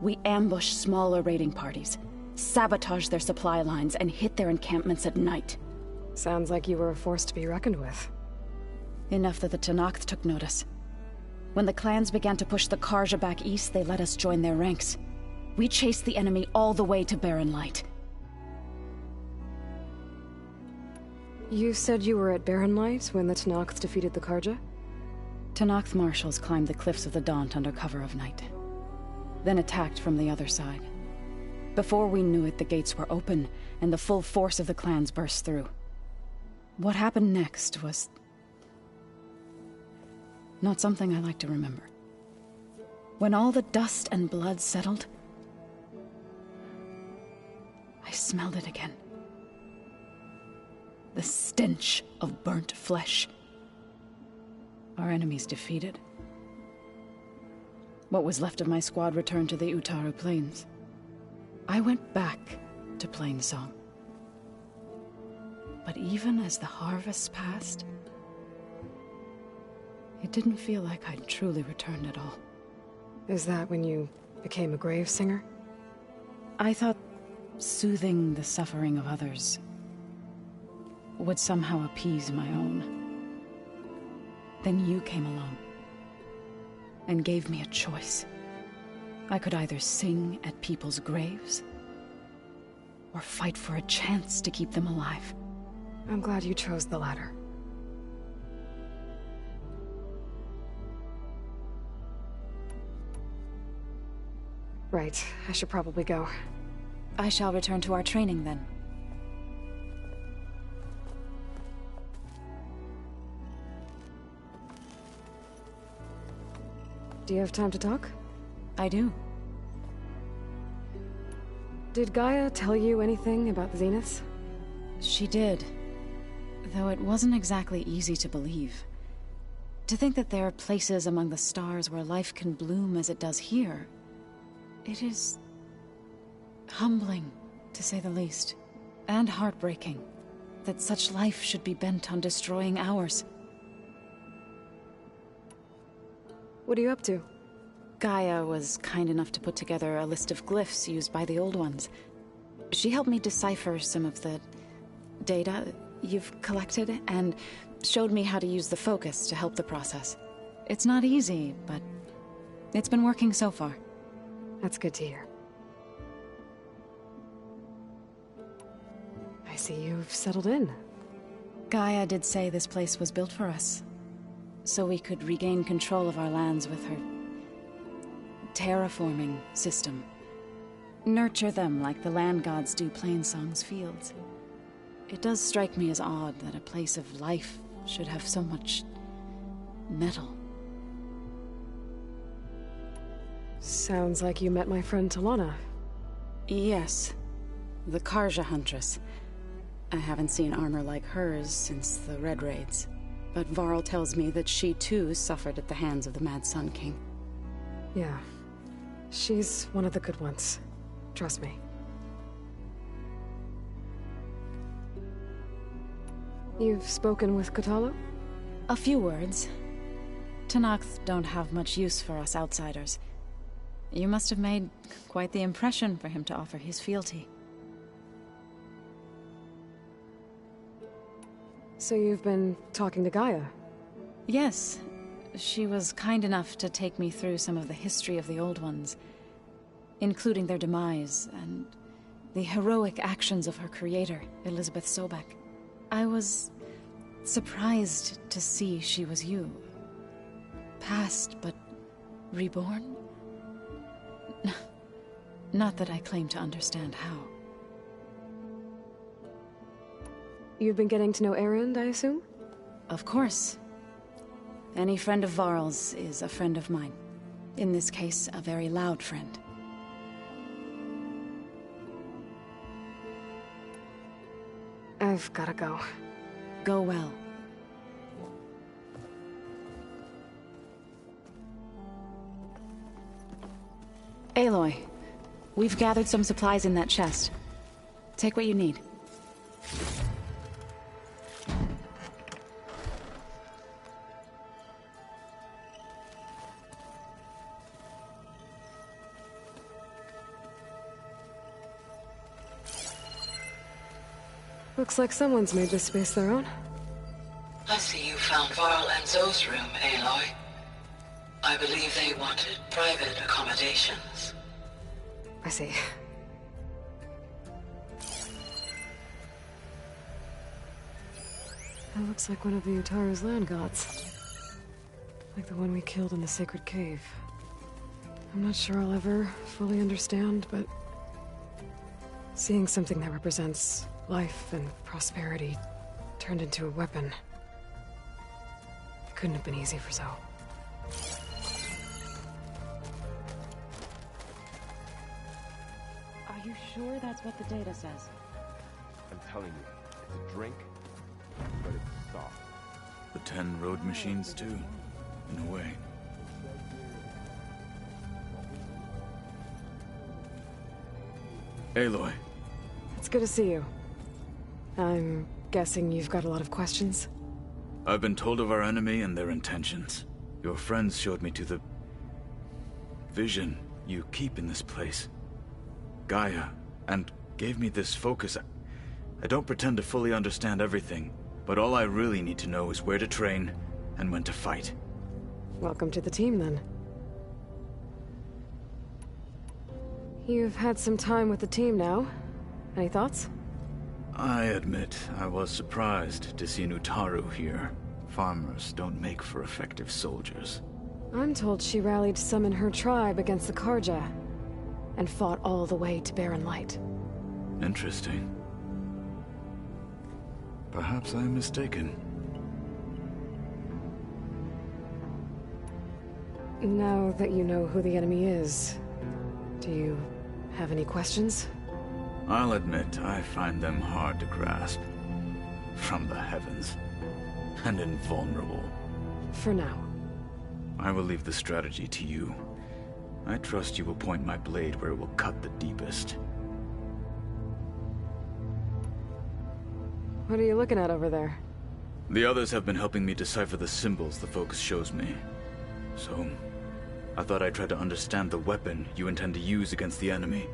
We ambushed smaller raiding parties, sabotaged their supply lines, and hit their encampments at night. Sounds like you were a force to be reckoned with. Enough that the Tenakth took notice. When the clans began to push the Karja back east, they let us join their ranks. We chased the enemy all the way to Barren Light. You said you were at Barren Light when the Tenakth defeated the Karja? Tenakth marshals climbed the cliffs of the Daunt under cover of night, then attacked from the other side. Before we knew it, the gates were open, and the full force of the clans burst through. What happened next was not something I like to remember. When all the dust and blood settled, I smelled it again. The stench of burnt flesh. Our enemies defeated. What was left of my squad returned to the Utaru Plains. I went back to Plainsong. But even as the harvests passed, it didn't feel like I'd truly returned at all. Is that when you became a grave singer? I thought soothing the suffering of others would somehow appease my own. Then you came along and gave me a choice. I could either sing at people's graves or fight for a chance to keep them alive. I'm glad you chose the latter. Right, I should probably go. I shall return to our training then. Do you have time to talk? I do. Did Gaia tell you anything about the Zeniths? She did. Though it wasn't exactly easy to believe. To think that there are places among the stars where life can bloom as it does here, it is humbling, to say the least, and heartbreaking, that such life should be bent on destroying ours. What are you up to? Gaia was kind enough to put together a list of glyphs used by the Old Ones. She helped me decipher some of the data you've collected, and showed me how to use the focus to help the process. It's not easy, but it's been working so far. That's good to hear. I see you've settled in. Gaia did say this place was built for us, so we could regain control of our lands with her terraforming system. Nurture them like the land gods do Plainsong's fields. It does strike me as odd that a place of life should have so much metal. Sounds like you met my friend Talana. Yes, the Karja Huntress. I haven't seen armor like hers since the Red Raids, but Varl tells me that she too suffered at the hands of the Mad Sun King. Yeah, she's one of the good ones. Trust me. You've spoken with Kotallo? A few words. Tenakth don't have much use for us outsiders. You must have made quite the impression for him to offer his fealty. So you've been talking to Gaia? Yes. She was kind enough to take me through some of the history of the Old Ones, including their demise and the heroic actions of her creator, Elizabeth Sobek. I was surprised to see she was you. Past, but reborn? Not that I claim to understand how. You've been getting to know Erend, I assume? Of course. Any friend of Varl's is a friend of mine. In this case, a very loud friend. I've gotta go. Go well. Aloy, we've gathered some supplies in that chest. Take what you need. Looks like someone's made this space their own. I see you found Varl and Zoe's room, Aloy. I believe they wanted private accommodations. I see. That looks like one of the Utaru's land gods. Like the one we killed in the sacred cave. I'm not sure I'll ever fully understand, but seeing something that represents life and prosperity turned into a weapon. It couldn't have been easy for Zoe. Are you sure that's what the data says? I'm telling you, it's a drink, but it's soft. The 10 road machines too, in a way. Aloy. It's good to see you. I'm guessing you've got a lot of questions? I've been told of our enemy and their intentions. Your friends showed me to the vision you keep in this place. Gaia, and gave me this focus. I don't pretend to fully understand everything, but all I really need to know is where to train and when to fight. Welcome to the team, then. You've had some time with the team now. Any thoughts? I admit, I was surprised to see an Utaru here. Farmers don't make for effective soldiers. I'm told she rallied some in her tribe against the Karja, and fought all the way to Barren Light. Interesting. Perhaps I'm mistaken. Now that you know who the enemy is, do you have any questions? I'll admit, I find them hard to grasp. From the heavens. And invulnerable. For now. I will leave the strategy to you. I trust you will point my blade where it will cut the deepest. What are you looking at over there? The others have been helping me decipher the symbols the focus shows me. So, I thought I'd try to understand the weapon you intend to use against the enemy.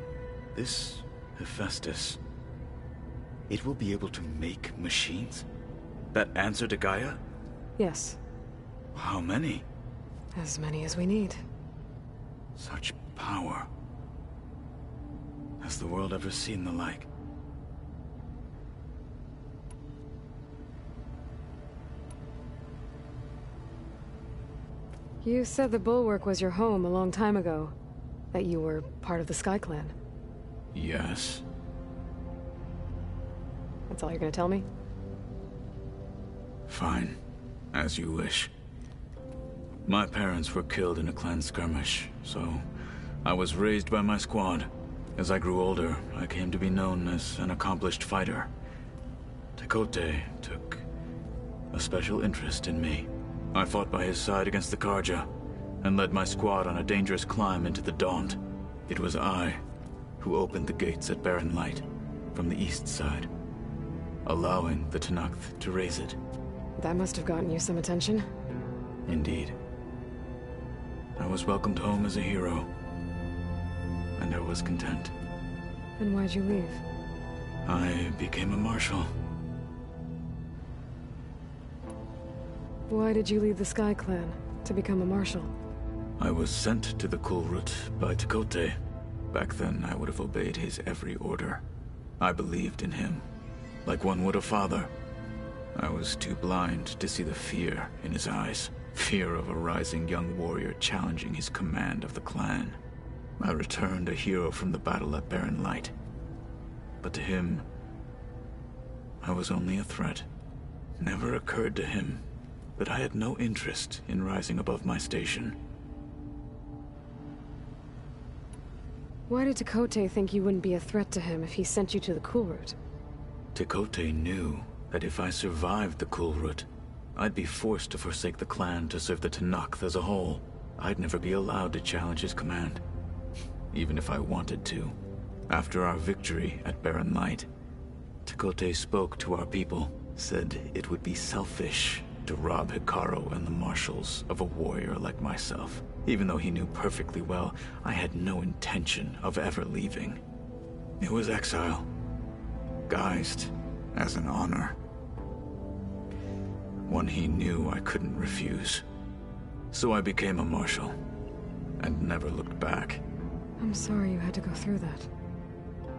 This Hephaestus, it will be able to make machines? That answer to Gaia? Yes. How many? As many as we need. Such power. Has the world ever seen the like? You said the Bulwark was your home a long time ago. That you were part of the Sky Clan. Yes. That's all you're gonna tell me? Fine. As you wish. My parents were killed in a clan skirmish, so I was raised by my squad. As I grew older, I came to be known as an accomplished fighter. Tekote took a special interest in me. I fought by his side against the Karja, and led my squad on a dangerous climb into the Daunt. It was I who opened the gates at Barren Light from the east side, allowing the Tenakth to raise it. That must have gotten you some attention. Indeed. I was welcomed home as a hero, and I was content. Then why'd you leave? I became a marshal. Why did you leave the Sky Clan to become a marshal? I was sent to the Kulrut by Tekote. Back then, I would have obeyed his every order. I believed in him, like one would a father. I was too blind to see the fear in his eyes. Fear of a rising young warrior challenging his command of the clan. I returned a hero from the battle at Barren Light. But to him, I was only a threat. Never occurred to him that I had no interest in rising above my station. Why did Tekote think you wouldn't be a threat to him if he sent you to the Kulrut? Tekote knew that if I survived the Kulrut, I'd be forced to forsake the clan to serve the Tenakth as a whole. I'd never be allowed to challenge his command, even if I wanted to. After our victory at Barren Light, Tekote spoke to our people, said it would be selfish to rob Hikaru and the marshals of a warrior like myself, even though he knew perfectly well I had no intention of ever leaving. It was exile, guised as an honor. One he knew I couldn't refuse. So I became a marshal, and never looked back. I'm sorry you had to go through that.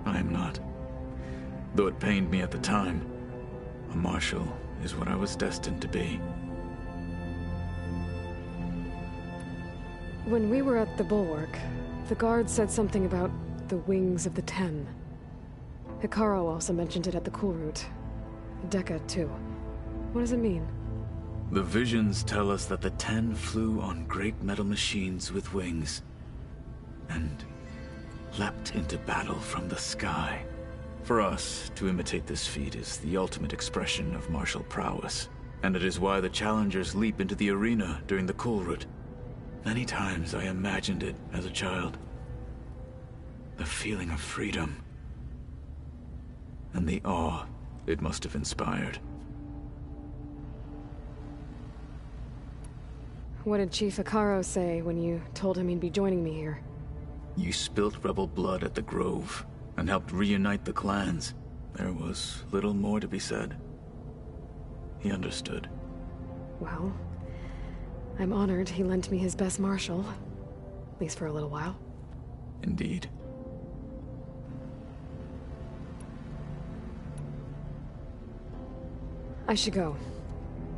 I am not. Though it pained me at the time, a marshal is what I was destined to be. When we were at the Bulwark, the guard said something about the Wings of the Ten. Hikaru also mentioned it at the Kulrut. Dekka, too. What does it mean? The visions tell us that the Ten flew on great metal machines with wings, and leapt into battle from the sky. For us, to imitate this feat is the ultimate expression of martial prowess, and it is why the challengers leap into the arena during the Kulrut. Many times I imagined it as a child. The feeling of freedom, and the awe it must have inspired. What did Chief Hikaru say when you told him he'd be joining me here? You spilt rebel blood at the Grove, and helped reunite the clans. There was little more to be said. He understood. Well, I'm honored he lent me his best marshal. At least for a little while. Indeed. I should go.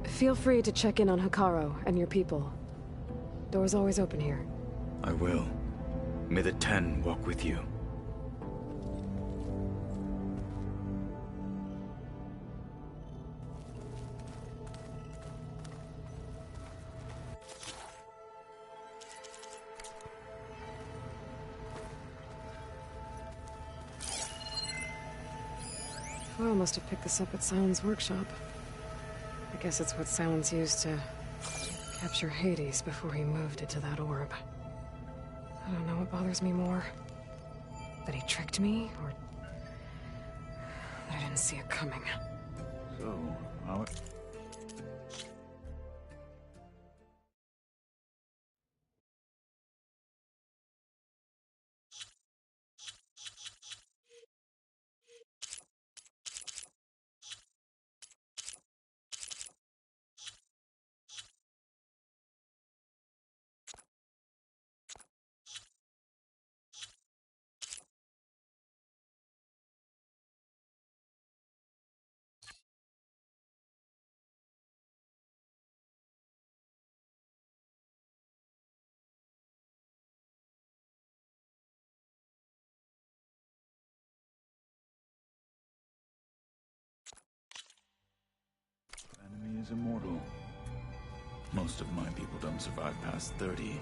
Feel free to check in on Hikaru and your people. Door's always open here. I will. May the Ten walk with you. Well, must have picked this up at Silence Workshop. I guess it's what Silence used to capture Hades before he moved it to that orb. I don't know what bothers me more. That he tricked me, or that I didn't see it coming. So, how... is immortal. Most of my people don't survive past 30.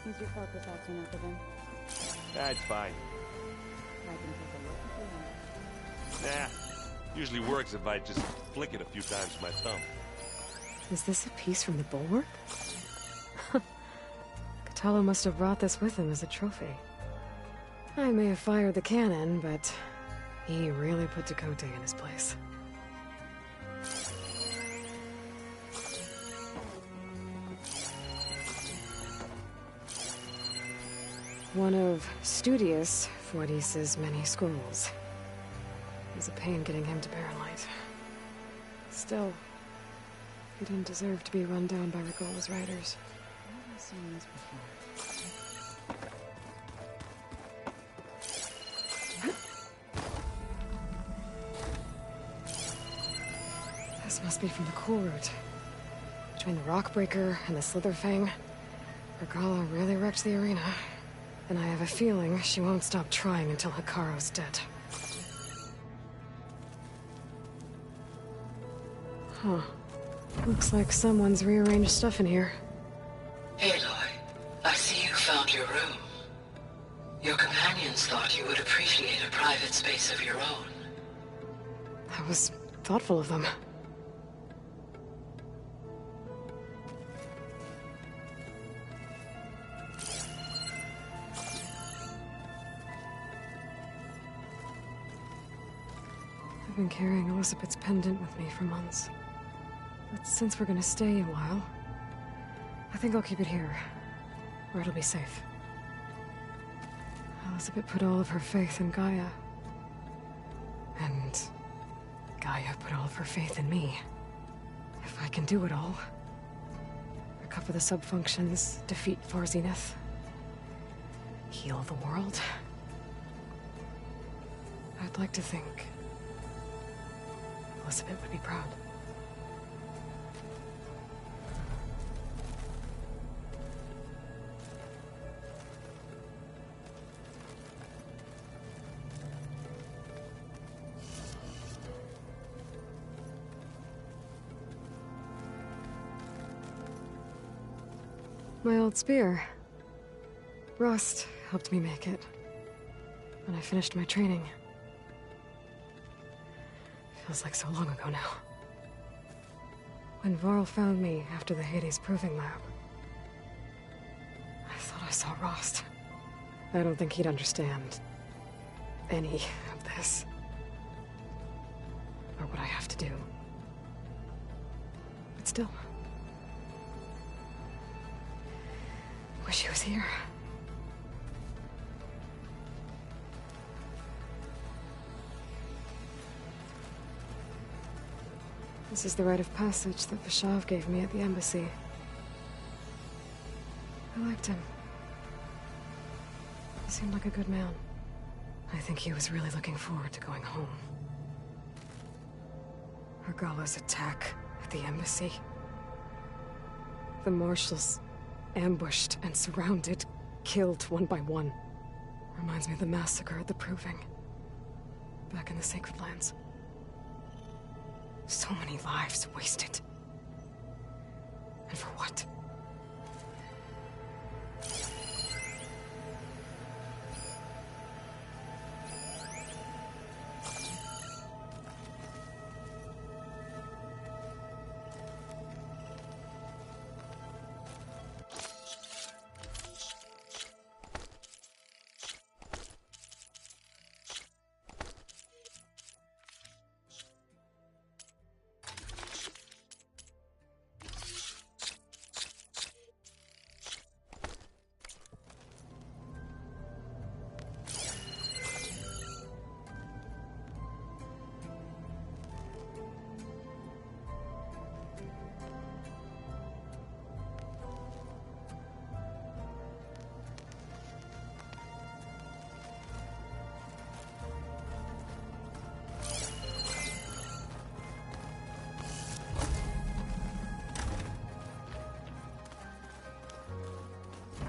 Is your focus acting up again? That's fine. I can take a look if you want. Nah. Usually works if I just flick it a few times with my thumb. Is this a piece from the bulwark? Kotallo must have brought this with him as a trophy. I may have fired the cannon, but he really put Dakota in his place. One of Studious Fuadis's many scrolls. It was a pain getting him to Barrelight. Still, he didn't deserve to be run down by Regala's riders. I've seen this before. This must be from the cool route. Between the Rockbreaker and the Slitherfang, Regala really wrecked the arena. And I have a feeling she won't stop trying until Hikaru's dead. Huh. Looks like someone's rearranged stuff in here. Aloy, I see you found your room. Your companions thought you would appreciate a private space of your own. That was thoughtful of them. I've been carrying Elizabeth's pendant with me for months. But since we're gonna stay a while, I think I'll keep it here, where it'll be safe. Elizabeth put all of her faith in Gaia. And Gaia put all of her faith in me. If I can do it all, recover the subfunctions, defeat Far Zenith, heal the world, I'd like to think Elizabeth would be proud. My old spear. Rust helped me make it when I finished my training. Feels like so long ago now. When Varl found me after the Hades Proving Lab, I thought I saw Rost. I don't think he'd understand any of this. Or what I have to do. But still. Wish he was here. This is the rite of passage that Vashav gave me at the embassy. I liked him. He seemed like a good man. I think he was really looking forward to going home. Regala's attack at the embassy. The marshals ambushed and surrounded, killed one by one. Reminds me of the massacre at the Proving. Back in the Sacred Lands. So many lives wasted. And for what?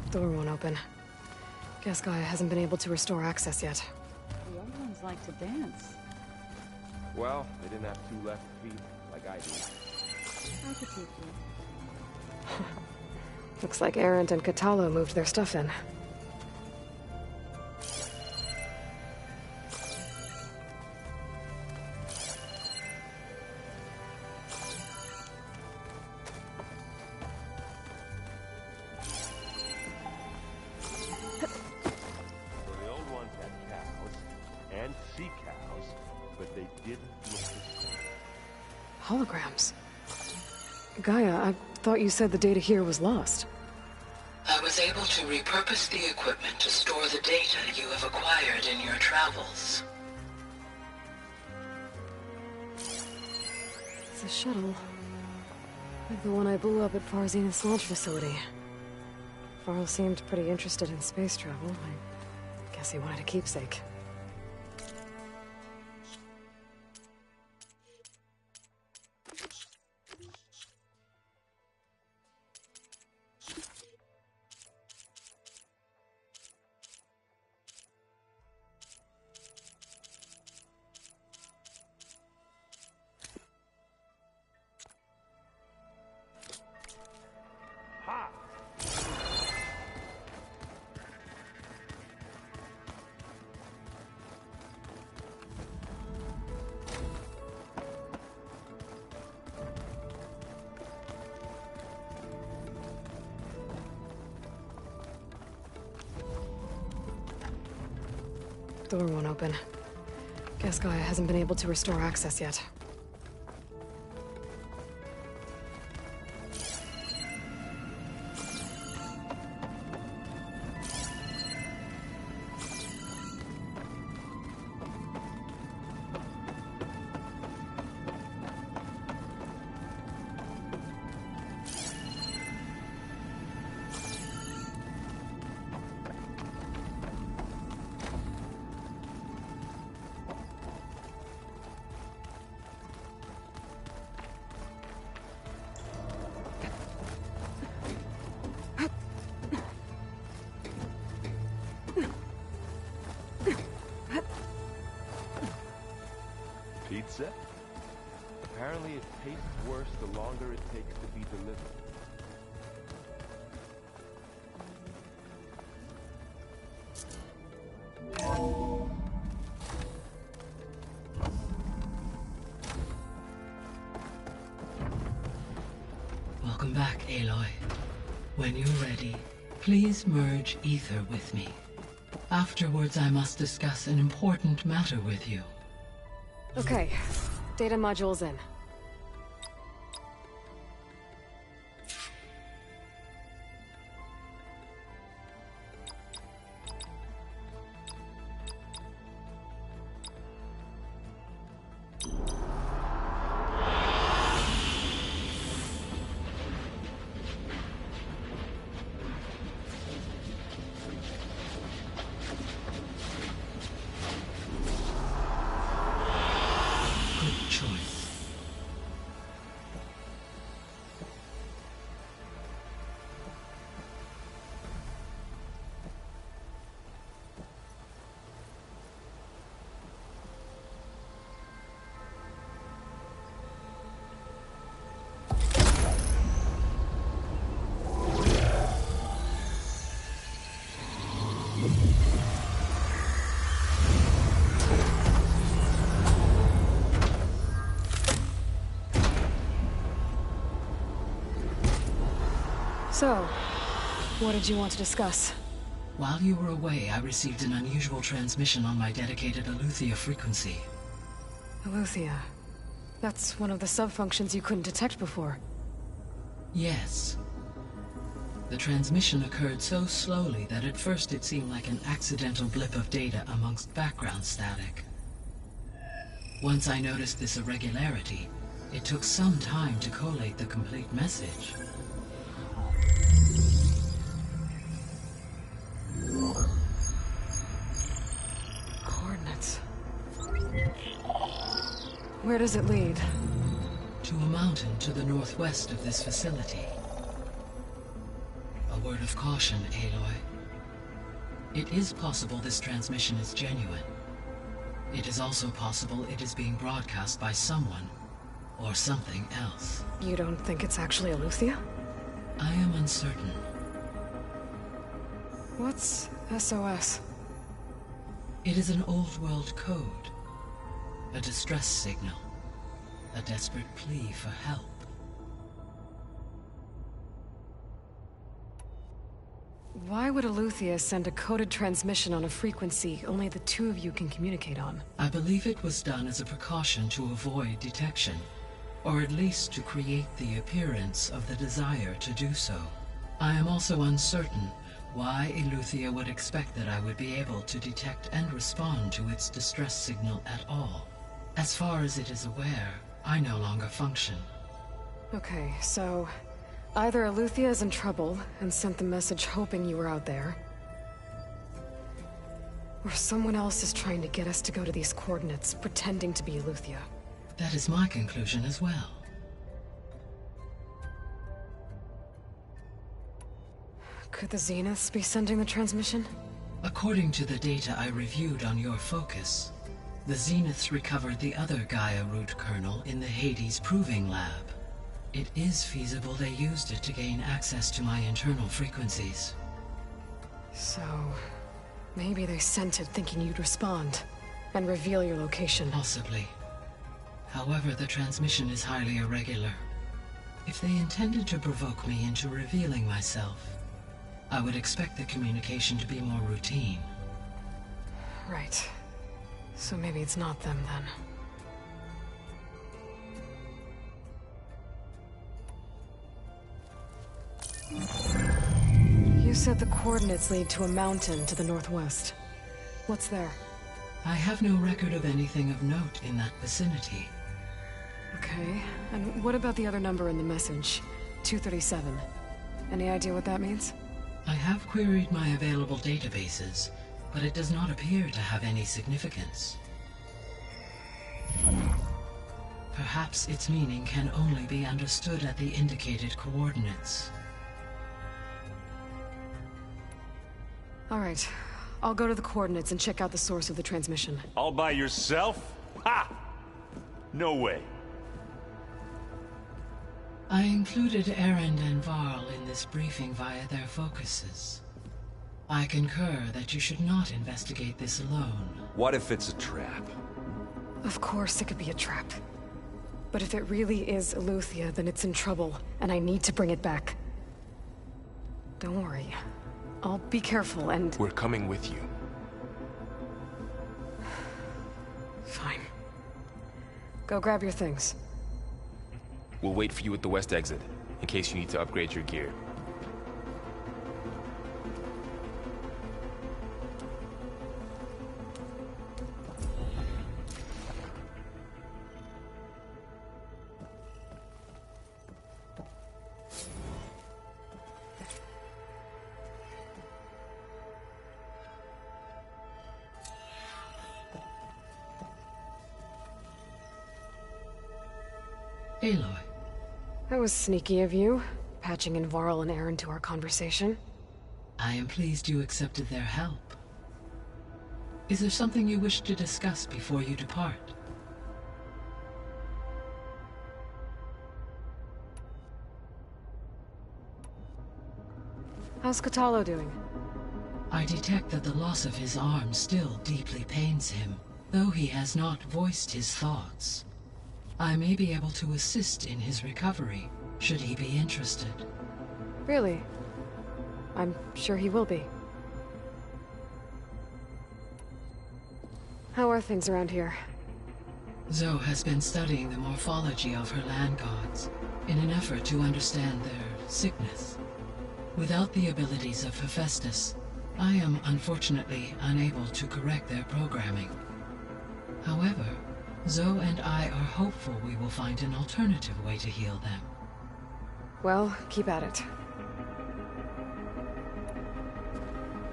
Door won't open. Guess Gaia hasn't been able to restore access yet. The old ones like to dance. Well, they didn't have 2 left feet like I do. I could teach you. Looks like Erend and Katalo moved their stuff in. Holograms. Gaia, I thought you said the data here was lost. I was able to repurpose the equipment to store the data you have acquired in your travels. It's a shuttle. Like the one I blew up at Farzin's launch facility. Varl seemed pretty interested in space travel. I guess he wanted a keepsake. Door won't open. Guess Gaia hasn't been able to restore access yet. Pizza? Apparently it tastes worse the longer it takes to be delivered. Welcome back, Aloy. When you're ready, please merge ether with me. Afterwards, I must discuss an important matter with you. Okay, data module's in. So, what did you want to discuss? While you were away, I received an unusual transmission on my dedicated Eleuthia frequency. Eleuthia. That's one of the sub-functions you couldn't detect before. Yes. The transmission occurred so slowly that at first it seemed like an accidental blip of data amongst background static. Once I noticed this irregularity, it took some time to collate the complete message. Coordinates. Where does it lead? To a mountain to the northwest of this facility. A a word of caution, Aloy. It is possible this transmission is genuine. It is also possible it is being broadcast by someone or something else. You don't think it's actually Eleuthia? I am uncertain. What's SOS? It is an old world code. A distress signal. A desperate plea for help. Why would Eleuthia send a coded transmission on a frequency only the two of you can communicate on? I believe it was done as a precaution to avoid detection, or at least to create the appearance of the desire to do so. I am also uncertain why Eleuthia would expect that I would be able to detect and respond to its distress signal at all. As far as it is aware, I no longer function. Okay, so either Eleuthia is in trouble and sent the message hoping you were out there, or someone else is trying to get us to go to these coordinates, pretending to be Eleuthia. That is my conclusion as well. Could the Zeniths be sending the transmission? According to the data I reviewed on your focus, the Zeniths recovered the other Gaia root kernel in the Hades Proving Lab. It is feasible they used it to gain access to my internal frequencies. So, maybe they sent it thinking you'd respond and reveal your location. Possibly. However, the transmission is highly irregular. If they intended to provoke me into revealing myself, I would expect the communication to be more routine. Right. So maybe it's not them, then. You said the coordinates lead to a mountain to the northwest. What's there? I have no record of anything of note in that vicinity. Okay, and what about the other number in the message? 237. Any idea what that means? I have queried my available databases, but it does not appear to have any significance. Perhaps its meaning can only be understood at the indicated coordinates. All right, I'll go to the coordinates and check out the source of the transmission. All by yourself? Ha! No way. I included Erend and Varl in this briefing via their focuses. I concur that you should not investigate this alone. What if it's a trap? Of course it could be a trap. But if it really is Eleuthia, then it's in trouble, and I need to bring it back. Don't worry. I'll be careful and... We're coming with you. Fine. Go grab your things. We'll wait for you at the west exit, in case you need to upgrade your gear. Aloy. That was sneaky of you, patching in Varl and Erend to our conversation. I am pleased you accepted their help. Is there something you wish to discuss before you depart? How's Kotallo doing? I detect that the loss of his arm still deeply pains him, though he has not voiced his thoughts. I may be able to assist in his recovery, should he be interested. Really? I'm sure he will be. How are things around here? Zoe has been studying the morphology of her land gods in an effort to understand their sickness. Without the abilities of Hephaestus, I am unfortunately unable to correct their programming. However, Zoe and I are hopeful we will find an alternative way to heal them. Well, keep at it.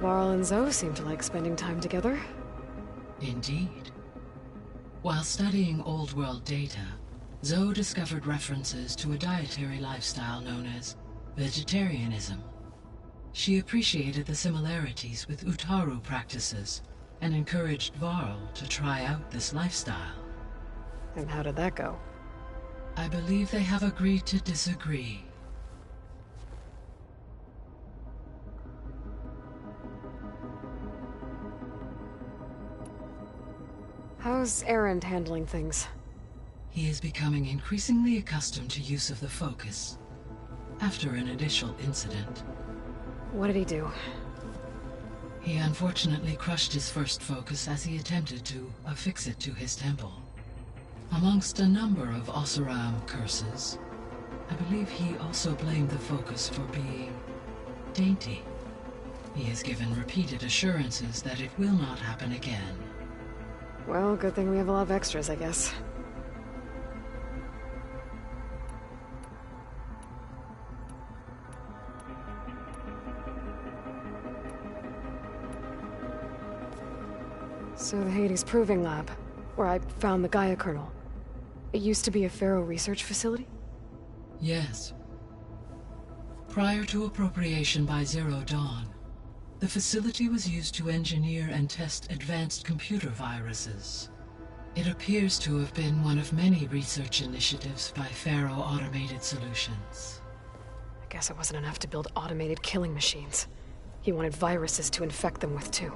Varl and Zoe seem to like spending time together. Indeed. While studying old world data, Zoe discovered references to a dietary lifestyle known as vegetarianism. She appreciated the similarities with Utaru practices and encouraged Varl to try out this lifestyle. And how did that go? I believe they have agreed to disagree. How's Erend handling things? He is becoming increasingly accustomed to use of the focus, after an initial incident. What did he do? He unfortunately crushed his first focus as he attempted to affix it to his temple. Amongst a number of Oseram curses, I believe he also blamed the focus for being dainty. He has given repeated assurances that it will not happen again. Well, good thing we have a lot of extras, I guess. So the Hades Proving Lab, where I found the Gaia kernel. It used to be a Pharaoh research facility? Yes. Prior to appropriation by Zero Dawn, the facility was used to engineer and test advanced computer viruses. It appears to have been one of many research initiatives by Pharaoh Automated Solutions. I guess it wasn't enough to build automated killing machines. He wanted viruses to infect them with, too.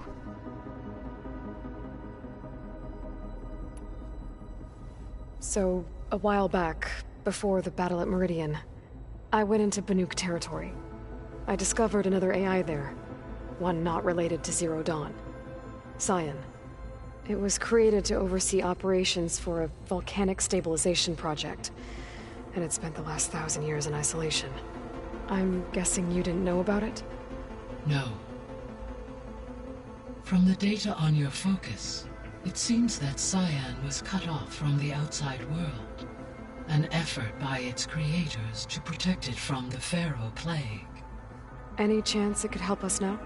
So, a while back, before the battle at Meridian, I went into Banuk territory. I discovered another AI there, one not related to Zero Dawn. Cyan. It was created to oversee operations for a volcanic stabilization project, and it spent the last 1,000 years in isolation. I'm guessing you didn't know about it? No. From the data on your focus, it seems that Cyan was cut off from the outside world, an effort by its creators to protect it from the Pharaoh Plague. Any chance it could help us now?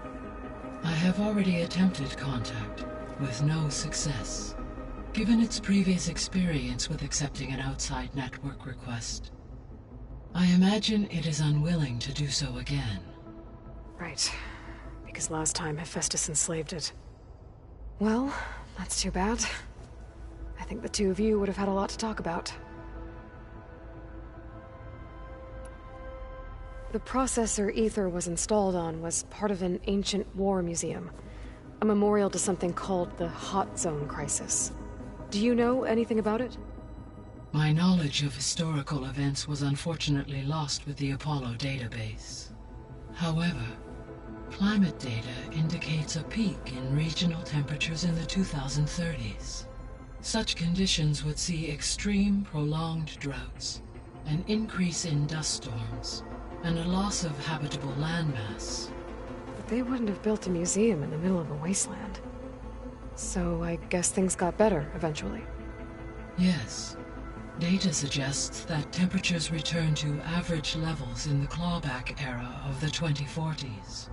I have already attempted contact, with no success. Given its previous experience with accepting an outside network request, I imagine it is unwilling to do so again. Right. Because last time Hephaestus enslaved it. Well, that's too bad. I think the two of you would have had a lot to talk about. The processor Ether was installed on was part of an ancient war museum. A memorial to something called the Hot Zone Crisis. Do you know anything about it? My knowledge of historical events was unfortunately lost with the Apollo database. However, climate data indicates a peak in regional temperatures in the 2030s. Such conditions would see extreme, prolonged droughts, an increase in dust storms, and a loss of habitable landmass. But they wouldn't have built a museum in the middle of a wasteland. So I guess things got better eventually. Yes. Data suggests that temperatures returned to average levels in the clawback era of the 2040s.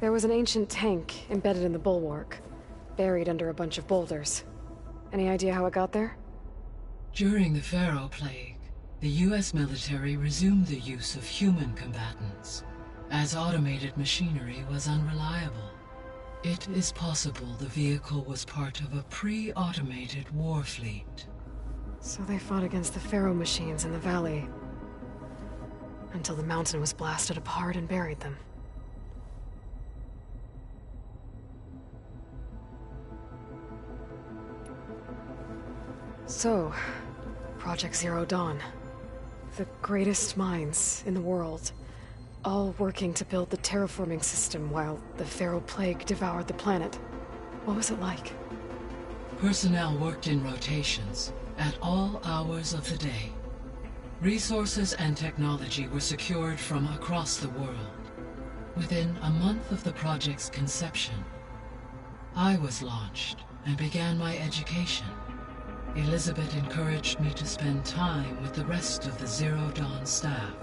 There was an ancient tank embedded in the bulwark, buried under a bunch of boulders. Any idea how it got there? During the Pharaoh Plague, the US military resumed the use of human combatants, as automated machinery was unreliable. It is possible the vehicle was part of a pre-automated war fleet. So they fought against the Pharaoh machines in the valley, until the mountain was blasted apart and buried them. So, Project Zero Dawn. The greatest minds in the world, all working to build the terraforming system while the Pharaoh Plague devoured the planet. What was it like? Personnel worked in rotations, at all hours of the day. Resources and technology were secured from across the world. Within a month of the project's conception, I was launched and began my education. Elizabeth encouraged me to spend time with the rest of the Zero Dawn staff.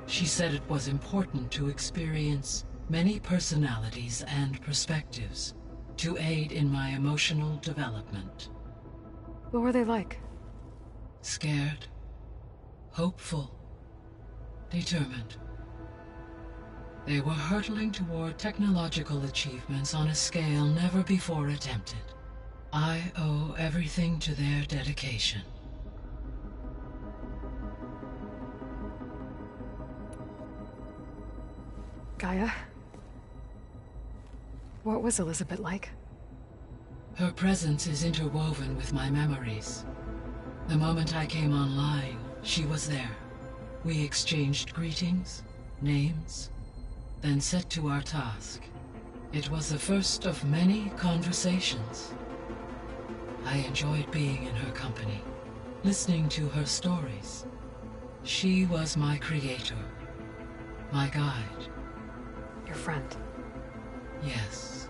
She said it was important to experience many personalities and perspectives, to aid in my emotional development. What were they like? Scared, hopeful, determined. They were hurtling toward technological achievements on a scale never before attempted. I owe everything to their dedication. Gaia? What was Elizabeth like? Her presence is interwoven with my memories. The moment I came online, she was there. We exchanged greetings, names, then set to our task. It was the first of many conversations. I enjoyed being in her company, listening to her stories. She was my creator, my guide. Your friend? Yes.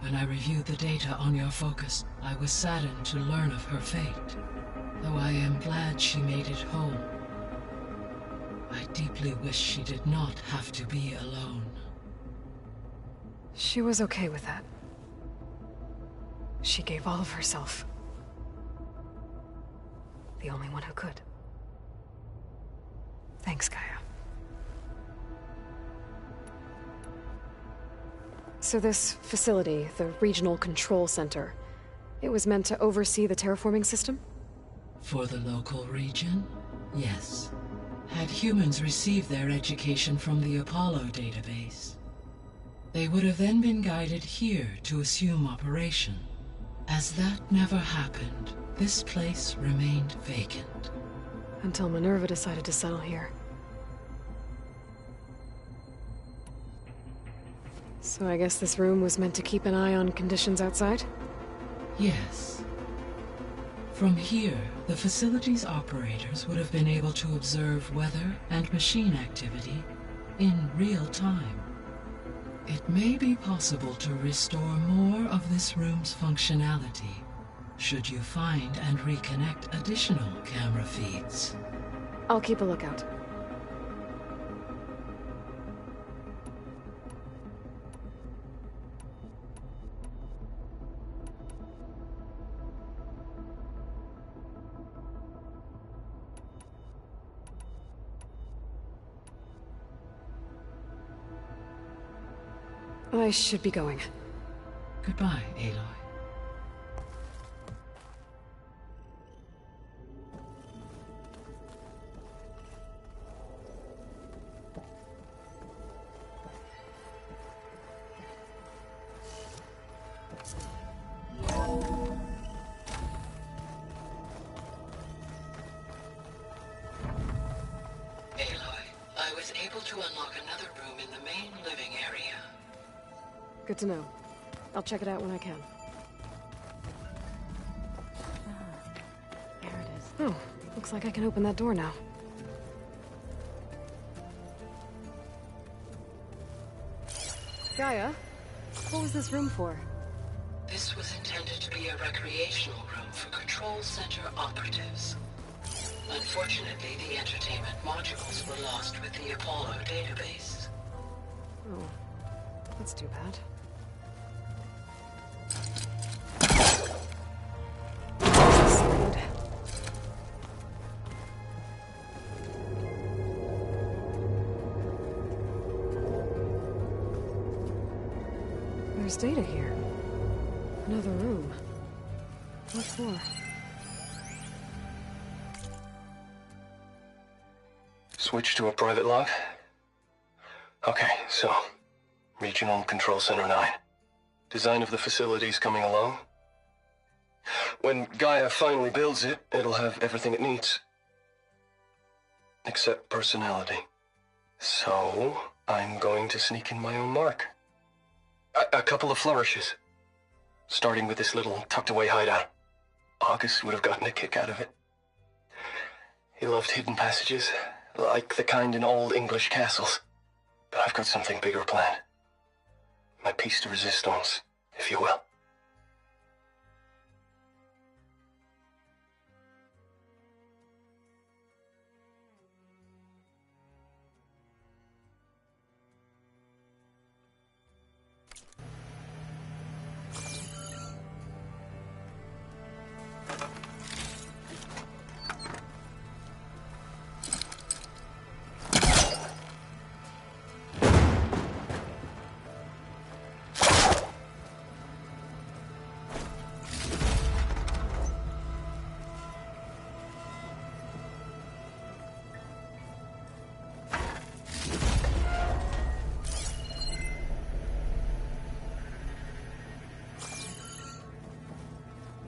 When I reviewed the data on your focus, I was saddened to learn of her fate, though I am glad she made it home. I deeply wish she did not have to be alone. She was okay with that. She gave all of herself. The only one who could. Thanks, Gaia. So this facility, the Regional Control Center, it was meant to oversee the terraforming system? For the local region, yes. Had humans received their education from the Apollo database, they would have then been guided here to assume operation. As that never happened, this place remained vacant. Until Minerva decided to settle here. So I guess this room was meant to keep an eye on conditions outside? Yes. From here, the facility's operators would have been able to observe weather and machine activity in real time. It may be possible to restore more of this room's functionality, should you find and reconnect additional camera feeds. I'll keep a lookout. I should be going. Goodbye, Aloy. I was able to unlock another room in the main living area. Good to know. I'll check it out when I can. There it is. Oh, looks like I can open that door now. Gaia, what was this room for? This was intended to be a recreational room for Control Center operatives. Unfortunately, the entertainment modules were lost with the Apollo database. Oh, that's too bad. There's data here. Another room. What for? Switch to a private log? Okay, so... Regional Control Center 9. Design of the facility's coming along. When Gaia finally builds it, it'll have everything it needs. Except personality. So, I'm going to sneak in my own mark. A couple of flourishes. Starting with this little tucked-away hideout. August would have gotten a kick out of it. He loved hidden passages, like the kind in old English castles. But I've got something bigger planned. My piece de resistance, if you will.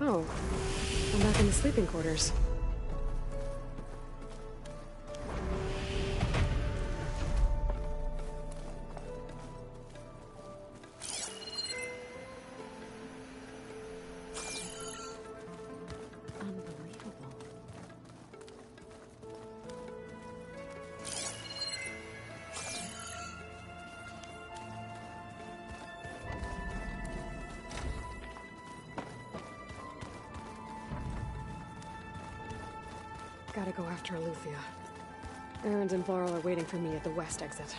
Oh, I'm back in the sleeping quarters. Gotta go after Alufia. Erend and Varl are waiting for me at the west exit.